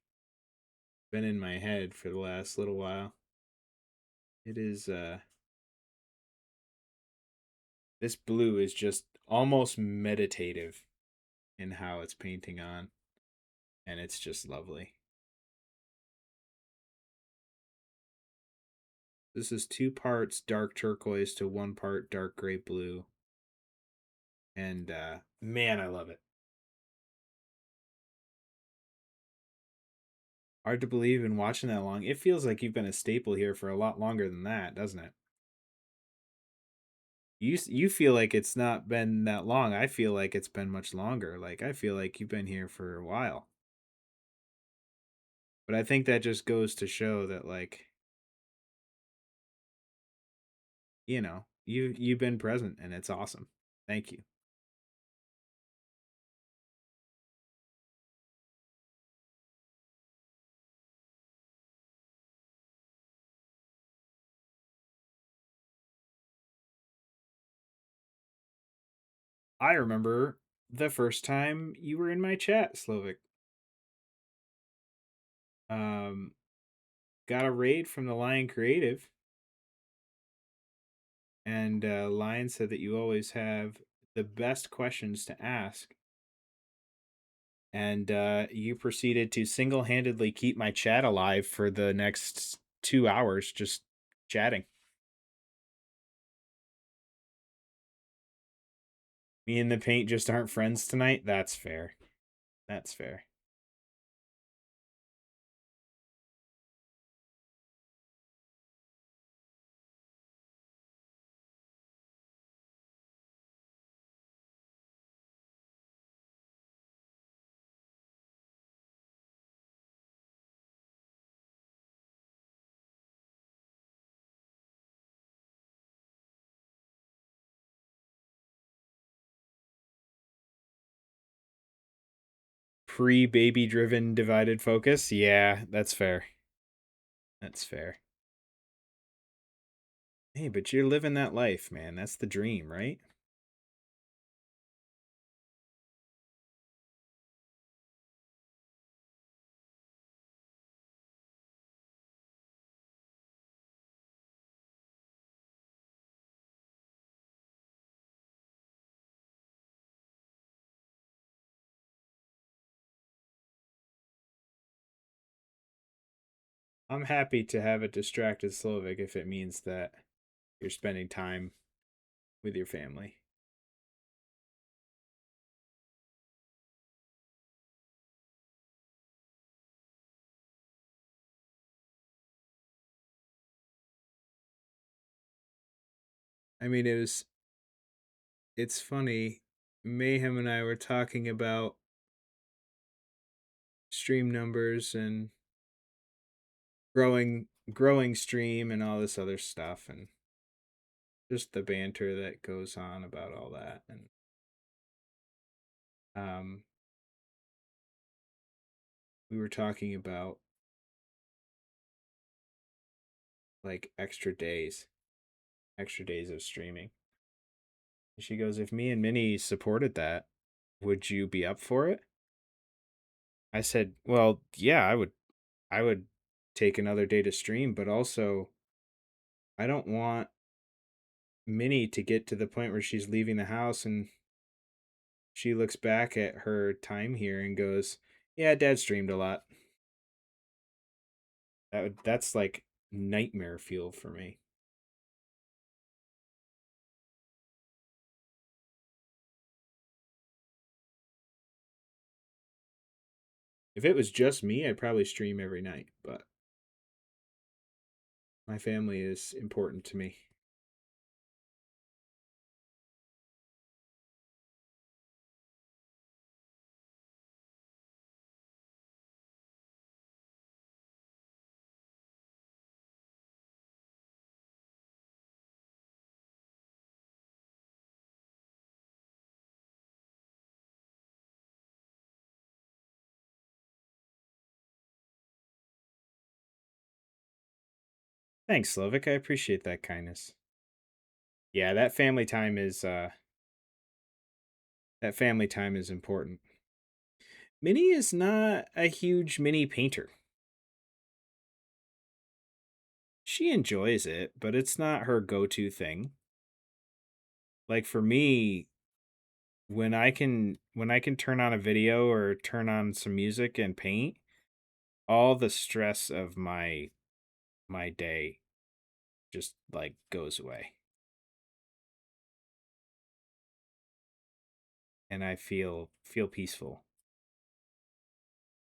been in my head for the last little while. It is this blue is just almost meditative in how it's painting on, and it's just lovely. This is 2 parts dark turquoise to 1 part dark gray blue. And man, I love it. Hard to believe in watching that long. It feels like you've been a staple here for a lot longer than that, doesn't it? You feel like it's not been that long. I feel like it's been much longer. Like I feel like you've been here for a while. But I think that just goes to show that like you've been present and it's awesome. Thank you. I remember the first time you were in my chat, Slovak. Got a raid from the Lion Creative, and Lion said that you always have the best questions to ask, and you proceeded to single-handedly keep my chat alive for the next 2 hours, just chatting. Me and the paint just aren't friends tonight. That's fair. That's fair. Pre-baby driven divided focus. Yeah, that's fair. That's fair. Hey, but you're living that life, man. That's the dream, right? I'm happy to have a distracted Slovak if it means that you're spending time with your family. I mean, it's funny. Mayhem and I were talking about stream numbers and growing stream and all this other stuff, and just the banter that goes on about all that. And we were talking about like extra days of streaming. And she goes, if me and Minnie supported that, would you be up for it? I said, well, yeah, I would take another day to stream, but also I don't want Minnie to get to the point where she's leaving the house and she looks back at her time here and goes, yeah, Dad streamed a lot. That's like nightmare fuel for me. If it was just me, I'd probably stream every night, but my family is important to me. Thanks, Slovak. I appreciate that kindness. Yeah, that family time is important. Minnie is not a huge mini painter. She enjoys it, but it's not her go-to thing. Like for me, when I can turn on a video or turn on some music and paint, all the stress of my day just like goes away. And I feel peaceful.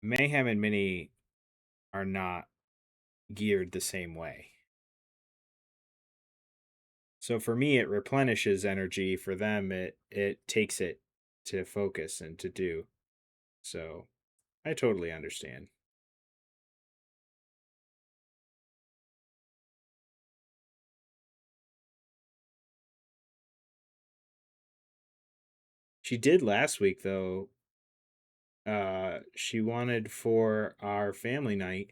Mayhem and Minnie are not geared the same way. So for me it replenishes energy, for them it takes it to focus and to do. So I totally understand. She did last week though. She wanted for our family night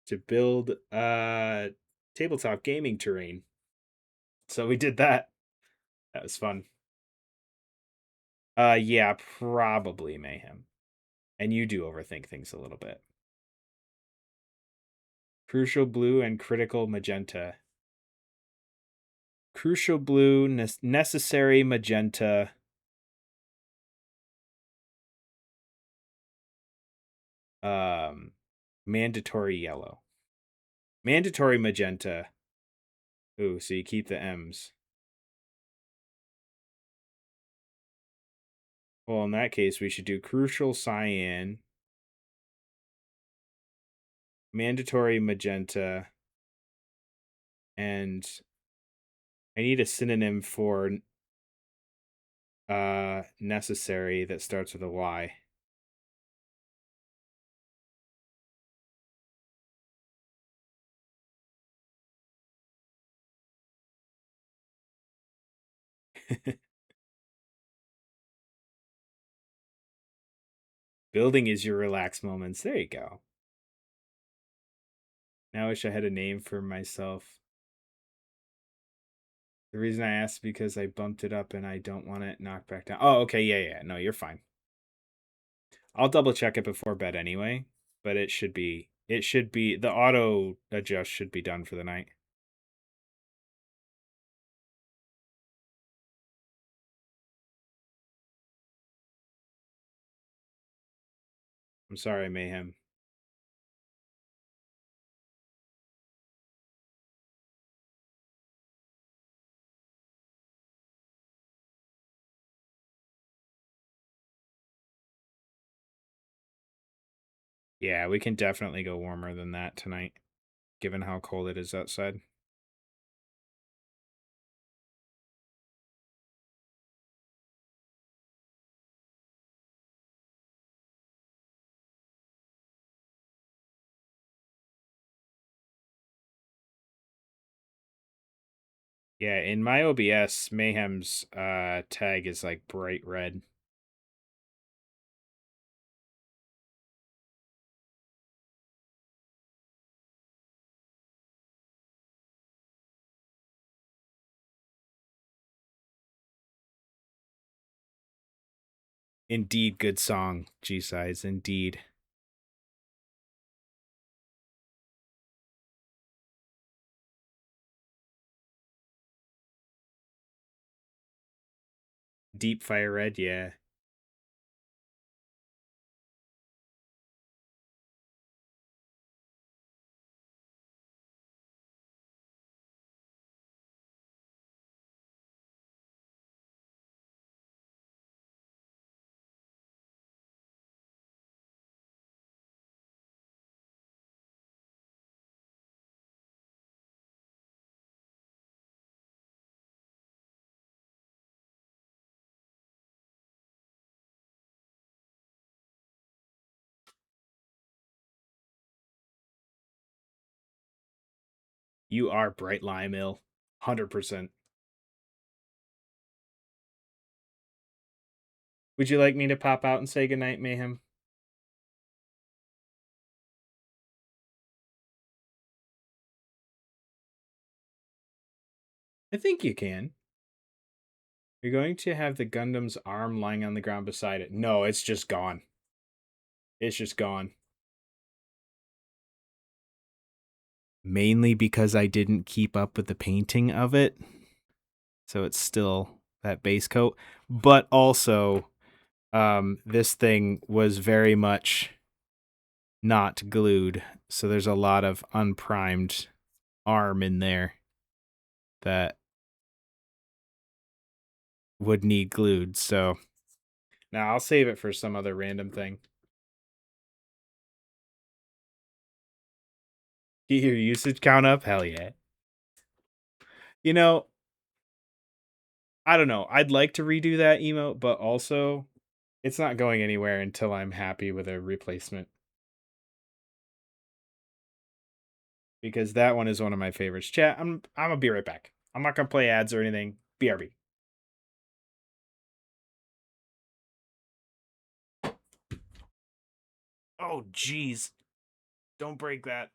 to build tabletop gaming terrain. So we did that. That was fun. Yeah, probably Mayhem. And you do overthink things a little bit. Crucial blue and critical magenta. Crucial blue, necessary magenta. Mandatory yellow. Mandatory magenta. Ooh, so you keep the M's. Well, in that case, we should do crucial cyan, mandatory magenta, and I need a synonym for necessary that starts with a Y. Building is your relaxed moments. There you go. Now I wish I had a name for myself. The reason I asked because I bumped it up and I don't want it knocked back down. Oh, okay. Yeah. No, you're fine. I'll double check it before bed anyway, but it should be the auto adjust should be done for the night. I'm sorry, Mayhem. Yeah, we can definitely go warmer than that tonight, given how cold it is outside. Yeah, in my OBS, Mayhem's tag is like bright red. Indeed, good song, G-Sides, indeed. Deep fire red, yeah. You are bright lime ill. 100%. Would you like me to pop out and say goodnight, Mayhem? I think you can. You're going to have the Gundam's arm lying on the ground beside it. No, it's just gone. It's just gone. Mainly because I didn't keep up with the painting of it. So it's still that base coat. But also, this thing was very much not glued. So there's a lot of unprimed arm in there that would need glued. So now I'll save it for some other random thing. Get your usage count up? Hell yeah. You know, I don't know. I'd like to redo that emote, but also it's not going anywhere until I'm happy with a replacement. Because that one is one of my favorites. Chat, I'm gonna be right back. I'm not gonna play ads or anything. BRB. Oh jeez. Don't break that.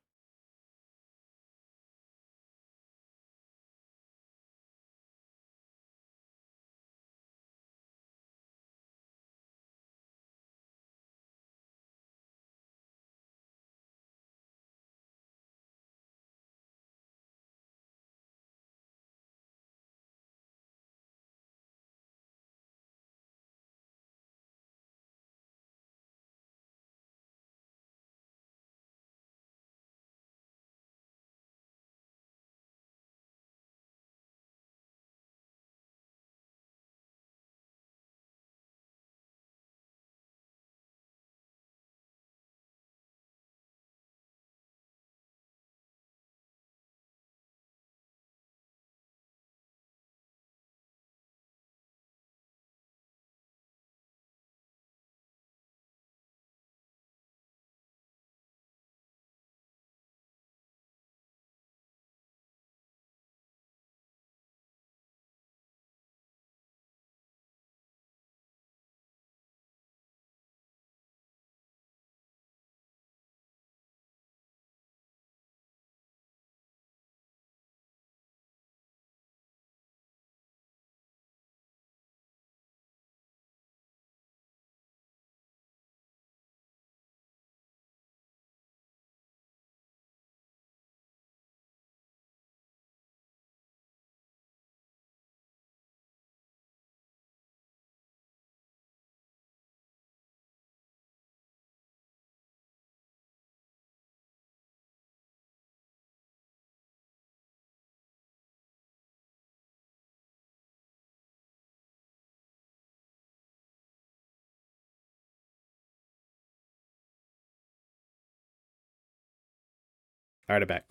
Alright, I'm back.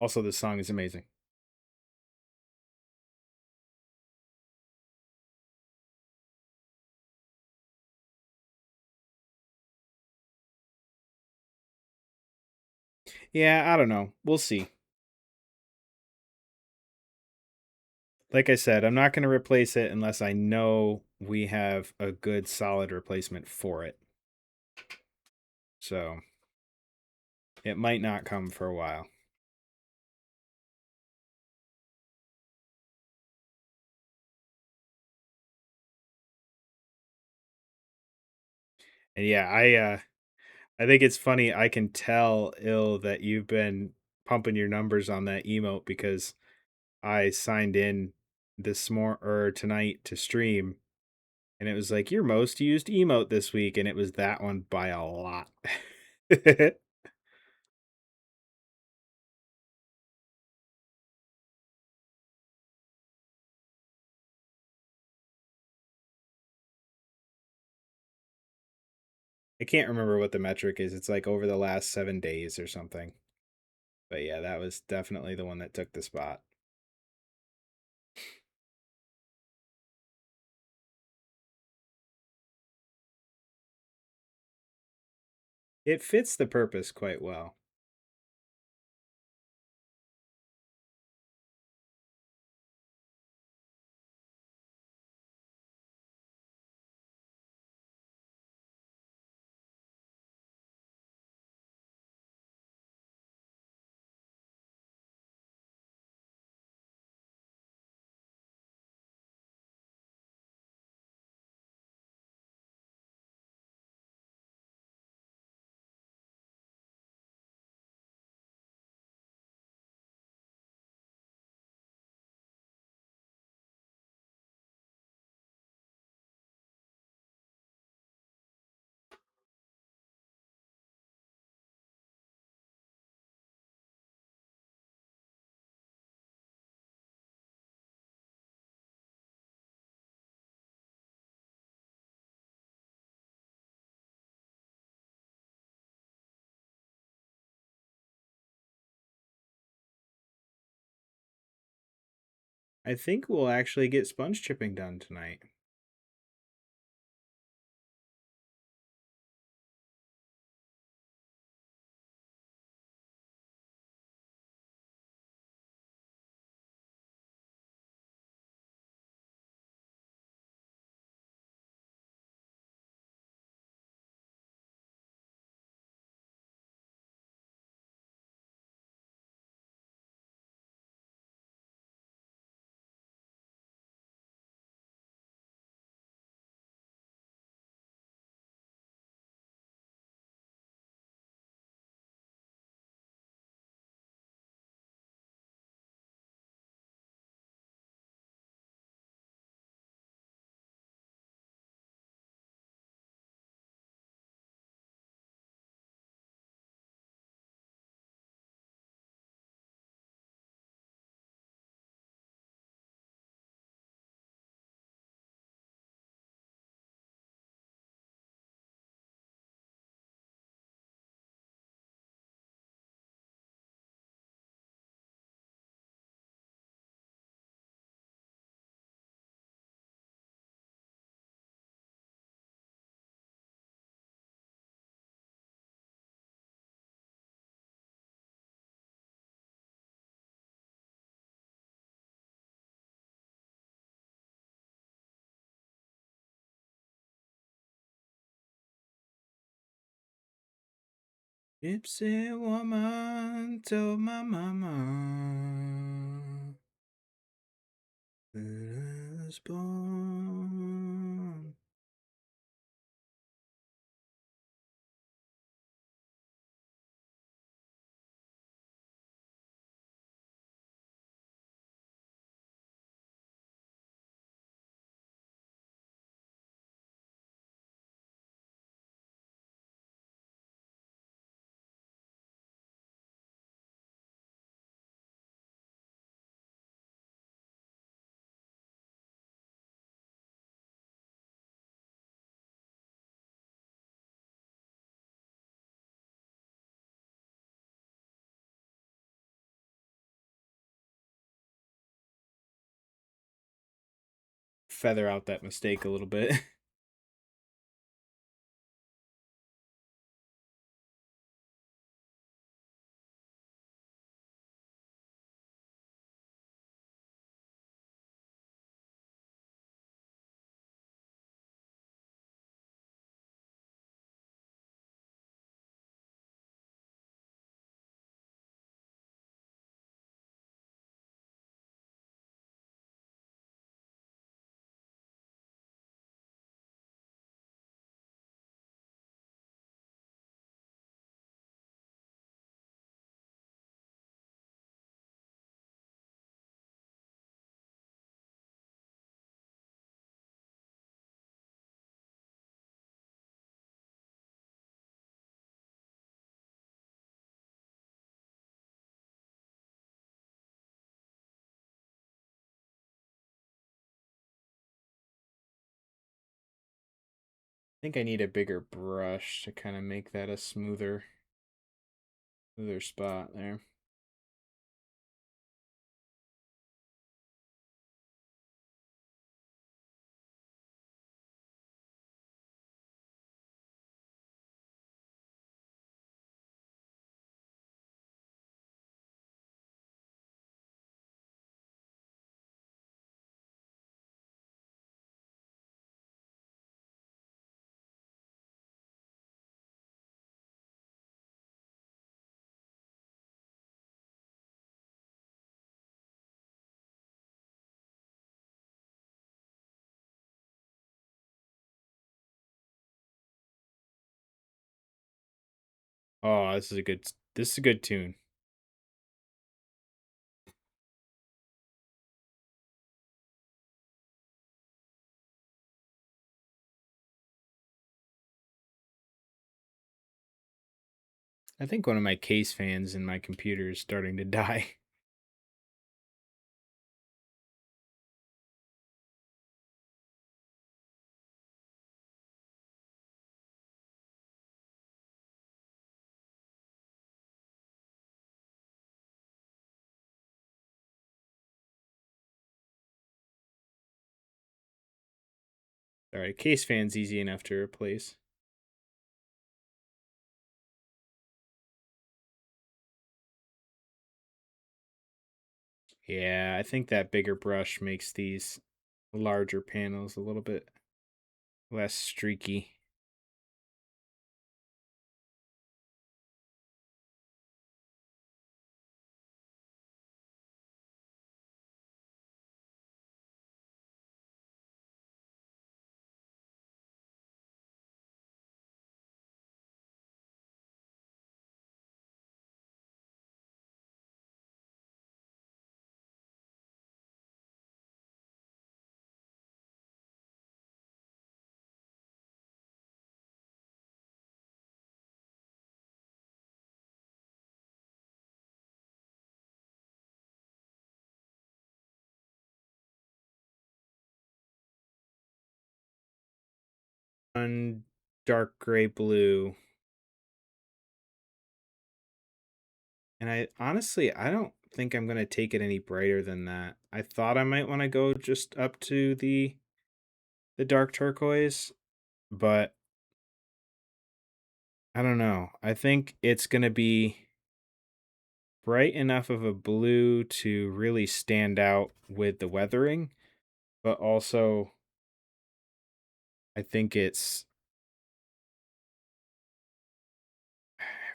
Also, this song is amazing. Yeah, I don't know. We'll see. Like I said, I'm not going to replace it unless I know we have a good solid replacement for it. So it might not come for a while. And yeah, I think it's funny. I can tell ill that you've been pumping your numbers on that emote because I signed in this or tonight to stream, and it was like your most used emote this week, and it was that one by a lot. I can't remember what the metric is. It's like over the last 7 days or something. But yeah, that was definitely the one that took the spot. It fits the purpose quite well. I think we'll actually get sponge chipping done tonight. Gypsy woman told my mama that I was born. Feather out that mistake a little bit. I think I need a bigger brush to kind of make that a smoother spot there. Oh, this is a good tune. I think one of my case fans in my computer is starting to die. Sorry, case fan's easy enough to replace. Yeah, I think that bigger brush makes these larger panels a little bit less streaky. One dark gray blue. And I honestly, I don't think I'm going to take it any brighter than that. I thought I might want to go just up to the dark turquoise, but I don't know. I think it's going to be bright enough of a blue to really stand out with the weathering, but also I think it's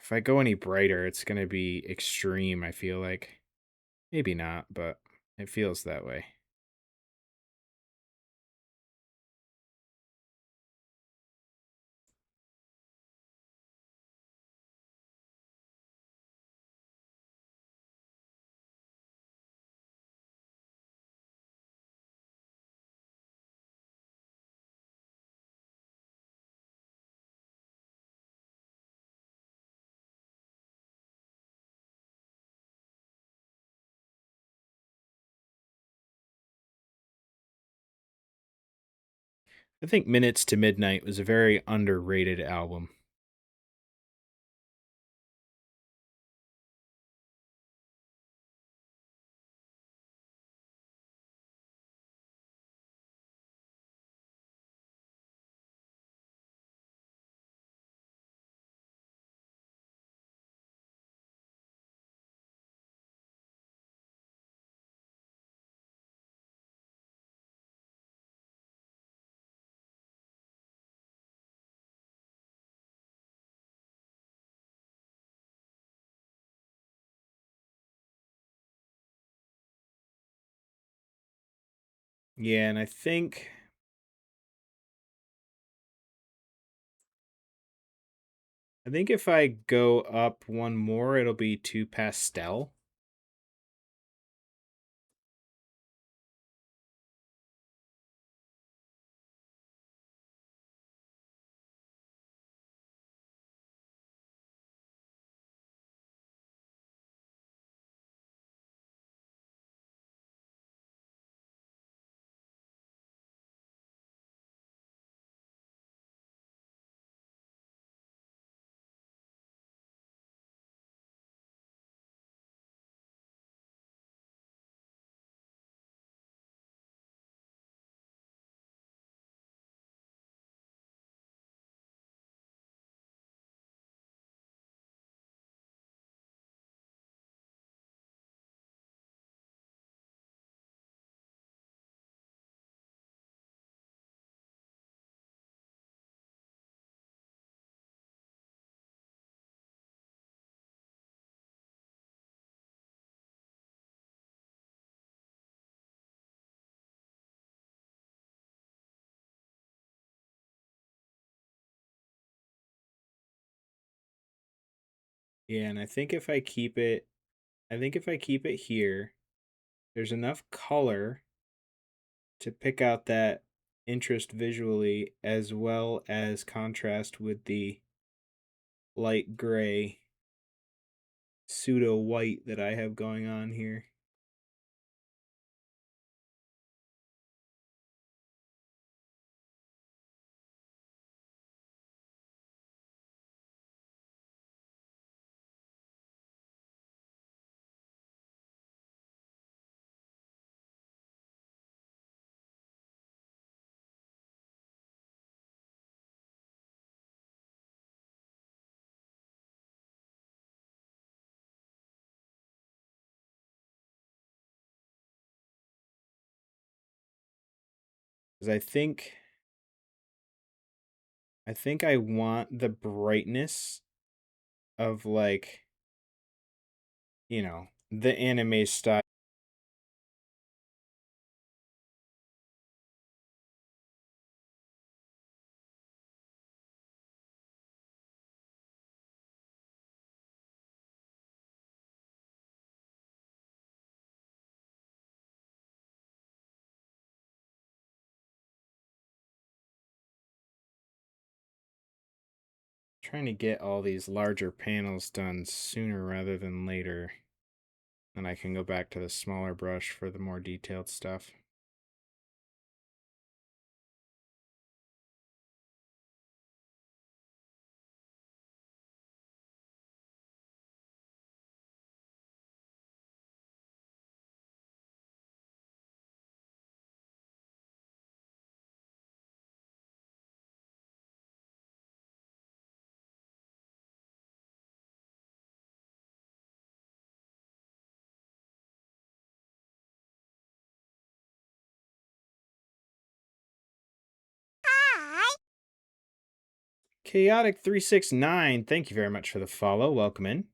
if I go any brighter, it's going to be extreme, I feel like. Maybe not, but it feels that way. I think Minutes to Midnight was a very underrated album. Yeah, and I think if I go up one more, it'll be too pastel. Yeah, and I think if I keep it here, there's enough color to pick out that interest visually as well as contrast with the light gray pseudo white that I have going on here. Because I think I want the brightness of like, the anime style. Trying to get all these larger panels done sooner rather than later. Then I can go back to the smaller brush for the more detailed stuff. Chaotic369, thank you very much for the follow. Welcome in.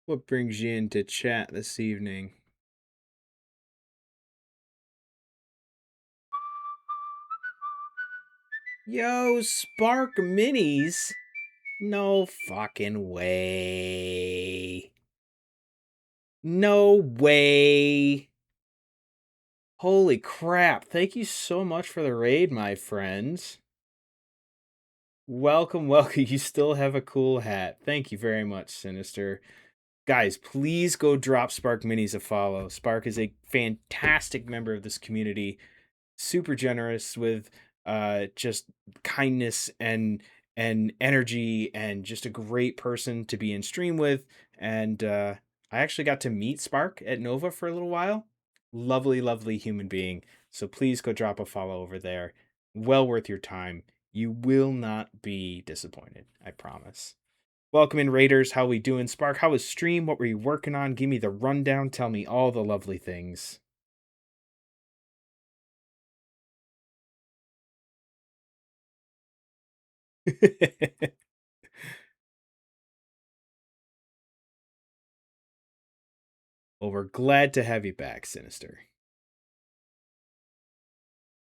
What brings you into chat this evening? Yo, Spark Minis? No fucking way. No way. Holy crap. Thank you so much for the raid, my friends. Welcome, welcome. You still have a cool hat. Thank you very much, Sinister. Guys, please go drop Spark Minis a follow. Spark is a fantastic member of this community, super generous with just kindness and energy, and just a great person to be in stream with. And I actually got to meet Spark at Nova for a little while. Lovely, lovely human being. So please go drop a follow over there. Well worth your time. You will not be disappointed, I promise. Welcome in, Raiders. How we doing? Spark, how was stream? What were you working on? Give me the rundown. Tell me all the lovely things. Well, we're glad to have you back, Sinister.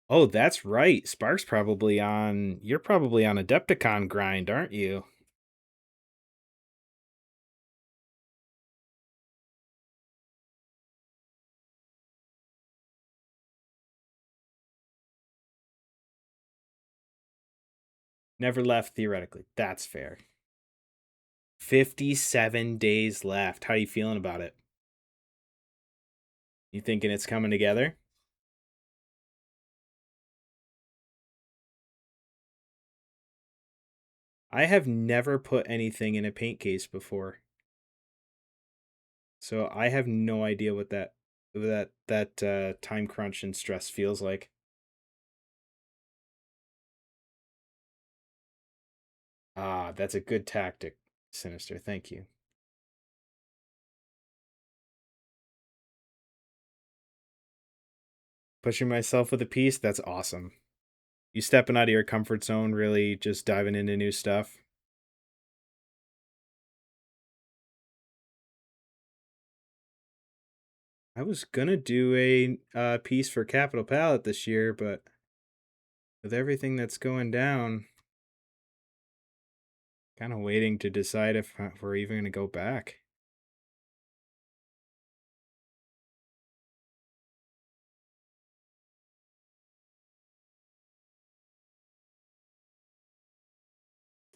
Oh, that's right. Spark's probably on. You're probably on Adepticon grind, aren't you? Never left, theoretically. That's fair. 57 days left. How you feeling about it? You thinking it's coming together? I have never put anything in a paint case before. So I have no idea what that time crunch and stress feels like. Ah, that's a good tactic, Sinister. Thank you. Pushing myself with a piece, that's awesome. You stepping out of your comfort zone, really just diving into new stuff. I was gonna do a piece for Capital Palette this year, but with everything that's going down, kind of waiting to decide if we're even gonna go back.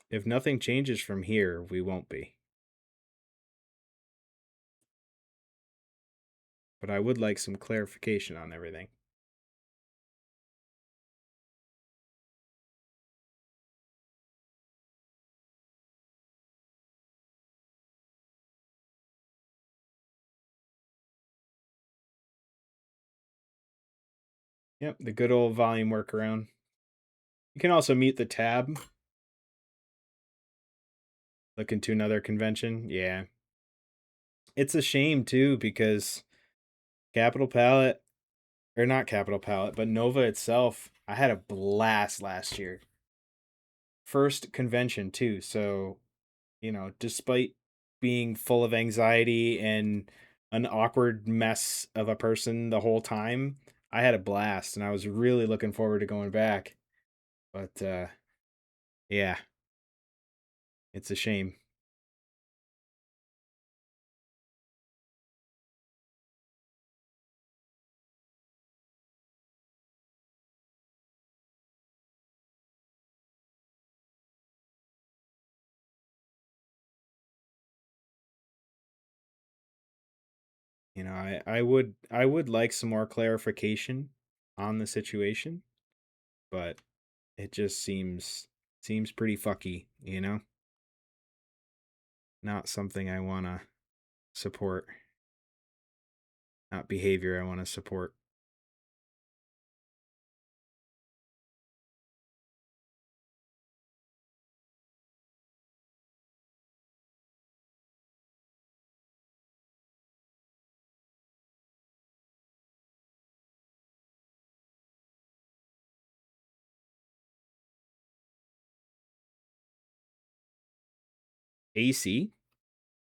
If nothing changes from here, we won't be. but I would like some clarification on everything. Yep, the good old volume workaround. You can also mute the tab. Look into another convention. Yeah. It's a shame too because Capital Palette, or not Capital Palette, but Nova itself, I had a blast last year. First convention too, so despite being full of anxiety and an awkward mess of a person the whole time, I had a blast and I was really looking forward to going back. But yeah, it's a shame. I would like some more clarification on the situation, but it just seems pretty fucky. Not something I want to support. Not behavior I want to support. AC?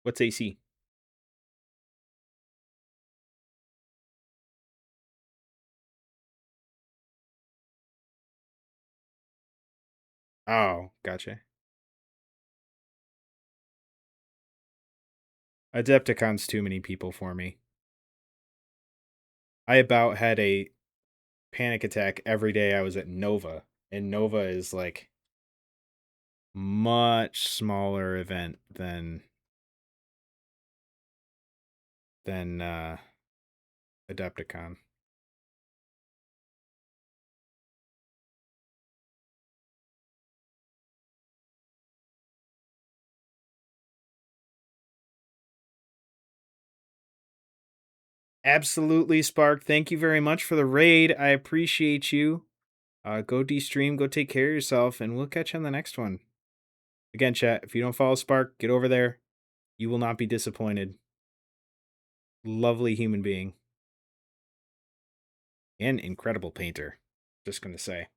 What's AC? Oh, gotcha. Adepticon's too many people for me. I about had a panic attack every day I was at Nova, and Nova is like much smaller event than Adepticon. Absolutely, Spark. Thank you very much for the raid. I appreciate you. Go de-stream, go take care of yourself, and we'll catch you on the next one. Again, chat, if you don't follow Spark, get over there. You will not be disappointed. Lovely human being. And incredible painter. Just gonna say.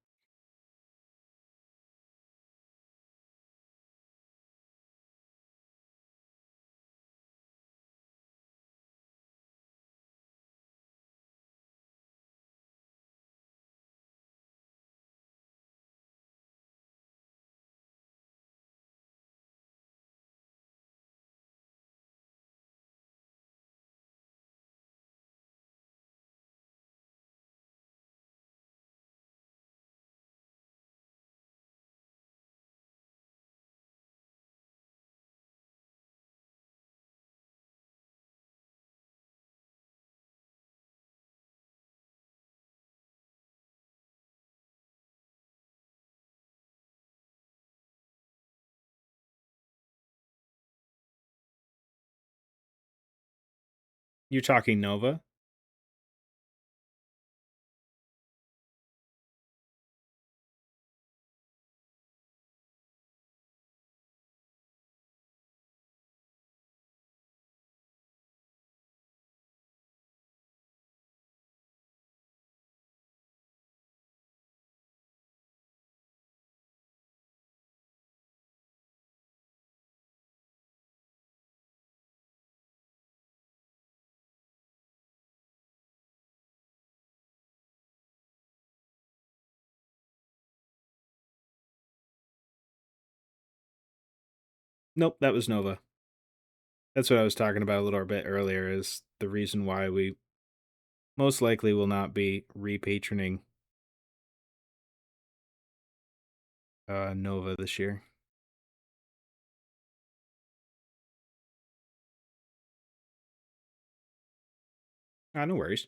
You're talking Nova? Nope, that was Nova. That's what I was talking about a little bit earlier, is the reason why we most likely will not be repatroning Nova this year. Ah, no worries.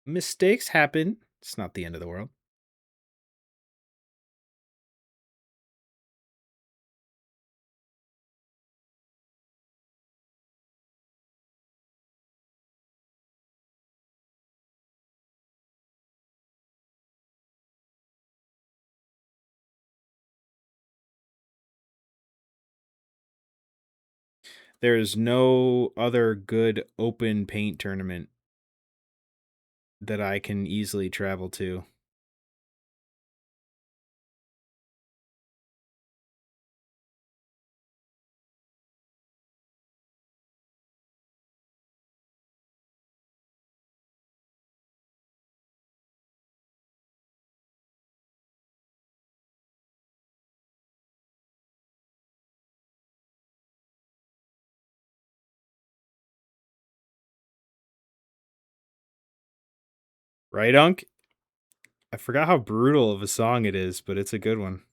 Mistakes happen. It's not the end of the world. There is no other good open paint tournament that I can easily travel to. Right, Unc? I forgot how brutal of a song it is, but it's a good one.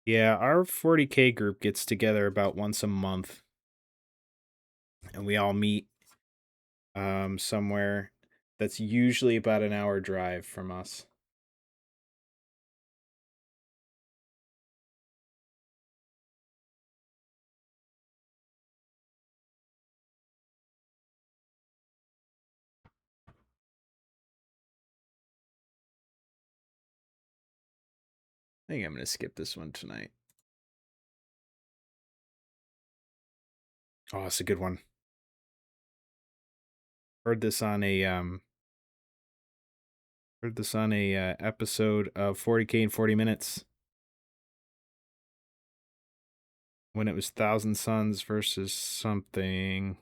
Yeah, our 40K group gets together about once a month, and we all meet somewhere that's usually about an hour drive from us. I think I'm going to skip this one tonight. Oh, it's a good one. Heard this on a episode of 40K in 40 minutes when it was Thousand Suns versus something.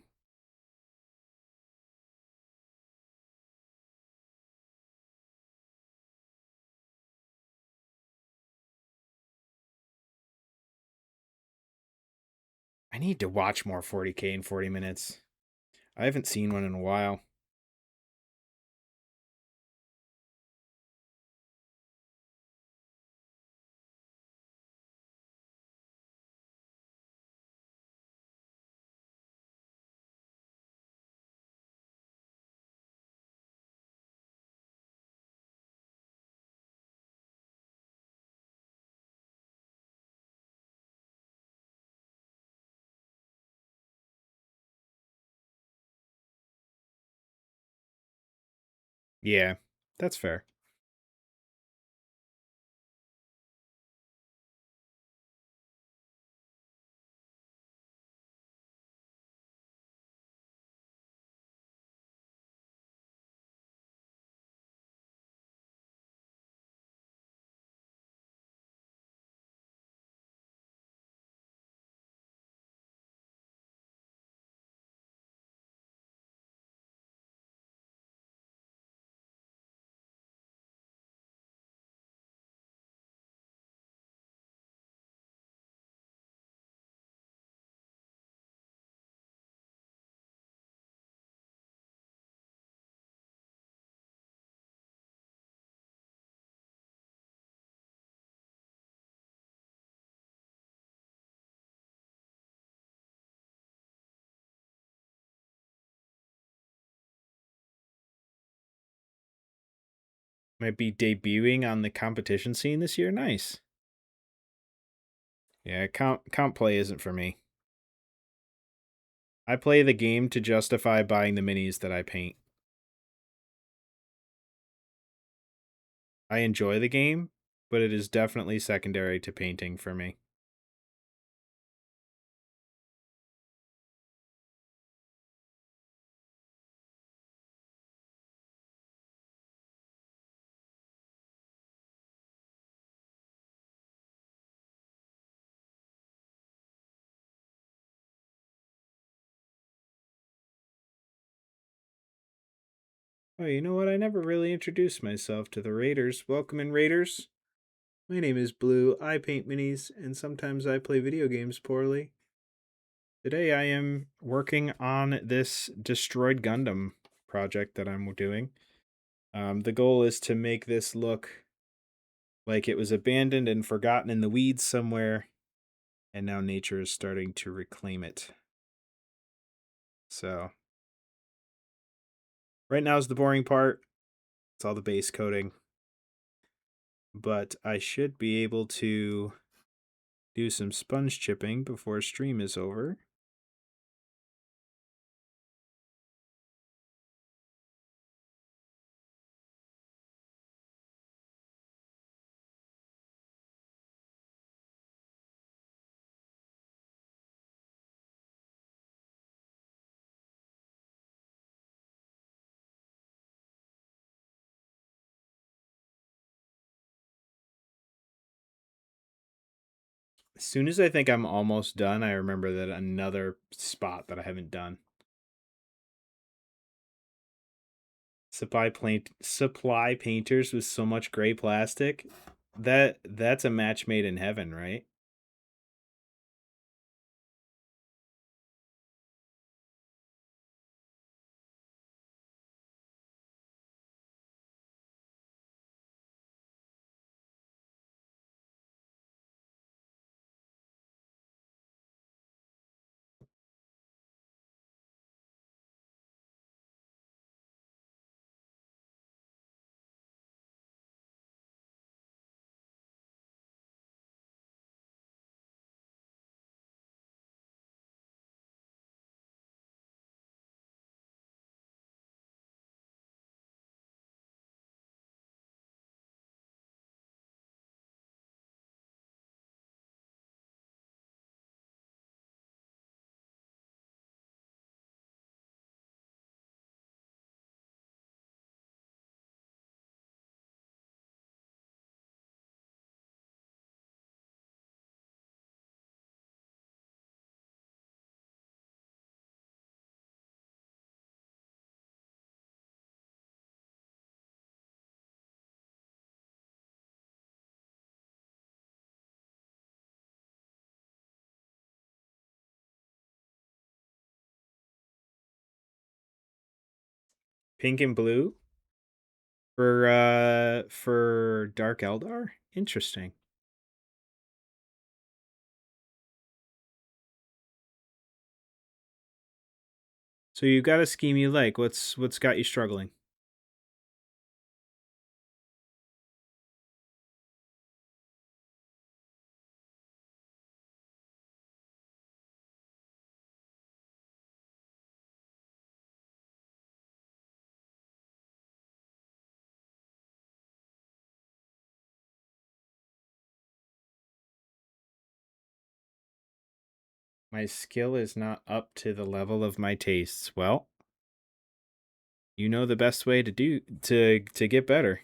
I need to watch more 40K in 40 minutes. I haven't seen one in a while. Yeah, that's fair. Might be debuting on the competition scene this year. Nice. Yeah, count play isn't for me. I play the game to justify buying the minis that I paint. I enjoy the game, but it is definitely secondary to painting for me. Oh, you know what? I never really introduced myself to the Raiders. Welcome in, Raiders. My name is Blue. I paint minis, and sometimes I play video games poorly. Today I am working on this destroyed Gundam project that I'm doing. The goal is to make this look like it was abandoned and forgotten in the weeds somewhere, and now nature is starting to reclaim it. So, right now is the boring part. It's all the base coating. But I should be able to do some sponge chipping before stream is over. As soon as I think I'm almost done, I remember that another spot that I haven't done. Supply painters with so much gray plastic. That's a match made in heaven, right? Pink and blue for Dark Eldar? Interesting. So you got a scheme you like. What's got you struggling? My skill is not up to the level of my tastes. Well, you know the best way to get better.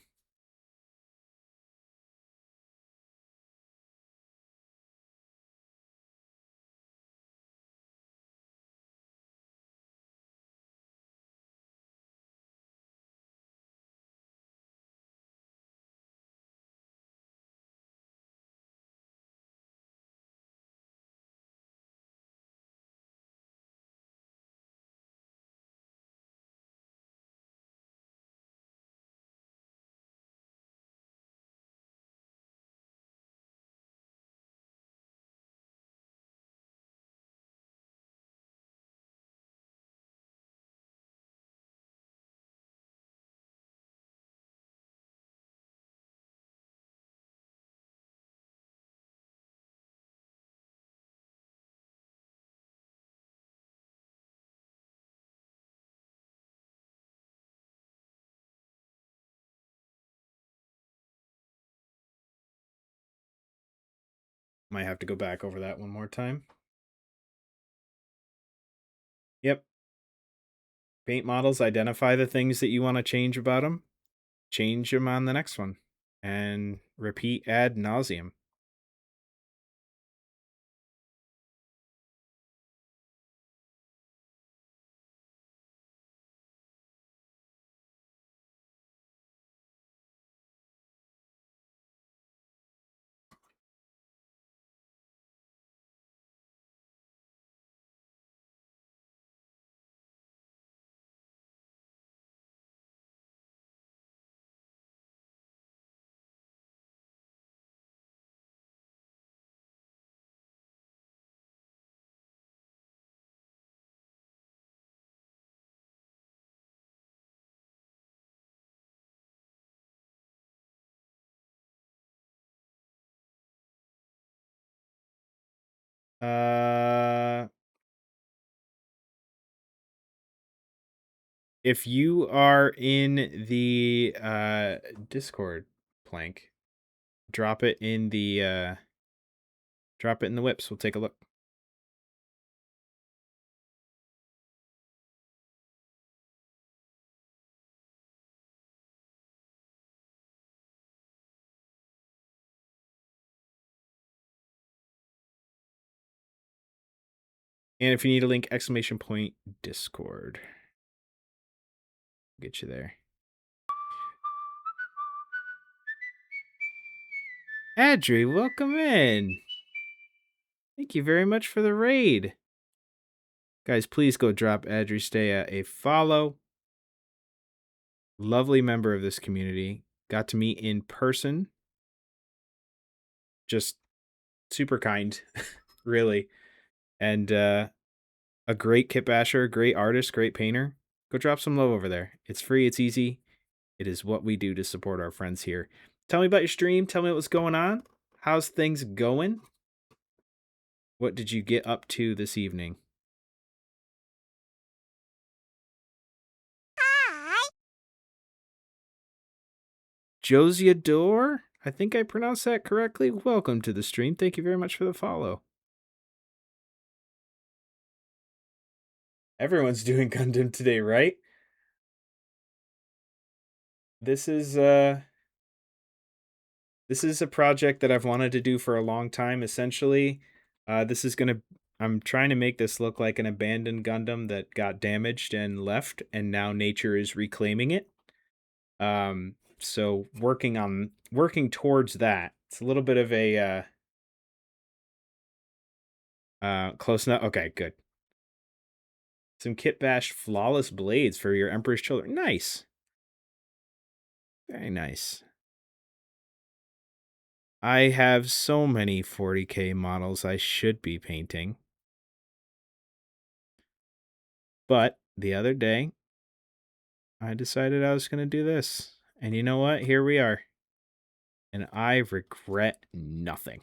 Might have to go back over that one more time. Yep. Paint models, identify the things that you want to change about them. Change them on the next one. And repeat ad nauseum. Uh, if you are in the Discord plank, drop it in the whips. We'll take a look. And if you need a link, exclamation point Discord. Get you there. Adri, welcome in. Thank you very much for the raid. Guys, please go drop Adri Staya a follow. Lovely member of this community. Got to meet in person. Just super kind, really. And a great kit basher, great artist, great painter. Go drop some love over there. It's free, it's easy. It is what we do to support our friends here. Tell me about your stream. Tell me what's going on. How's things going? What did you get up to this evening? Josiador? I think I pronounced that correctly. Welcome to the stream. Thank you very much for the follow. Everyone's doing Gundam today, right? This is a project that I've wanted to do for a long time. Essentially, I'm trying to make this look like an abandoned Gundam that got damaged and left, and now nature is reclaiming it. So working towards that. It's a little bit of a close enough. Okay, good. Some kit bashed flawless blades for your Emperor's Children. Nice. Very nice. I have so many 40K models I should be painting. But the other day, I decided I was going to do this. And you know what? Here we are. And I regret nothing.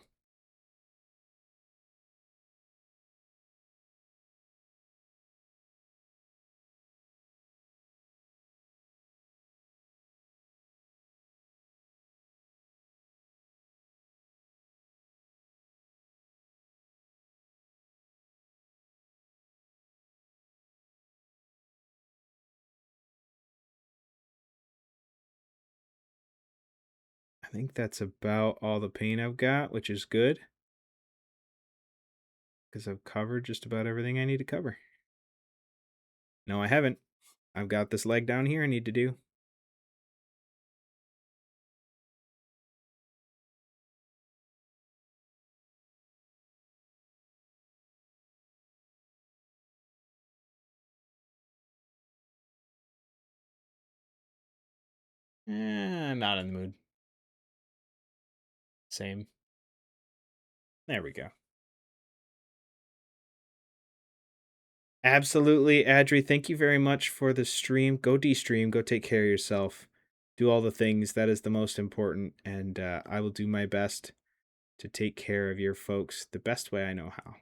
I think that's about all the paint I've got, which is good. Because I've covered just about everything I need to cover. No, I haven't. I've got this leg down here I need to do. Not in the mood. Same. There we go. Absolutely, Adri. Thank you very much for the stream. Go de-stream. Go take care of yourself. Do all the things. That is the most important. And I will do my best to take care of your folks the best way I know how.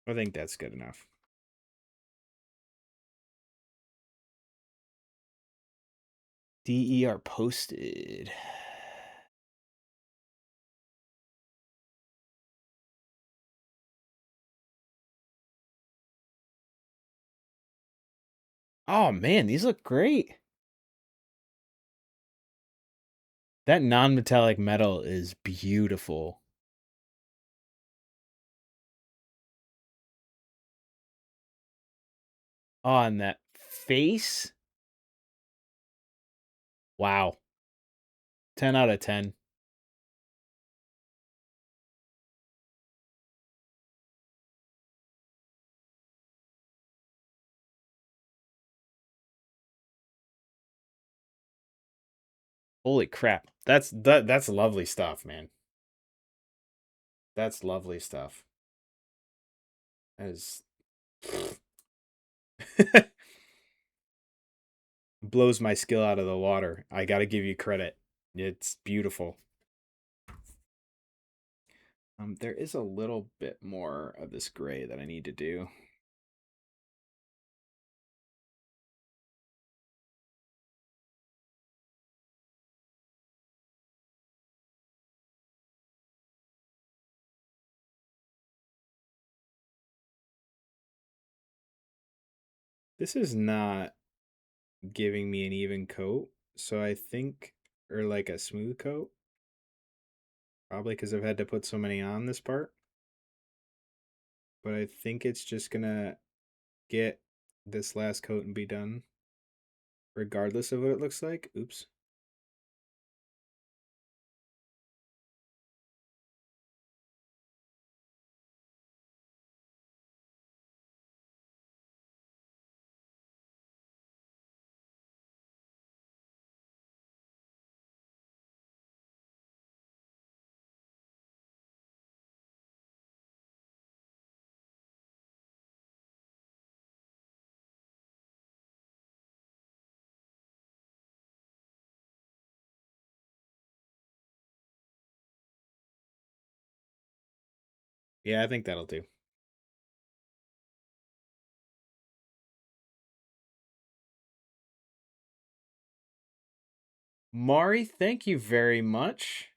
I think that's good enough. DER posted. Oh man, these look great. That non-metallic metal is beautiful. On that face. Wow. 10 out of 10. Holy crap. That's lovely stuff, man. That's lovely stuff. That is blows my skill out of the water. I got to give you credit. It's beautiful. There is a little bit more of this gray that I need to do. This is not giving me an even coat, so I think, or like a smooth coat. Probably because I've had to put so many on this part. But I think it's just gonna get this last coat and be done. Regardless of what it looks like. Oops. Yeah, I think that'll do. Mari, thank you very much.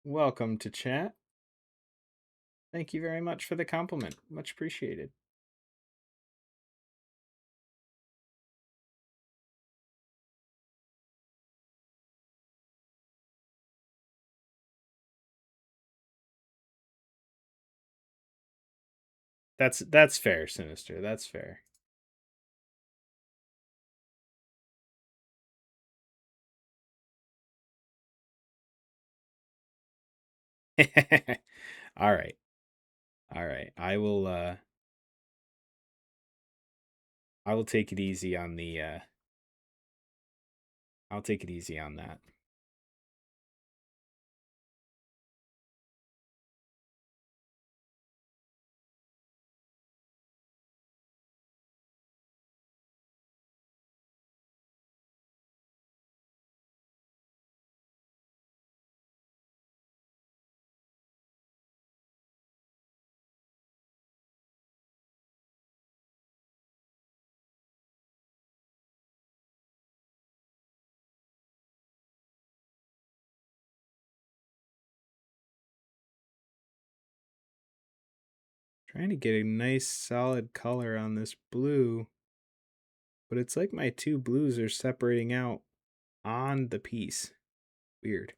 Welcome to chat. Thank you very much for the compliment. Much appreciated. That's fair, Sinister. That's fair. All right. All right. I will take it easy on the I'll take it easy on that. Trying to get a nice solid color on this blue, but it's like my two blues are separating out on the piece. Weird.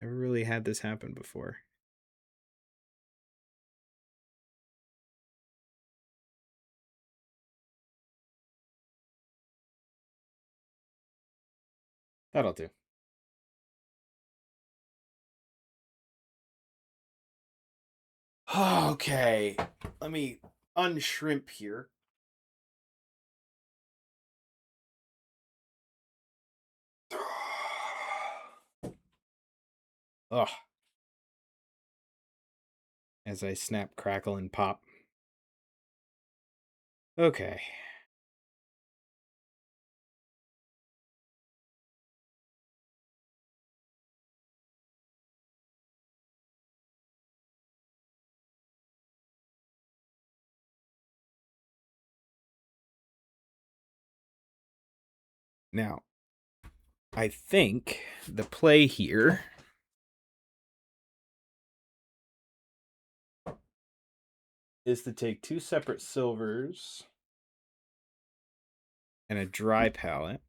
Never really had this happen before. That'll do. Okay, let me unshrimp here. Ugh. As I snap, crackle, and pop. Okay. Now, I think the play here is to take two separate silvers and a dry palette.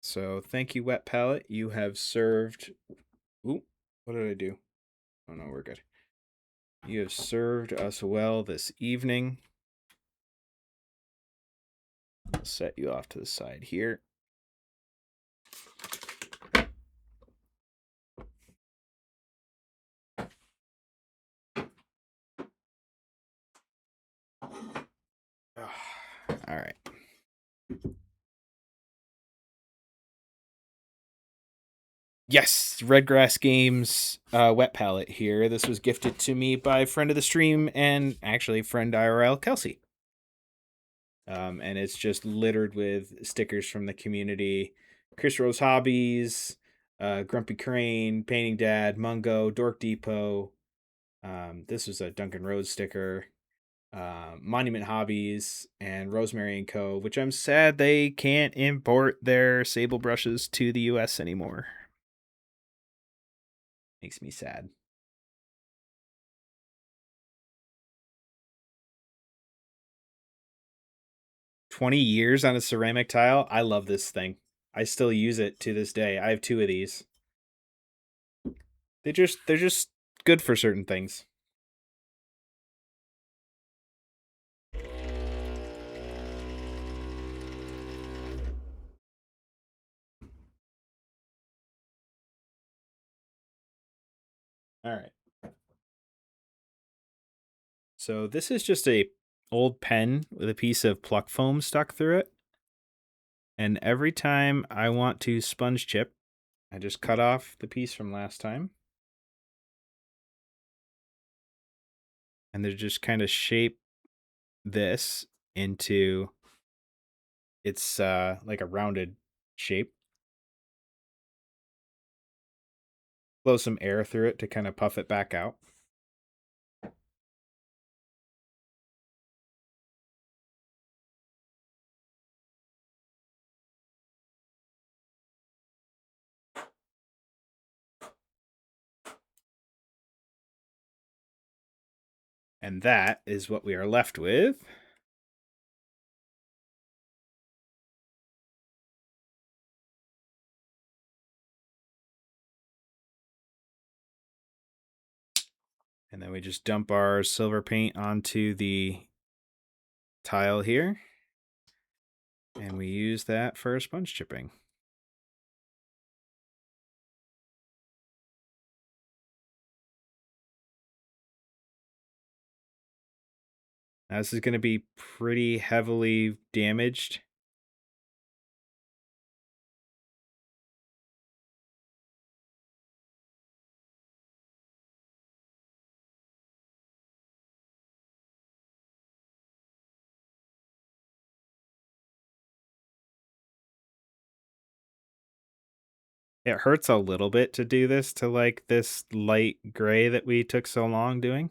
So thank you, wet palette. You have served. Ooh, what did I do? Oh no, we're good. You have served us well this evening. I'll set you off to the side here. All right. Yes, Redgrass Games wet palette here. This was gifted to me by friend of the stream and actually friend IRL Kelsey. And it's just littered with stickers from the community. Chris Rose Hobbies, Grumpy Crane, Painting Dad, Mungo, Dork Depot. This was a Duncan Rose sticker. Monument Hobbies and Rosemary and Co., which I'm sad they can't import their sable brushes to the US anymore. Makes me sad. $20 on a ceramic tile. I love this thing. I still use it to this day. I have 2 of these. They're just good for certain things. All right. So this is just a old pen with a piece of pluck foam stuck through it. And every time I want to sponge chip, I just cut off the piece from last time. And they just kind of shape this into it's like a rounded shape. Blow some air through it to kind of puff it back out. And that is what we are left with. And then we just dump our silver paint onto the tile here. And we use that for sponge chipping. Now this is going to be pretty heavily damaged. It hurts a little bit to do this to like this light gray that we took so long doing.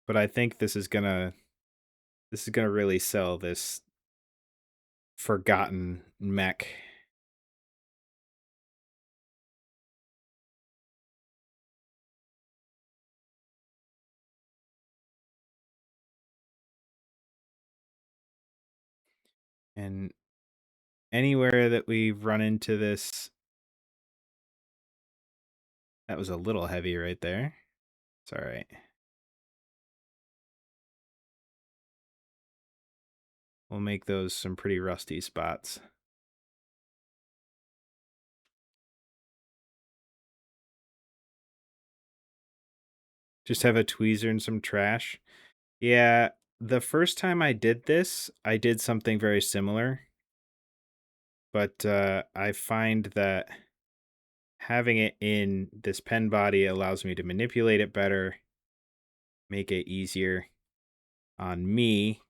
But I think this is gonna really sell this forgotten mech. And anywhere that we run into this, that was a little heavy right there. It's all right. We'll make those some pretty rusty spots. Just have a tweezer and some trash. Yeah, the first time I did this, I did something very similar. But I find that having it in this pen body allows me to manipulate it better, make it easier on me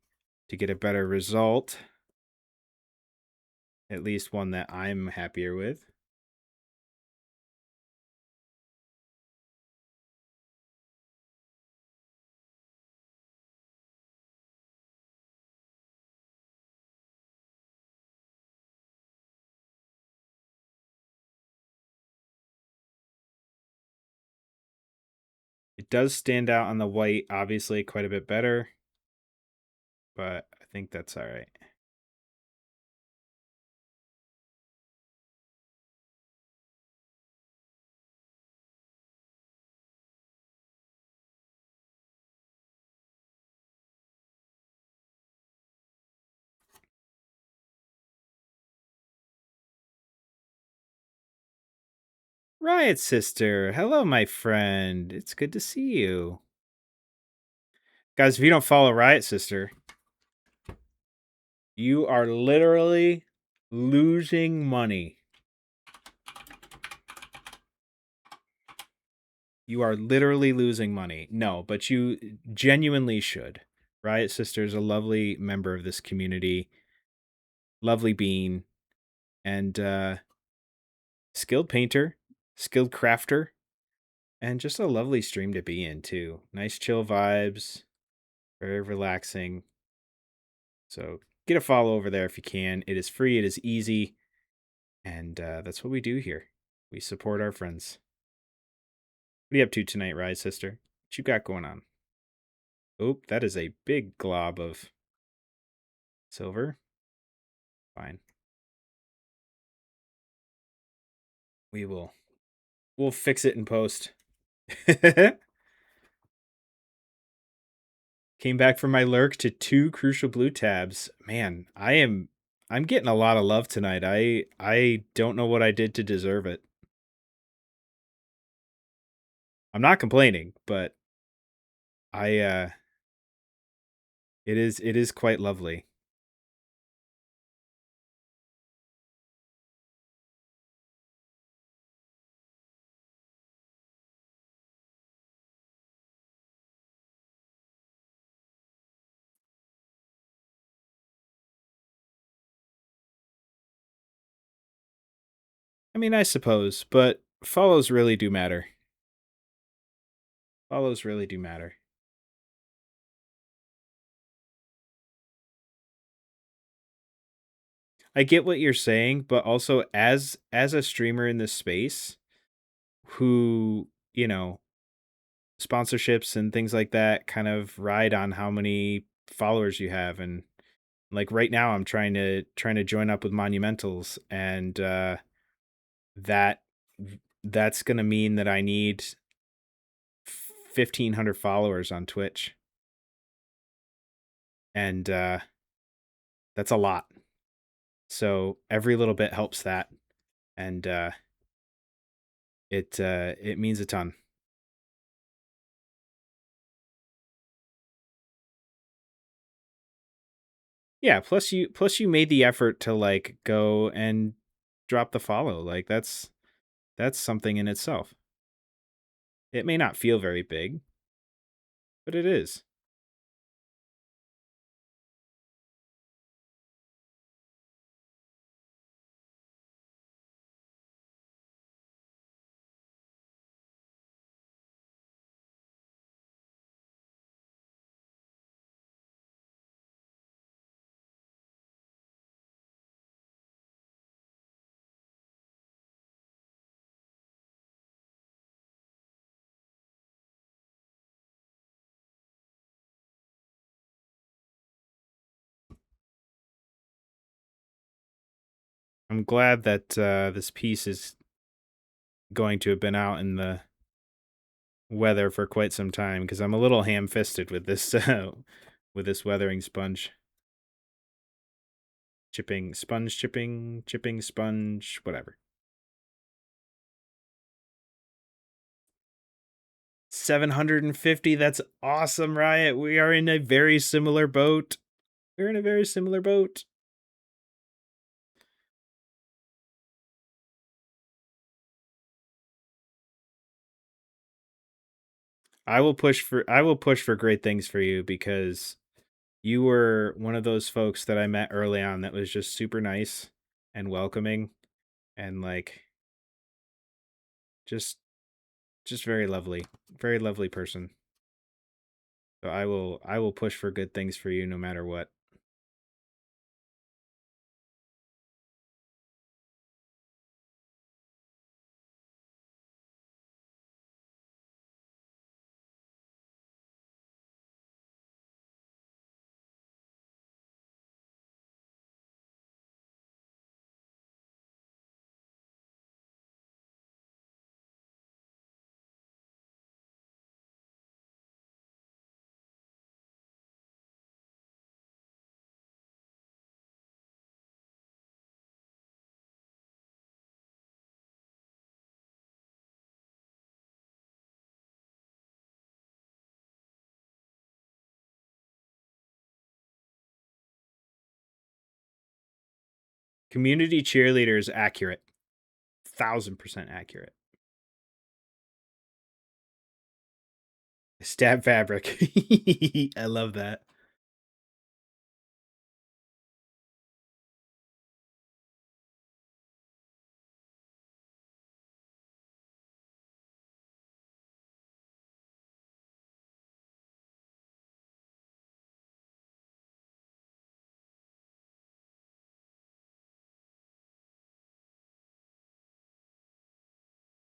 to get a better result. At least one that I'm happier with. It does stand out on the white, obviously, quite a bit better. But I think that's all right. Riot Sister, hello, my friend. It's good to see you. Guys, if you don't follow Riot Sister, You are literally losing money. You are literally losing money. No, but you genuinely should. Riot Sister is a lovely member of this community, lovely being, and skilled painter, skilled crafter, and just a lovely stream to be in, too. Nice chill vibes, very relaxing. So get a follow over there if you can. It is free, it is easy, and that's what we do here. We support our friends. What are you up to tonight, Riot Sister? What you got going on? Oh, that is a big glob of silver. Fine. We'll fix it in post. Came back from my lurk to 2 crucial blue tabs. Man, I'm getting a lot of love tonight. I don't know what I did to deserve it. I'm not complaining, but I it is quite lovely. I mean, I suppose, but follows really do matter. Follows really do matter. I get what you're saying, but also as a streamer in this space who, you know, sponsorships and things like that kind of ride on how many followers you have, and like right now I'm trying to join up with Monumentals, and that that's going to mean that I need 1,500 followers on Twitch. And that's a lot. So every little bit helps that, and it means a ton. Yeah, plus you made the effort to like go and drop the follow. Like that's something in itself. It may not feel very big, but it is. I'm glad that this piece is going to have been out in the weather for quite some time, because I'm a little ham-fisted with this with this weathering sponge. Chipping sponge, whatever. 750, that's awesome, Riot. We are in a very similar boat. We're in a very similar boat. I will push for great things for you, because you were one of those folks that I met early on that was just super nice and welcoming, and like just very lovely. Very lovely person. So I will push for good things for you no matter what. Community cheerleader is accurate. 1000% accurate. Stab fabric. I love that.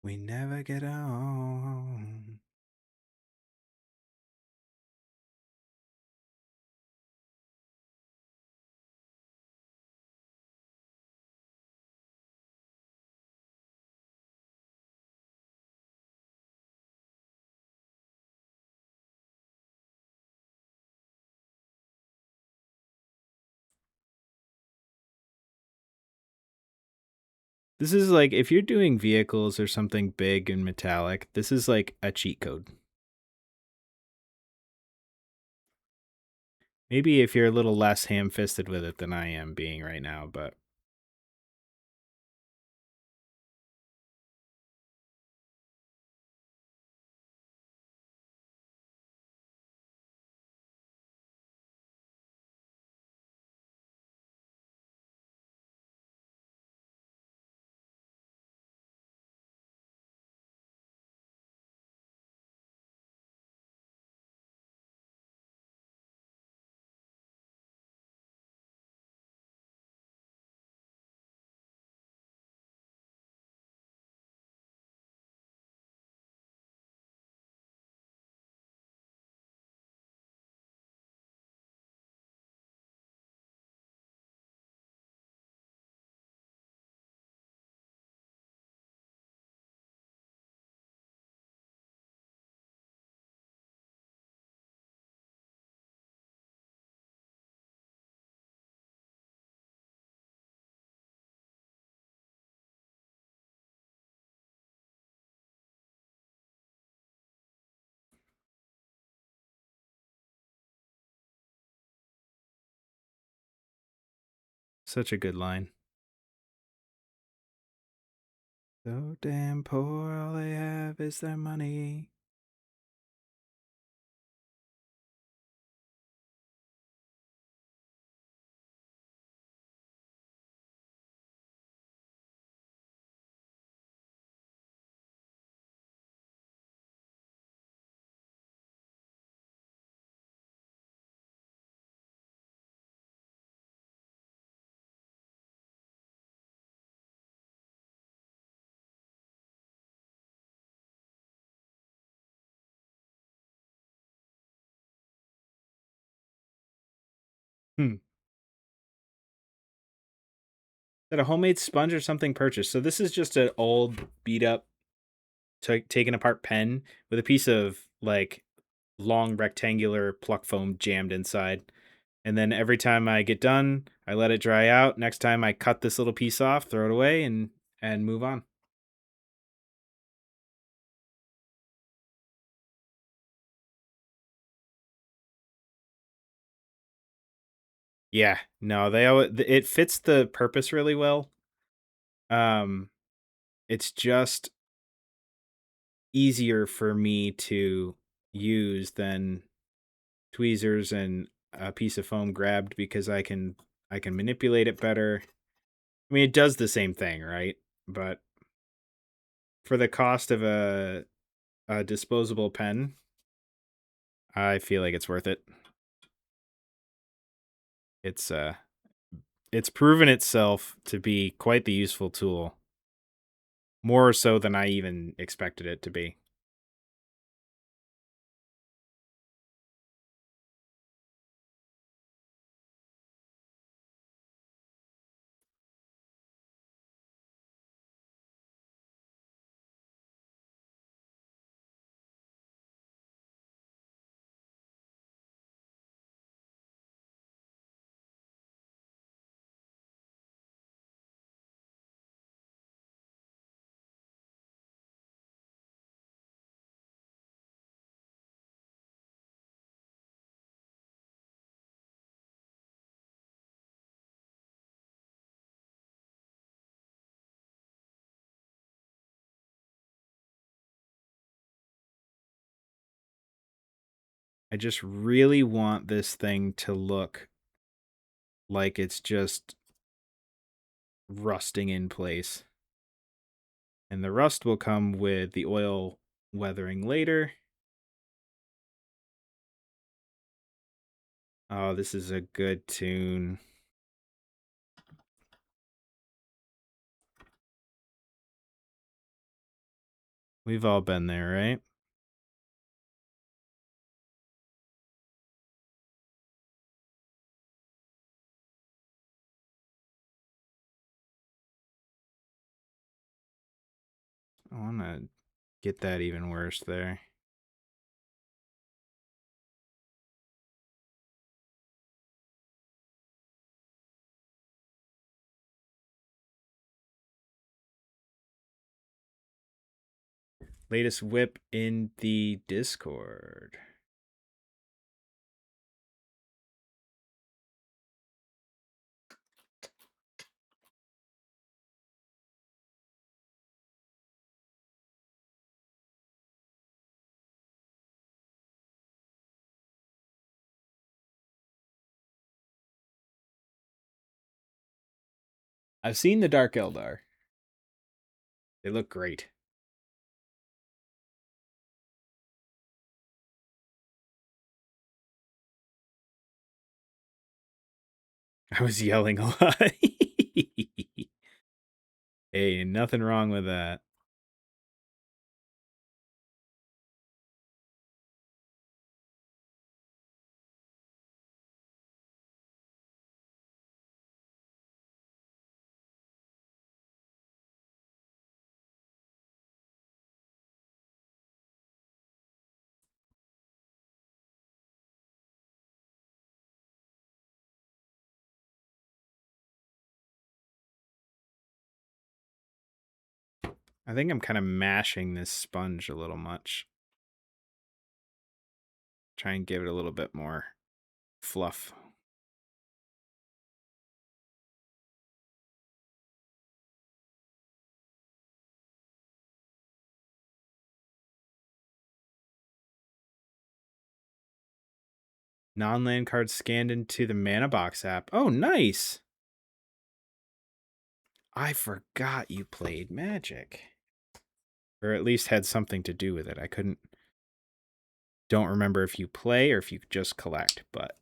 We never get on. This is like, if you're doing vehicles or something big and metallic, this is like a cheat code. Maybe if you're a little less ham-fisted with it than I am being right now, but such a good line. So damn poor, all they have is their money. Hmm. Is that a homemade sponge or something purchased? So this is just an old, beat up, taken apart pen with a piece of like long rectangular pluck foam jammed inside. And then every time I get done, I let it dry out. Next time I cut this little piece off, throw it away, and move on. Yeah, no, it fits the purpose really well. Um, it's just easier for me to use than tweezers and a piece of foam grabbed because I can manipulate it better. I mean, it does the same thing, right? But for the cost of a disposable pen, I feel like it's worth it. It's it's proven itself to be quite the useful tool, more so than I even expected it to be. I just really want this thing to look like it's just rusting in place. And the rust will come with the oil weathering later. Oh, this is a good tune. We've all been there, right? I want to get that even worse there. Latest whip in the Discord. I've seen the Dark Eldar. They look great. I was yelling a lot. Hey, nothing wrong with that. I think I'm kind of mashing this sponge a little much. Try and give it a little bit more fluff. Non-land cards scanned into the Mana Box app. Oh, nice. I forgot you played Magic. Or at least had something to do with it. Don't remember if you play or if you just collect, but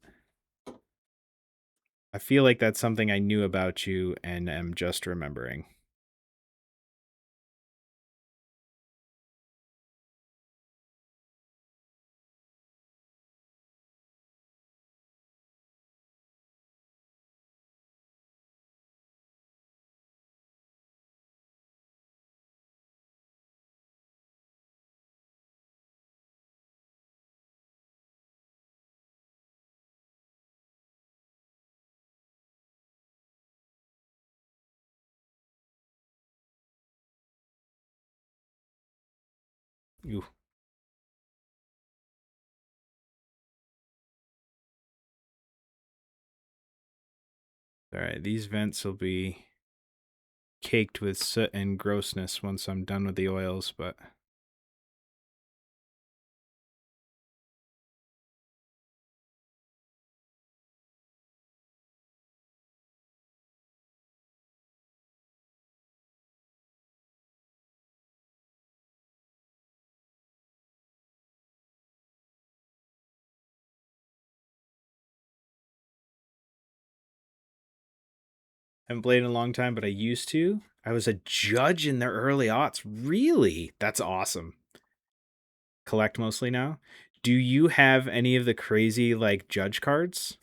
I feel like that's something I knew about you and am just remembering. Ooh. All right, these vents will be caked with soot and grossness once I'm done with the oils, but haven't played in a long time, but I used to. I was a judge in the early aughts. Really? That's awesome. Collect mostly now. Do you have any of the crazy like judge cards?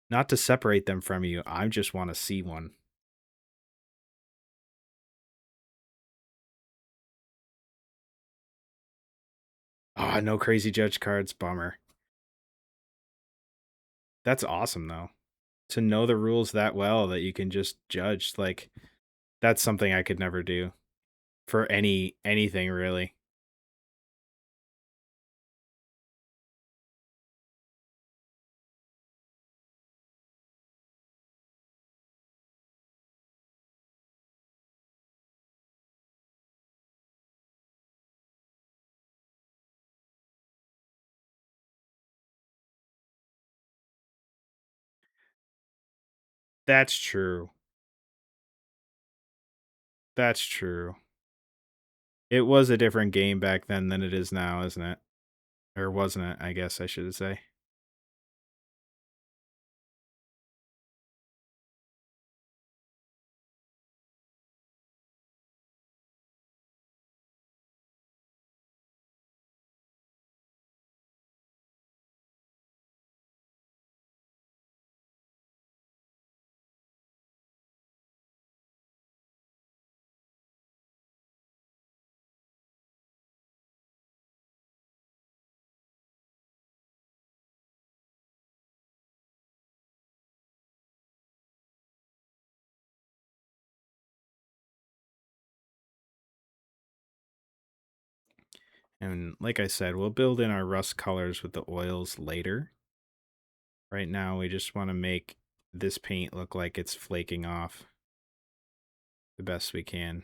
Not to separate them from you. I just want to see one. Ah, no crazy judge cards. Bummer. That's awesome though. To know the rules that well that you can just judge, like that's something I could never do for anything really. That's true. That's true. It was a different game back then than it is now, isn't it? Or wasn't it, I guess I should say. And like I said, we'll build in our rust colors with the oils later. Right now, we just want to make this paint look like it's flaking off the best we can.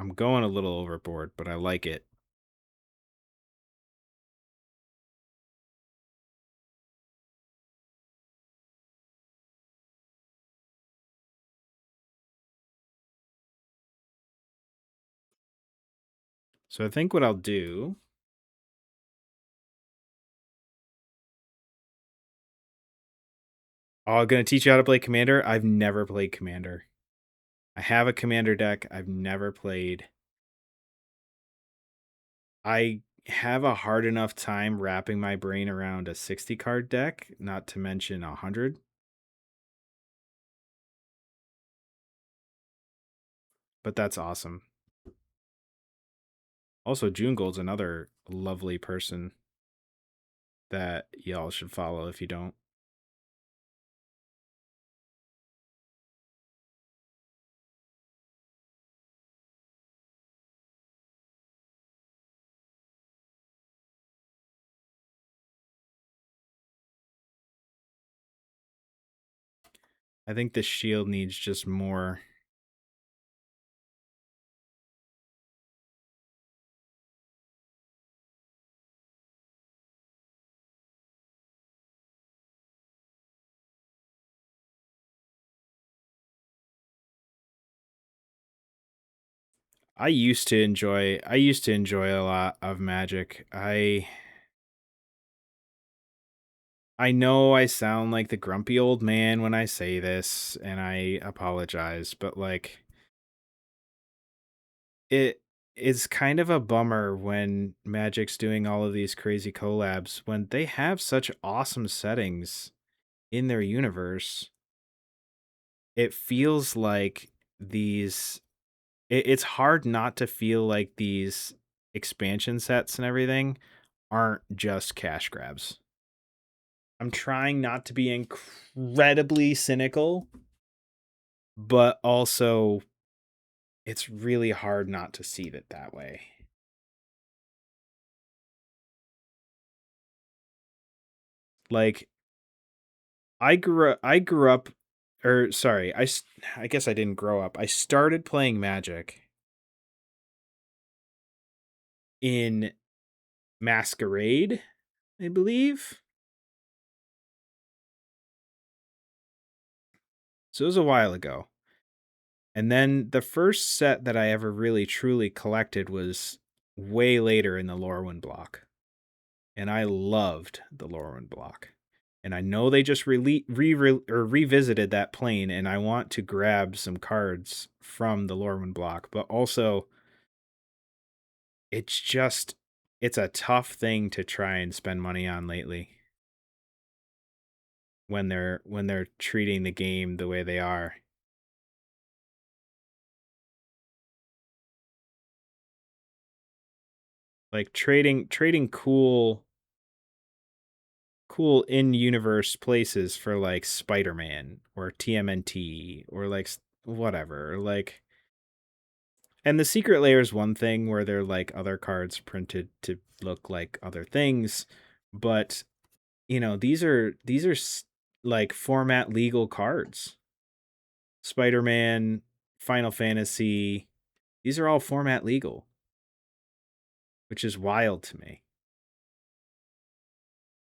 I'm going a little overboard, but I like it. So I think what I'll do... Oh, I'm going to teach you how to play Commander? I've never played Commander. I have a Commander deck. I've never played. I have a hard enough time wrapping my brain around a 60 card deck, not to mention 100. But that's awesome. Also, June Gold's another lovely person that y'all should follow if you don't. I think the shield needs just more. I used to enjoy a lot of Magic. I know I sound like the grumpy old man when I say this, and I apologize, but like it is kind of a bummer when Magic's doing all of these crazy collabs when they have such awesome settings in their universe. It feels like it's hard not to feel like these expansion sets and everything aren't just cash grabs. I'm trying not to be incredibly cynical, but also it's really hard not to see it that way. Like I grew up, or sorry, I guess I didn't grow up. I started playing Magic in Masquerade, I believe. So it was a while ago. And then the first set that I ever really truly collected was way later in the Lorwyn block. And I loved the Lorwyn block. And I know they just revisited that plane, and I want to grab some cards from the Lorwyn block, but also it's a tough thing to try and spend money on lately when they're treating the game the way they are. Like trading cool in-universe places for like Spider-Man or TMNT or like whatever. Like, and the secret layer is one thing where they're like other cards printed to look like other things, but these are like format legal cards. Spider-Man, Final Fantasy, these are all format legal, which is wild to me.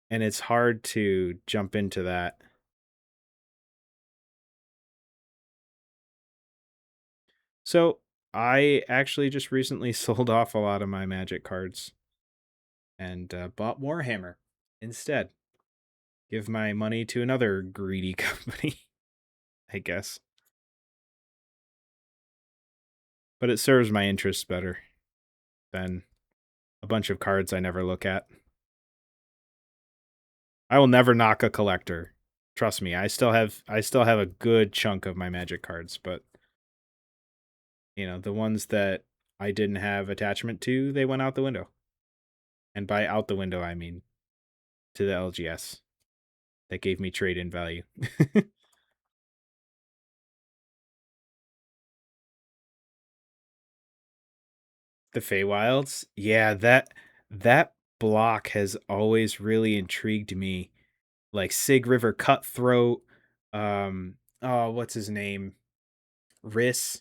And it's hard to jump into that. So I actually just recently sold off a lot of my Magic cards and bought Warhammer instead. Give my money to another greedy company, I guess. But it serves my interests better than a bunch of cards I never look at. I will never knock a collector. Trust me, I still have a good chunk of my Magic cards, but the ones that I didn't have attachment to, they went out the window. And by out the window, I mean to the LGS. That gave me trade-in value. The Feywilds? Yeah, that block has always really intrigued me. Like Sig River Cutthroat, oh, what's his name? Riss.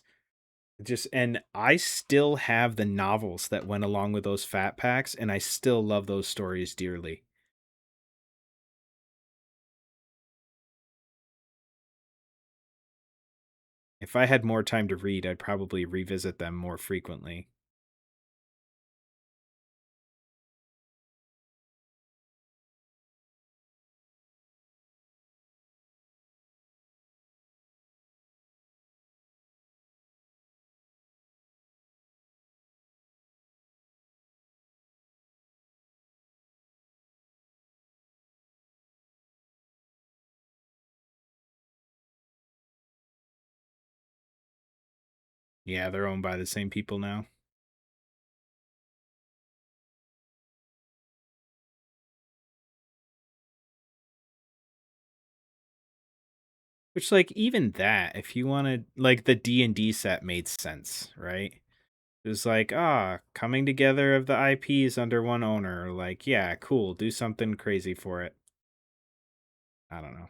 And I still have the novels that went along with those fat packs, and I still love those stories dearly. If I had more time to read, I'd probably revisit them more frequently. Yeah, they're owned by the same people now. Which, like, even that, if you wanted, like, the D&D set made sense, right? It was like, coming together of the IPs under one owner. Like, yeah, cool, do something crazy for it. I don't know.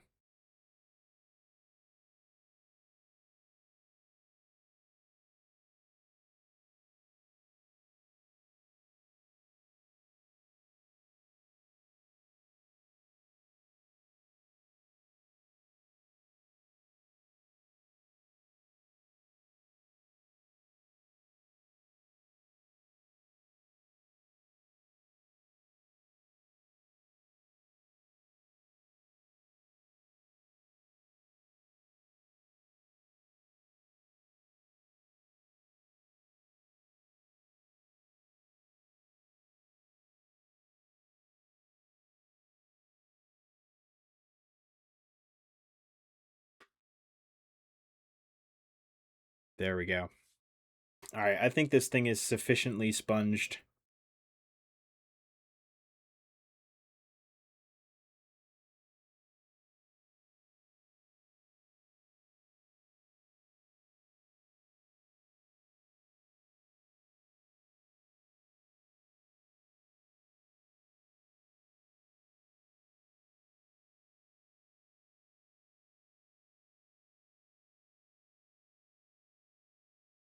There we go. All right, I think this thing is sufficiently sponged.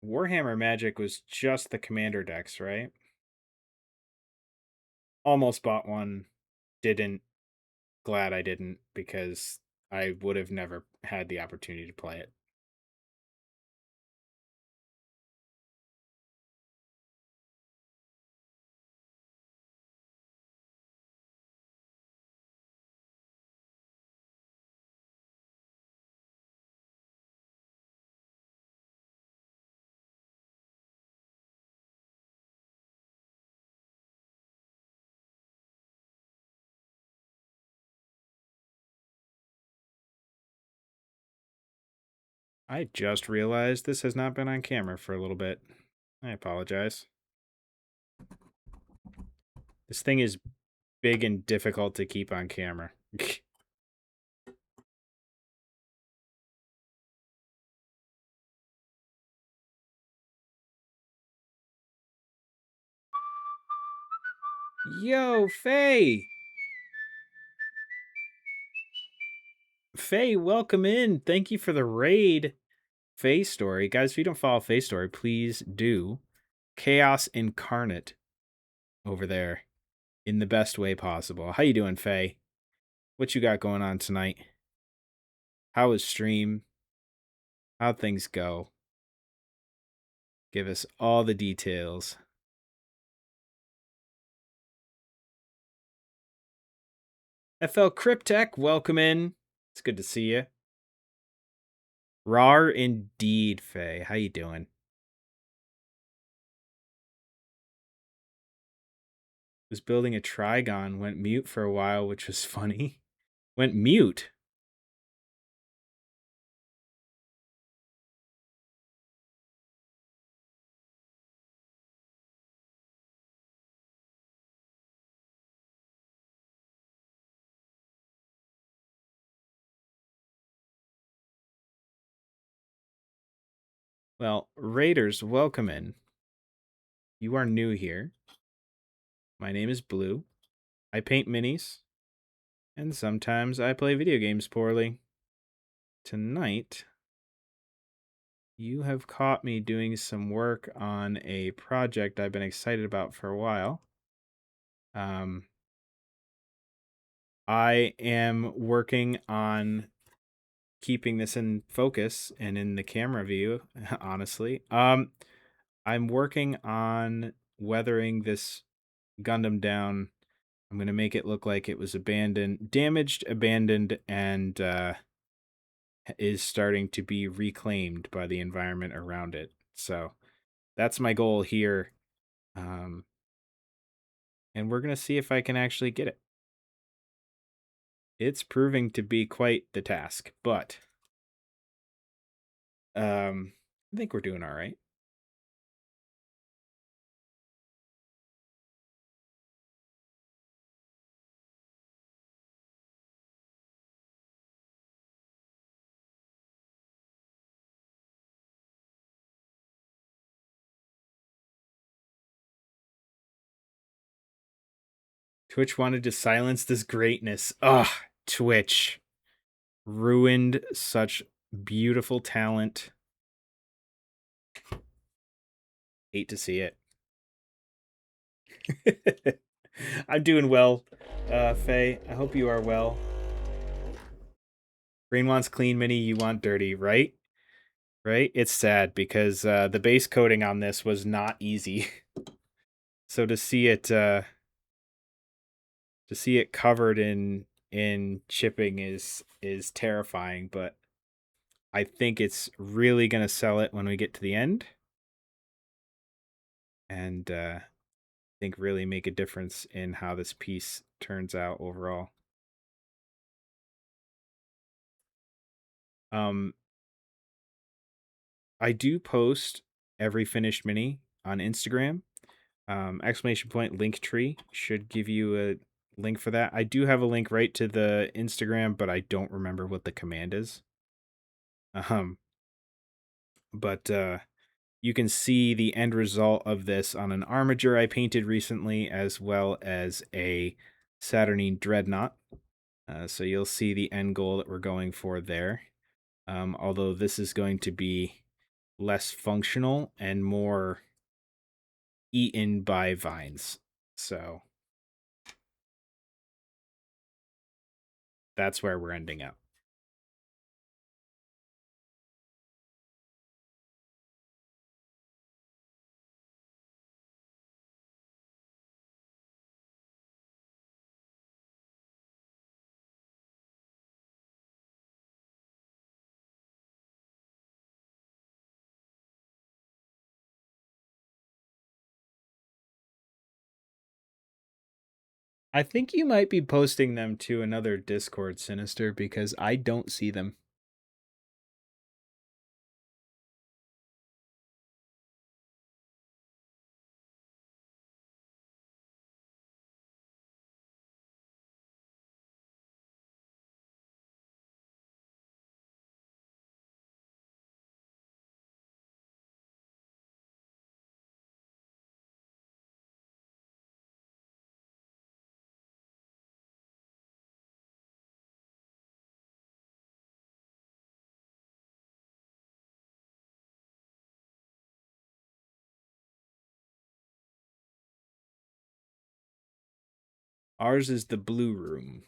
Warhammer Magic was just the commander decks, right? Almost bought one, didn't. Glad I didn't, because I would have never had the opportunity to play it. I just realized this has not been on camera for a little bit. I apologize. This thing is big and difficult to keep on camera. Yo, Faye! Faye, welcome in. Thank you for the raid. Faye Story. Guys, if you don't follow Faye Story, please do. Chaos Incarnate over there in the best way possible. How you doing, Faye? What you got going on tonight? How was stream? How'd things go? Give us all the details. FL Cryptech, welcome in. It's good to see you. Rar indeed, Faye. How you doing? Was building a Trigon, went mute for a while, which was funny. Went mute? Well, Raiders, welcome in. You are new here. My name is Blue. I paint minis. And sometimes I play video games poorly. Tonight, you have caught me doing some work on a project I've been excited about for a while. I am working on keeping this in focus and in the camera view, honestly. I'm working on weathering this Gundam down. I'm going to make it look like it was damaged, abandoned, and is starting to be reclaimed by the environment around it. So that's my goal here. And we're going to see if I can actually get it. It's proving to be quite the task, but I think we're doing all right. Twitch wanted to silence this greatness. Ugh, Twitch ruined such beautiful talent. Hate to see it. I'm doing well, Faye. I hope you are well. Green wants clean mini, you want dirty, right? Right? It's sad because the base coating on this was not easy. So to see it covered in chipping is terrifying, but I think it's really gonna sell it when we get to the end. And I think really make a difference in how this piece turns out overall. I do post every finished mini on Instagram. Exclamation point Linktree should give you a link for that. I do have a link right to the Instagram, but I don't remember what the command is. But you can see the end result of this on an Armiger I painted recently, as well as a Saturnine Dreadnought. So you'll see the end goal that we're going for there. Although this is going to be less functional and more eaten by vines. So that's where we're ending up. I think you might be posting them to another Discord, Sinister, because I don't see them. Ours is the blue room.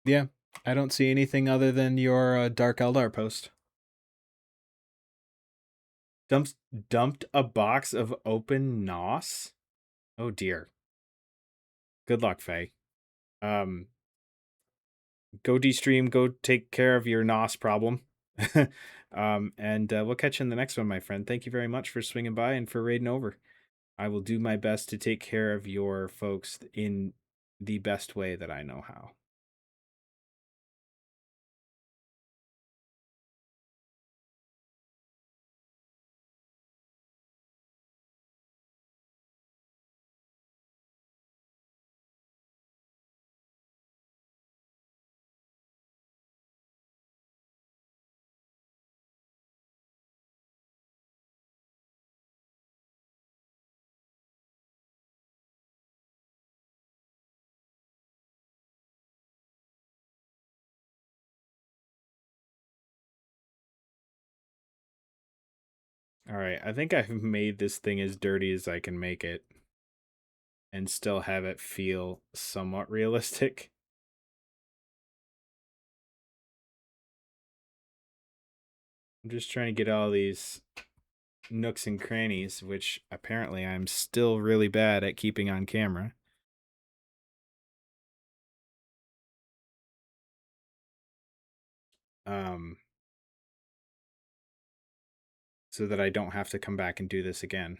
Yeah, I don't see anything other than your Dark Eldar post. Dumped a box of open NOS? Oh dear. Good luck, Faye. Go de-stream, go take care of your NOS problem. And we'll catch you in the next one, my friend. Thank you very much for swinging by and for raiding over. I will do my best to take care of your folks in the best way that I know how. All right, I think I've made this thing as dirty as I can make it and still have it feel somewhat realistic. I'm just trying to get all these nooks and crannies, which apparently I'm still really bad at keeping on camera. So that I don't have to come back and do this again.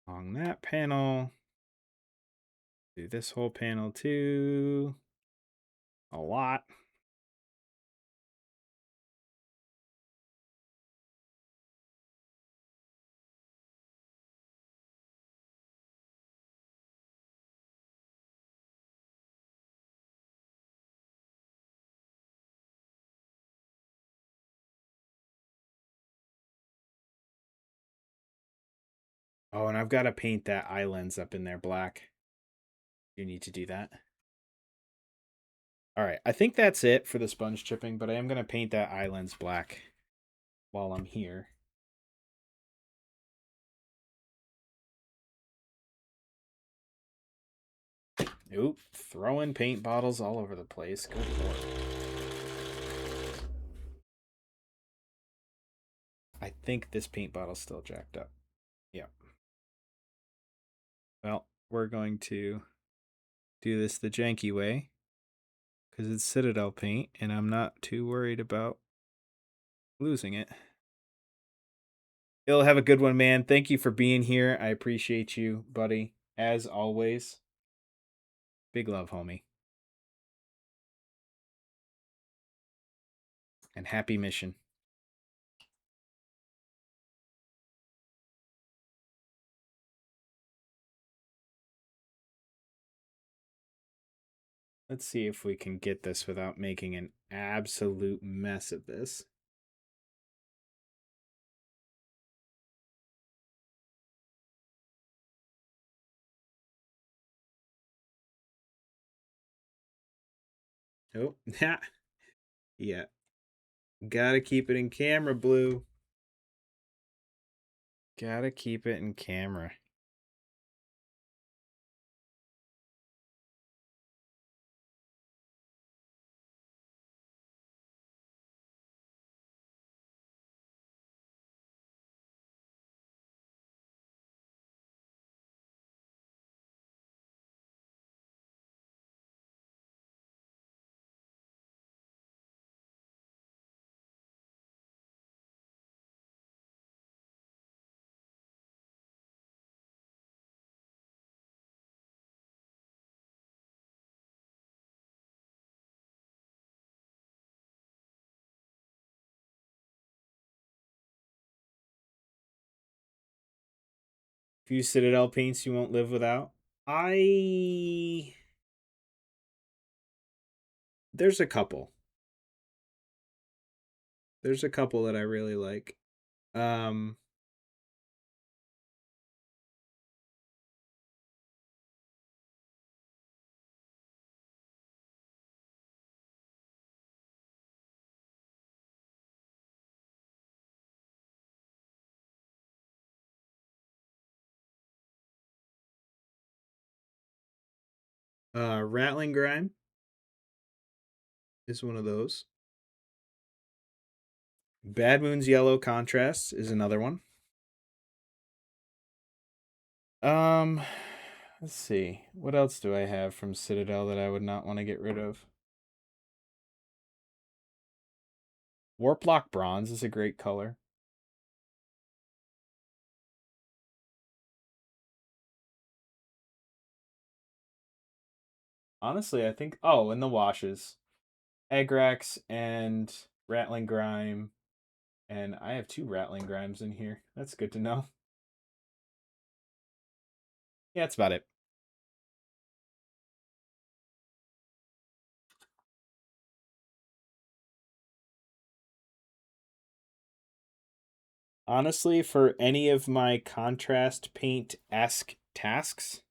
On that panel. Do this whole panel too. A lot. Oh, and I've got to paint that eye lens up in there black. You need to do that. All right, I think that's it for the sponge chipping, but I am going to paint that eye lens black while I'm here. Oop, throwing paint bottles all over the place. Good lord. I think this paint bottle's still jacked up. Yeah. Well, we're going to do this the janky way because it's Citadel paint and I'm not too worried about losing it. You'll have a good one, man. Thank you for being here. I appreciate you, buddy, as always. Big love, homie. And happy mission. Let's see if we can get this without making an absolute mess of this. Oh, yeah. Gotta keep it in camera, Blue. Gotta keep it in camera. Few Citadel paints you won't live without. There's a couple. There's a couple that I really like. Um, Rattling Grime is one of those. Bad Moon's Yellow Contrast is another one. Um, let's see. What else do I have from Citadel that I would not want to get rid of? Warplock Bronze is a great color. Honestly, I think. Oh, and the washes. Egrax and Rattling Grime. And I have 2 Rattling Grimes in here. That's good to know. Yeah, that's about it. Honestly, for any of my contrast paint-esque tasks,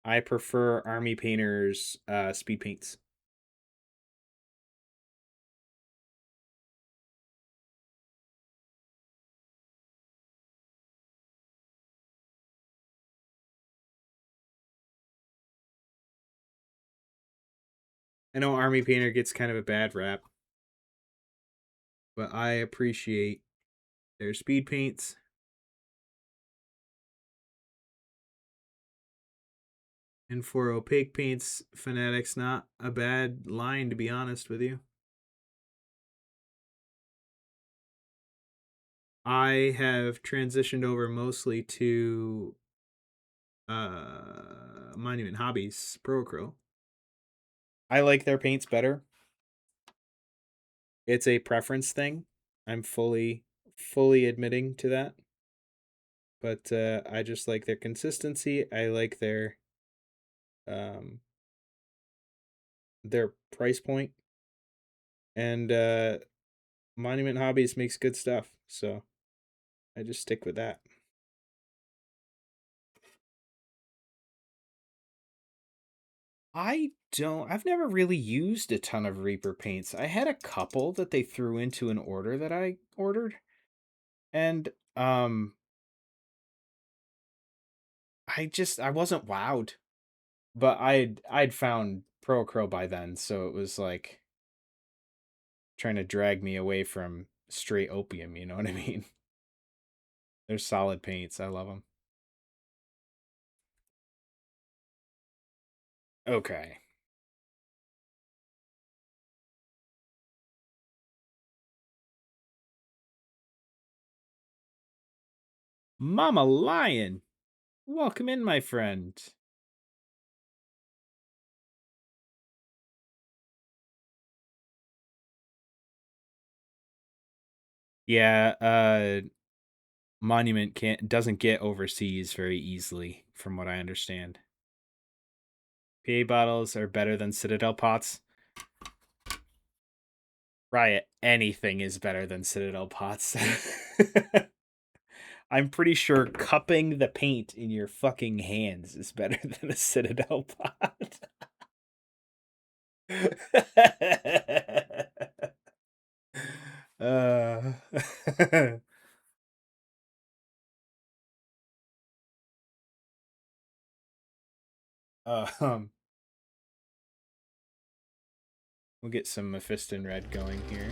I prefer Army Painter's speed paints. I know Army Painter gets kind of a bad rap, but I appreciate their speed paints. And for opaque paints, Fanatic's not a bad line, to be honest with you. I have transitioned over mostly to Monument Hobbies Pro Acryl. I like their paints better. It's a preference thing. I'm fully admitting to that. But I just like their consistency. I like their price point. And Monument Hobbies makes good stuff. So I just stick with that. I've never really used a ton of Reaper paints. I had a couple that they threw into an order that I ordered. And I wasn't wowed. But I'd found Pro Acryl by then, so it was like trying to drag me away from straight opium, you know what I mean? They're solid paints. I love them. Okay. Mama Lion. Welcome in, my friend. Yeah, Monument doesn't get overseas very easily, from what I understand. PA bottles are better than Citadel pots. Riot, anything is better than Citadel pots. I'm pretty sure cupping the paint in your fucking hands is better than a Citadel pot. uh, um, we'll get some Mephiston red going here.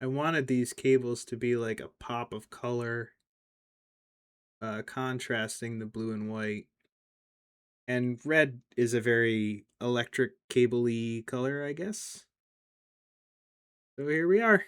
I wanted these cables to be like a pop of color, contrasting the blue and white. And red is a very electric cable-y color, I guess. So here we are.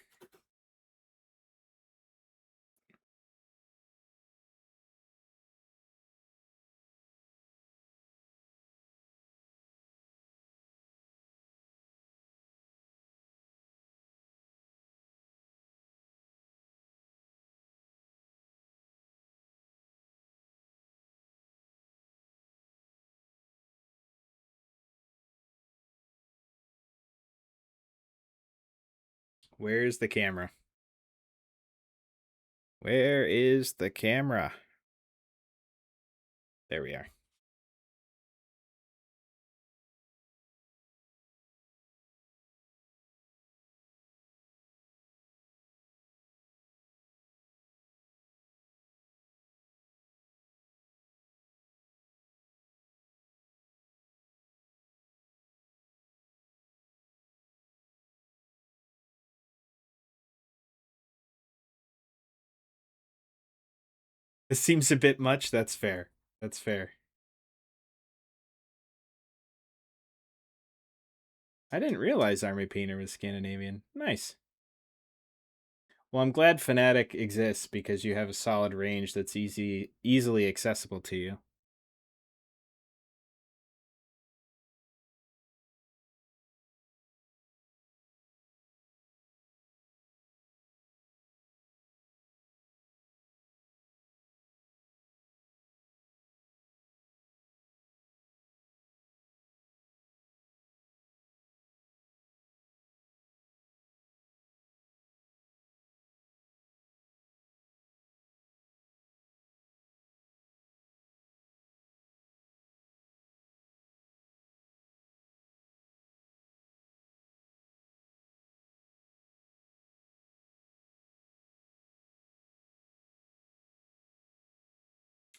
Where's the camera? Where is the camera? There we are. This seems a bit much. That's fair. That's fair. I didn't realize Army Painter was Scandinavian. Nice. Well, I'm glad Fnatic exists because you have a solid range that's easily accessible to you.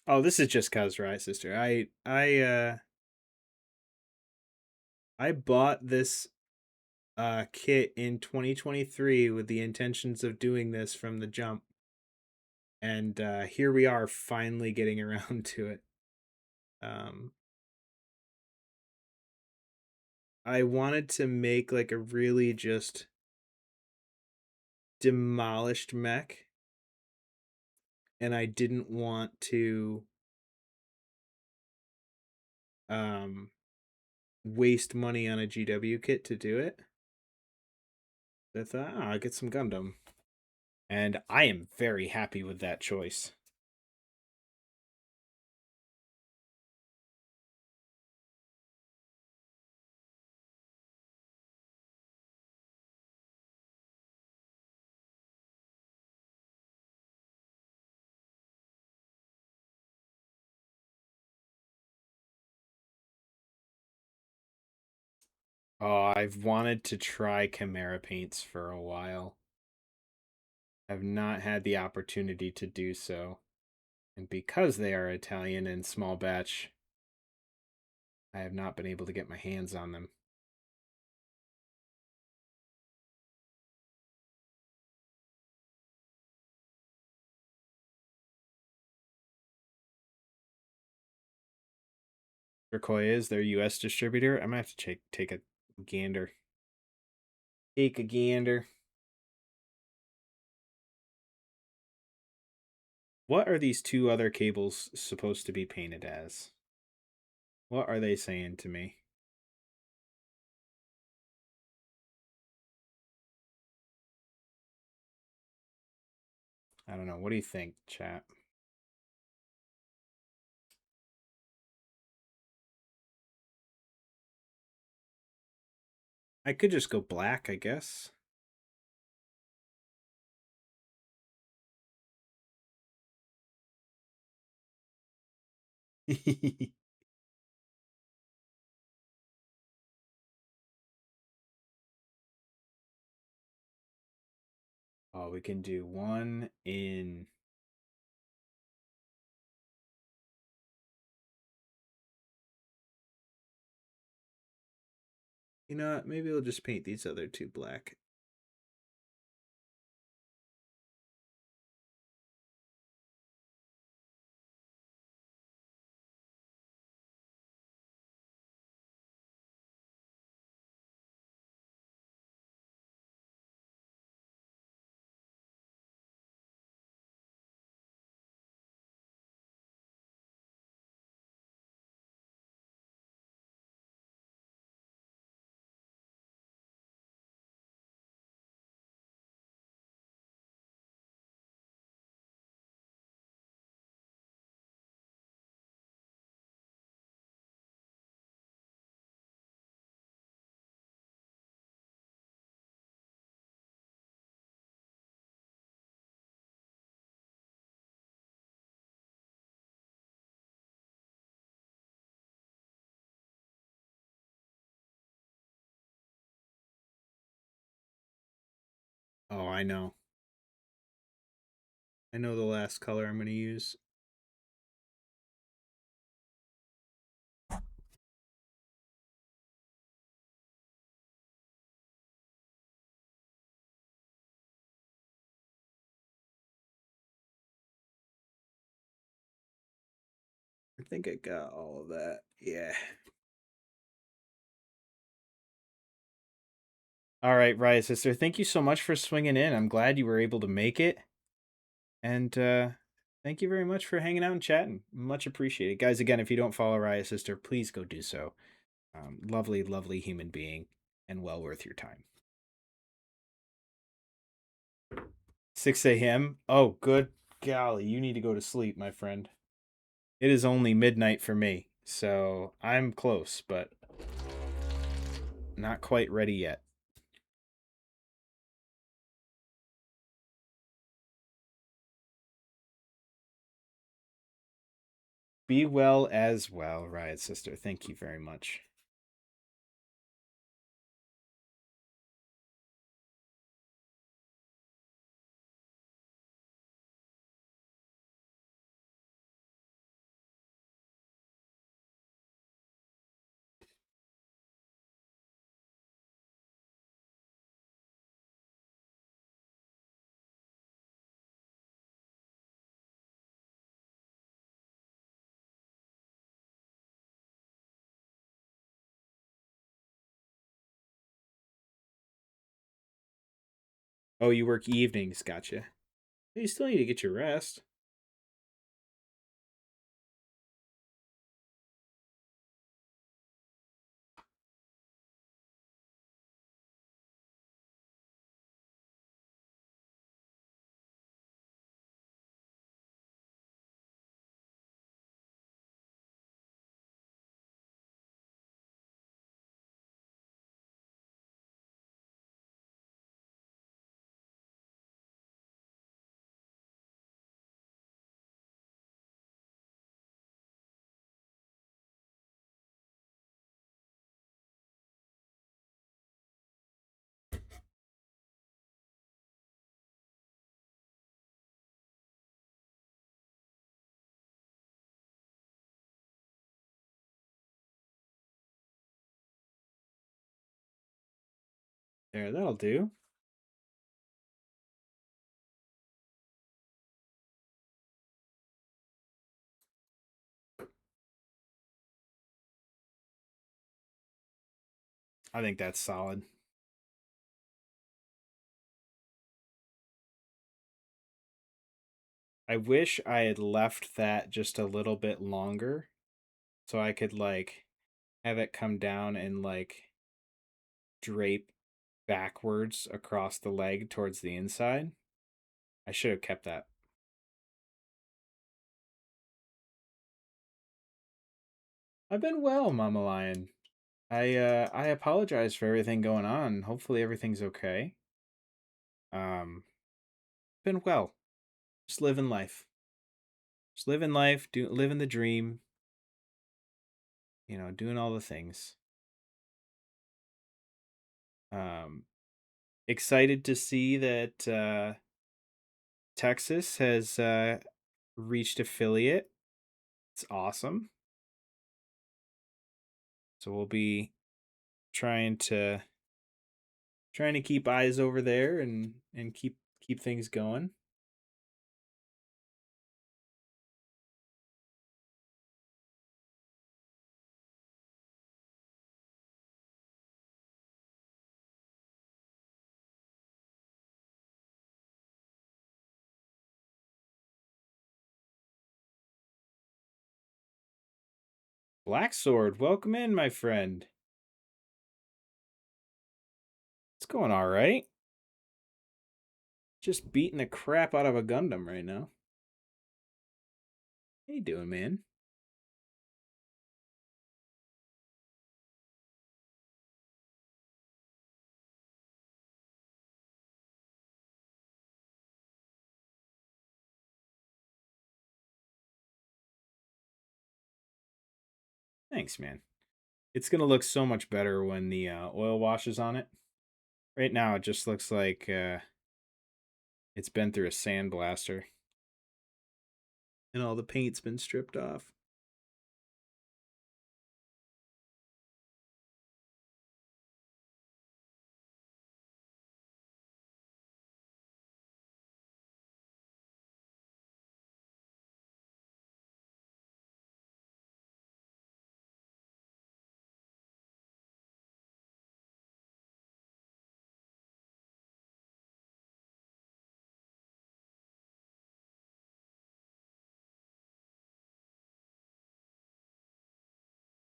Oh, this is just cause right, sister. I bought this kit in 2023 with the intentions of doing this from the jump. And here we are finally getting around to it. I wanted to make like a really just demolished mech, and I didn't want to waste money on a GW kit to do it. So I thought, I'll get some Gundam. And I am very happy with that choice. Oh, I've wanted to try Chimera paints for a while. I've not had the opportunity to do so. And because they are Italian and small batch, I have not been able to get my hands on them. Turquoise is their US distributor. I'm gonna have to take a gander. Take a gander. What are these two other cables supposed to be painted as? What are they saying to me? I don't know. What do you think, chat? I could just go black, I guess. Oh, we can do one in. You know what? Maybe we'll just paint these other two black. I know. I know the last color I'm going to use. I think I got all of that. Yeah. All right, Riot Sister. Thank you so much for swinging in. I'm glad you were able to make it. And thank you very much for hanging out and chatting. Much appreciated. Guys, again, if you don't follow Riot Sister, please go do so. Lovely, lovely human being and well worth your time. 6 a.m. Oh, good golly. You need to go to sleep, my friend. It is only midnight for me, so I'm close, but not quite ready yet. Be well as well, Riot Sister. Thank you very much. Oh, you work evenings, gotcha. You still need to get your rest. There, that'll do. I think that's solid. I wish I had left that just a little bit longer so I could like have it come down and like drape backwards across the leg towards the inside. I should have kept that. I've been well, Mama Lion. I apologize for everything going on. Hopefully everything's okay. Been well. Just living life. Just living life, living the dream. You know, doing all the things. Excited to see that Texas has reached affiliate. It's awesome. So we'll be trying to keep eyes over there and keep things going. Black Sword, welcome in, my friend. It's going all right. Just beating the crap out of a Gundam right now. How you doing, man? Thanks, man. It's gonna look so much better when the oil washes on it. Right now, it just looks like It's been through a sandblaster. And all the paint's been stripped off.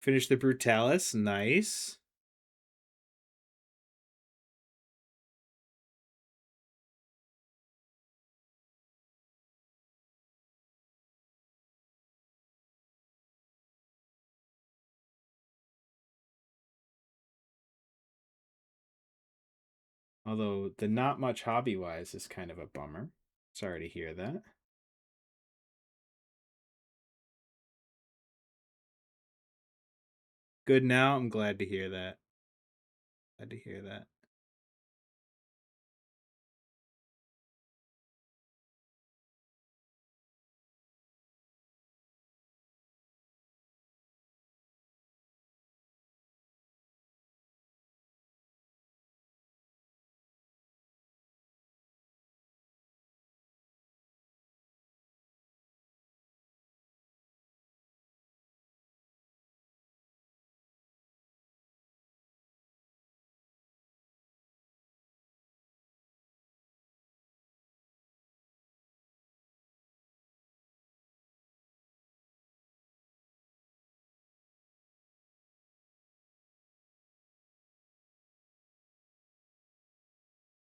Finish the Brutalis. Nice. Although the not much hobby-wise is kind of a bummer. Sorry to hear that. Good now. I'm glad to hear that. Glad to hear that.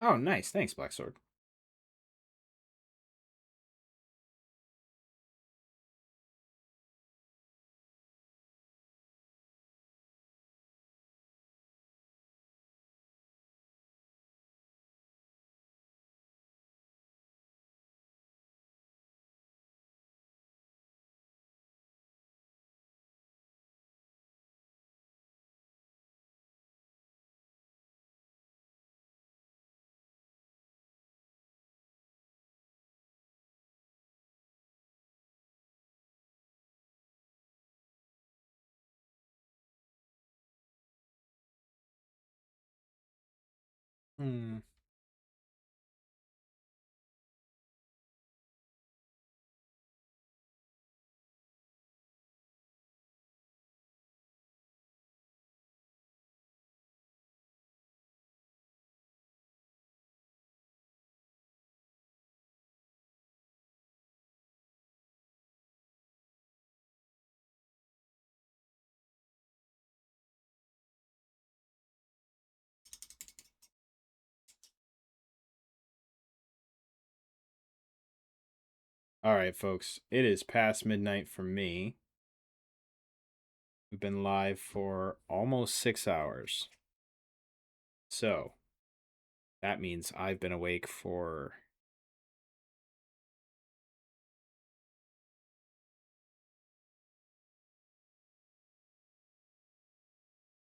Oh, nice. Thanks, Black Sword. Hmm. All right, folks. It is past midnight for me. We've been live for almost 6 hours. So, that means I've been awake for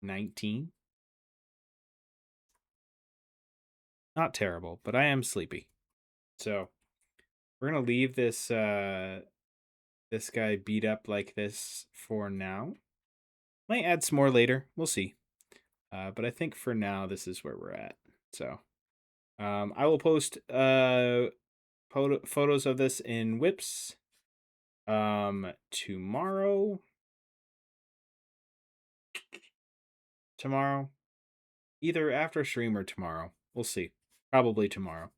19. Not terrible, but I am sleepy. So, we're going to leave this this guy beat up like this for now. Might add some more later. We'll see. But I think for now this is where we're at. So, I will post photos of this in Whips tomorrow. Either after stream or tomorrow. We'll see. Probably tomorrow.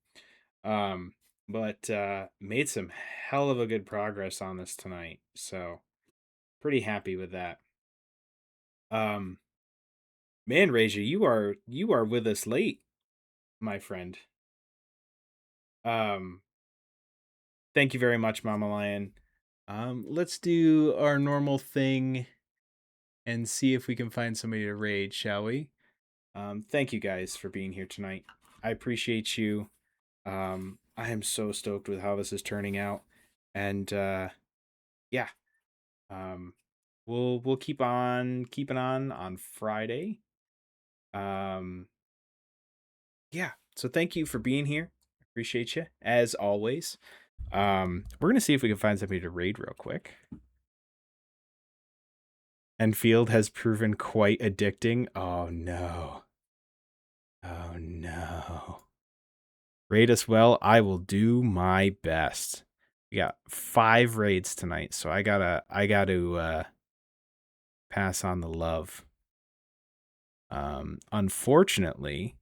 But made some hell of a good progress on this tonight. So pretty happy with that. Man, Raja, you are with us late, my friend. Thank you very much, Mama Lion. Let's do our normal thing and see if we can find somebody to raid, shall we? Thank you guys for being here tonight. I appreciate you. I am so stoked with how this is turning out. And yeah. We'll keep on keeping on Friday. Yeah. So thank you for being here. Appreciate you, as always. We're going to see if we can find somebody to raid real quick. Enfield has proven quite addicting. Oh, no. Oh, no. Raid us well. I will do my best. We got 5 raids tonight, so I gotta pass on the love. Unfortunately,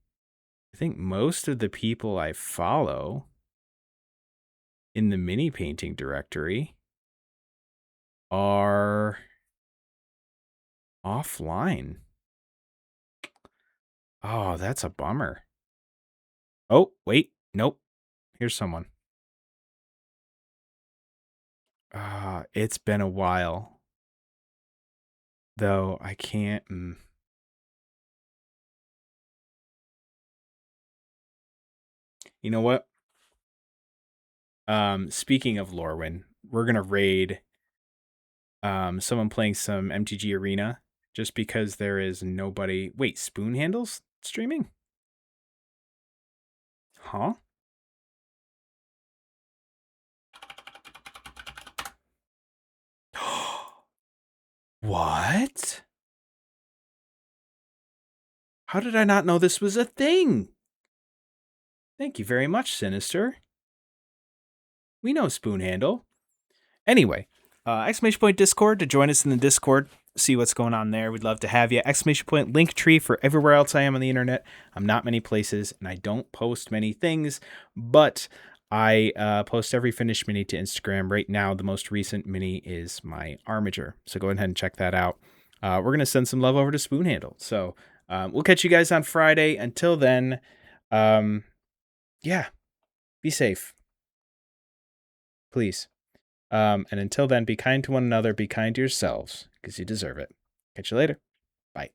I think most of the people I follow in the mini painting directory are offline. Oh, that's a bummer. Oh, wait. Nope. Here's someone. It's been a while. Though I can't. You know what? Speaking of Lorwyn, we're gonna raid someone playing some MTG Arena just because there is nobody. Wait, Spoon Handles streaming? Huh? What? How did I not know this was a thing? Thank you very much, Sinister. We know Spoon Handle. Anyway, exclamation point Discord to join us in the Discord. See what's going on there. We'd love to have you. Exclamation point Linktree for everywhere else I am on the internet. I'm not many places, and I don't post many things, but I post every finished mini to Instagram. Right now, the most recent mini is my Armiger, so go ahead and check that out. We're going to send some love over to Spoon Handle. So we'll catch you guys on Friday. Until then, yeah, be safe. Please. And until then, be kind to one another, be kind to yourselves, because you deserve it. Catch you later. Bye.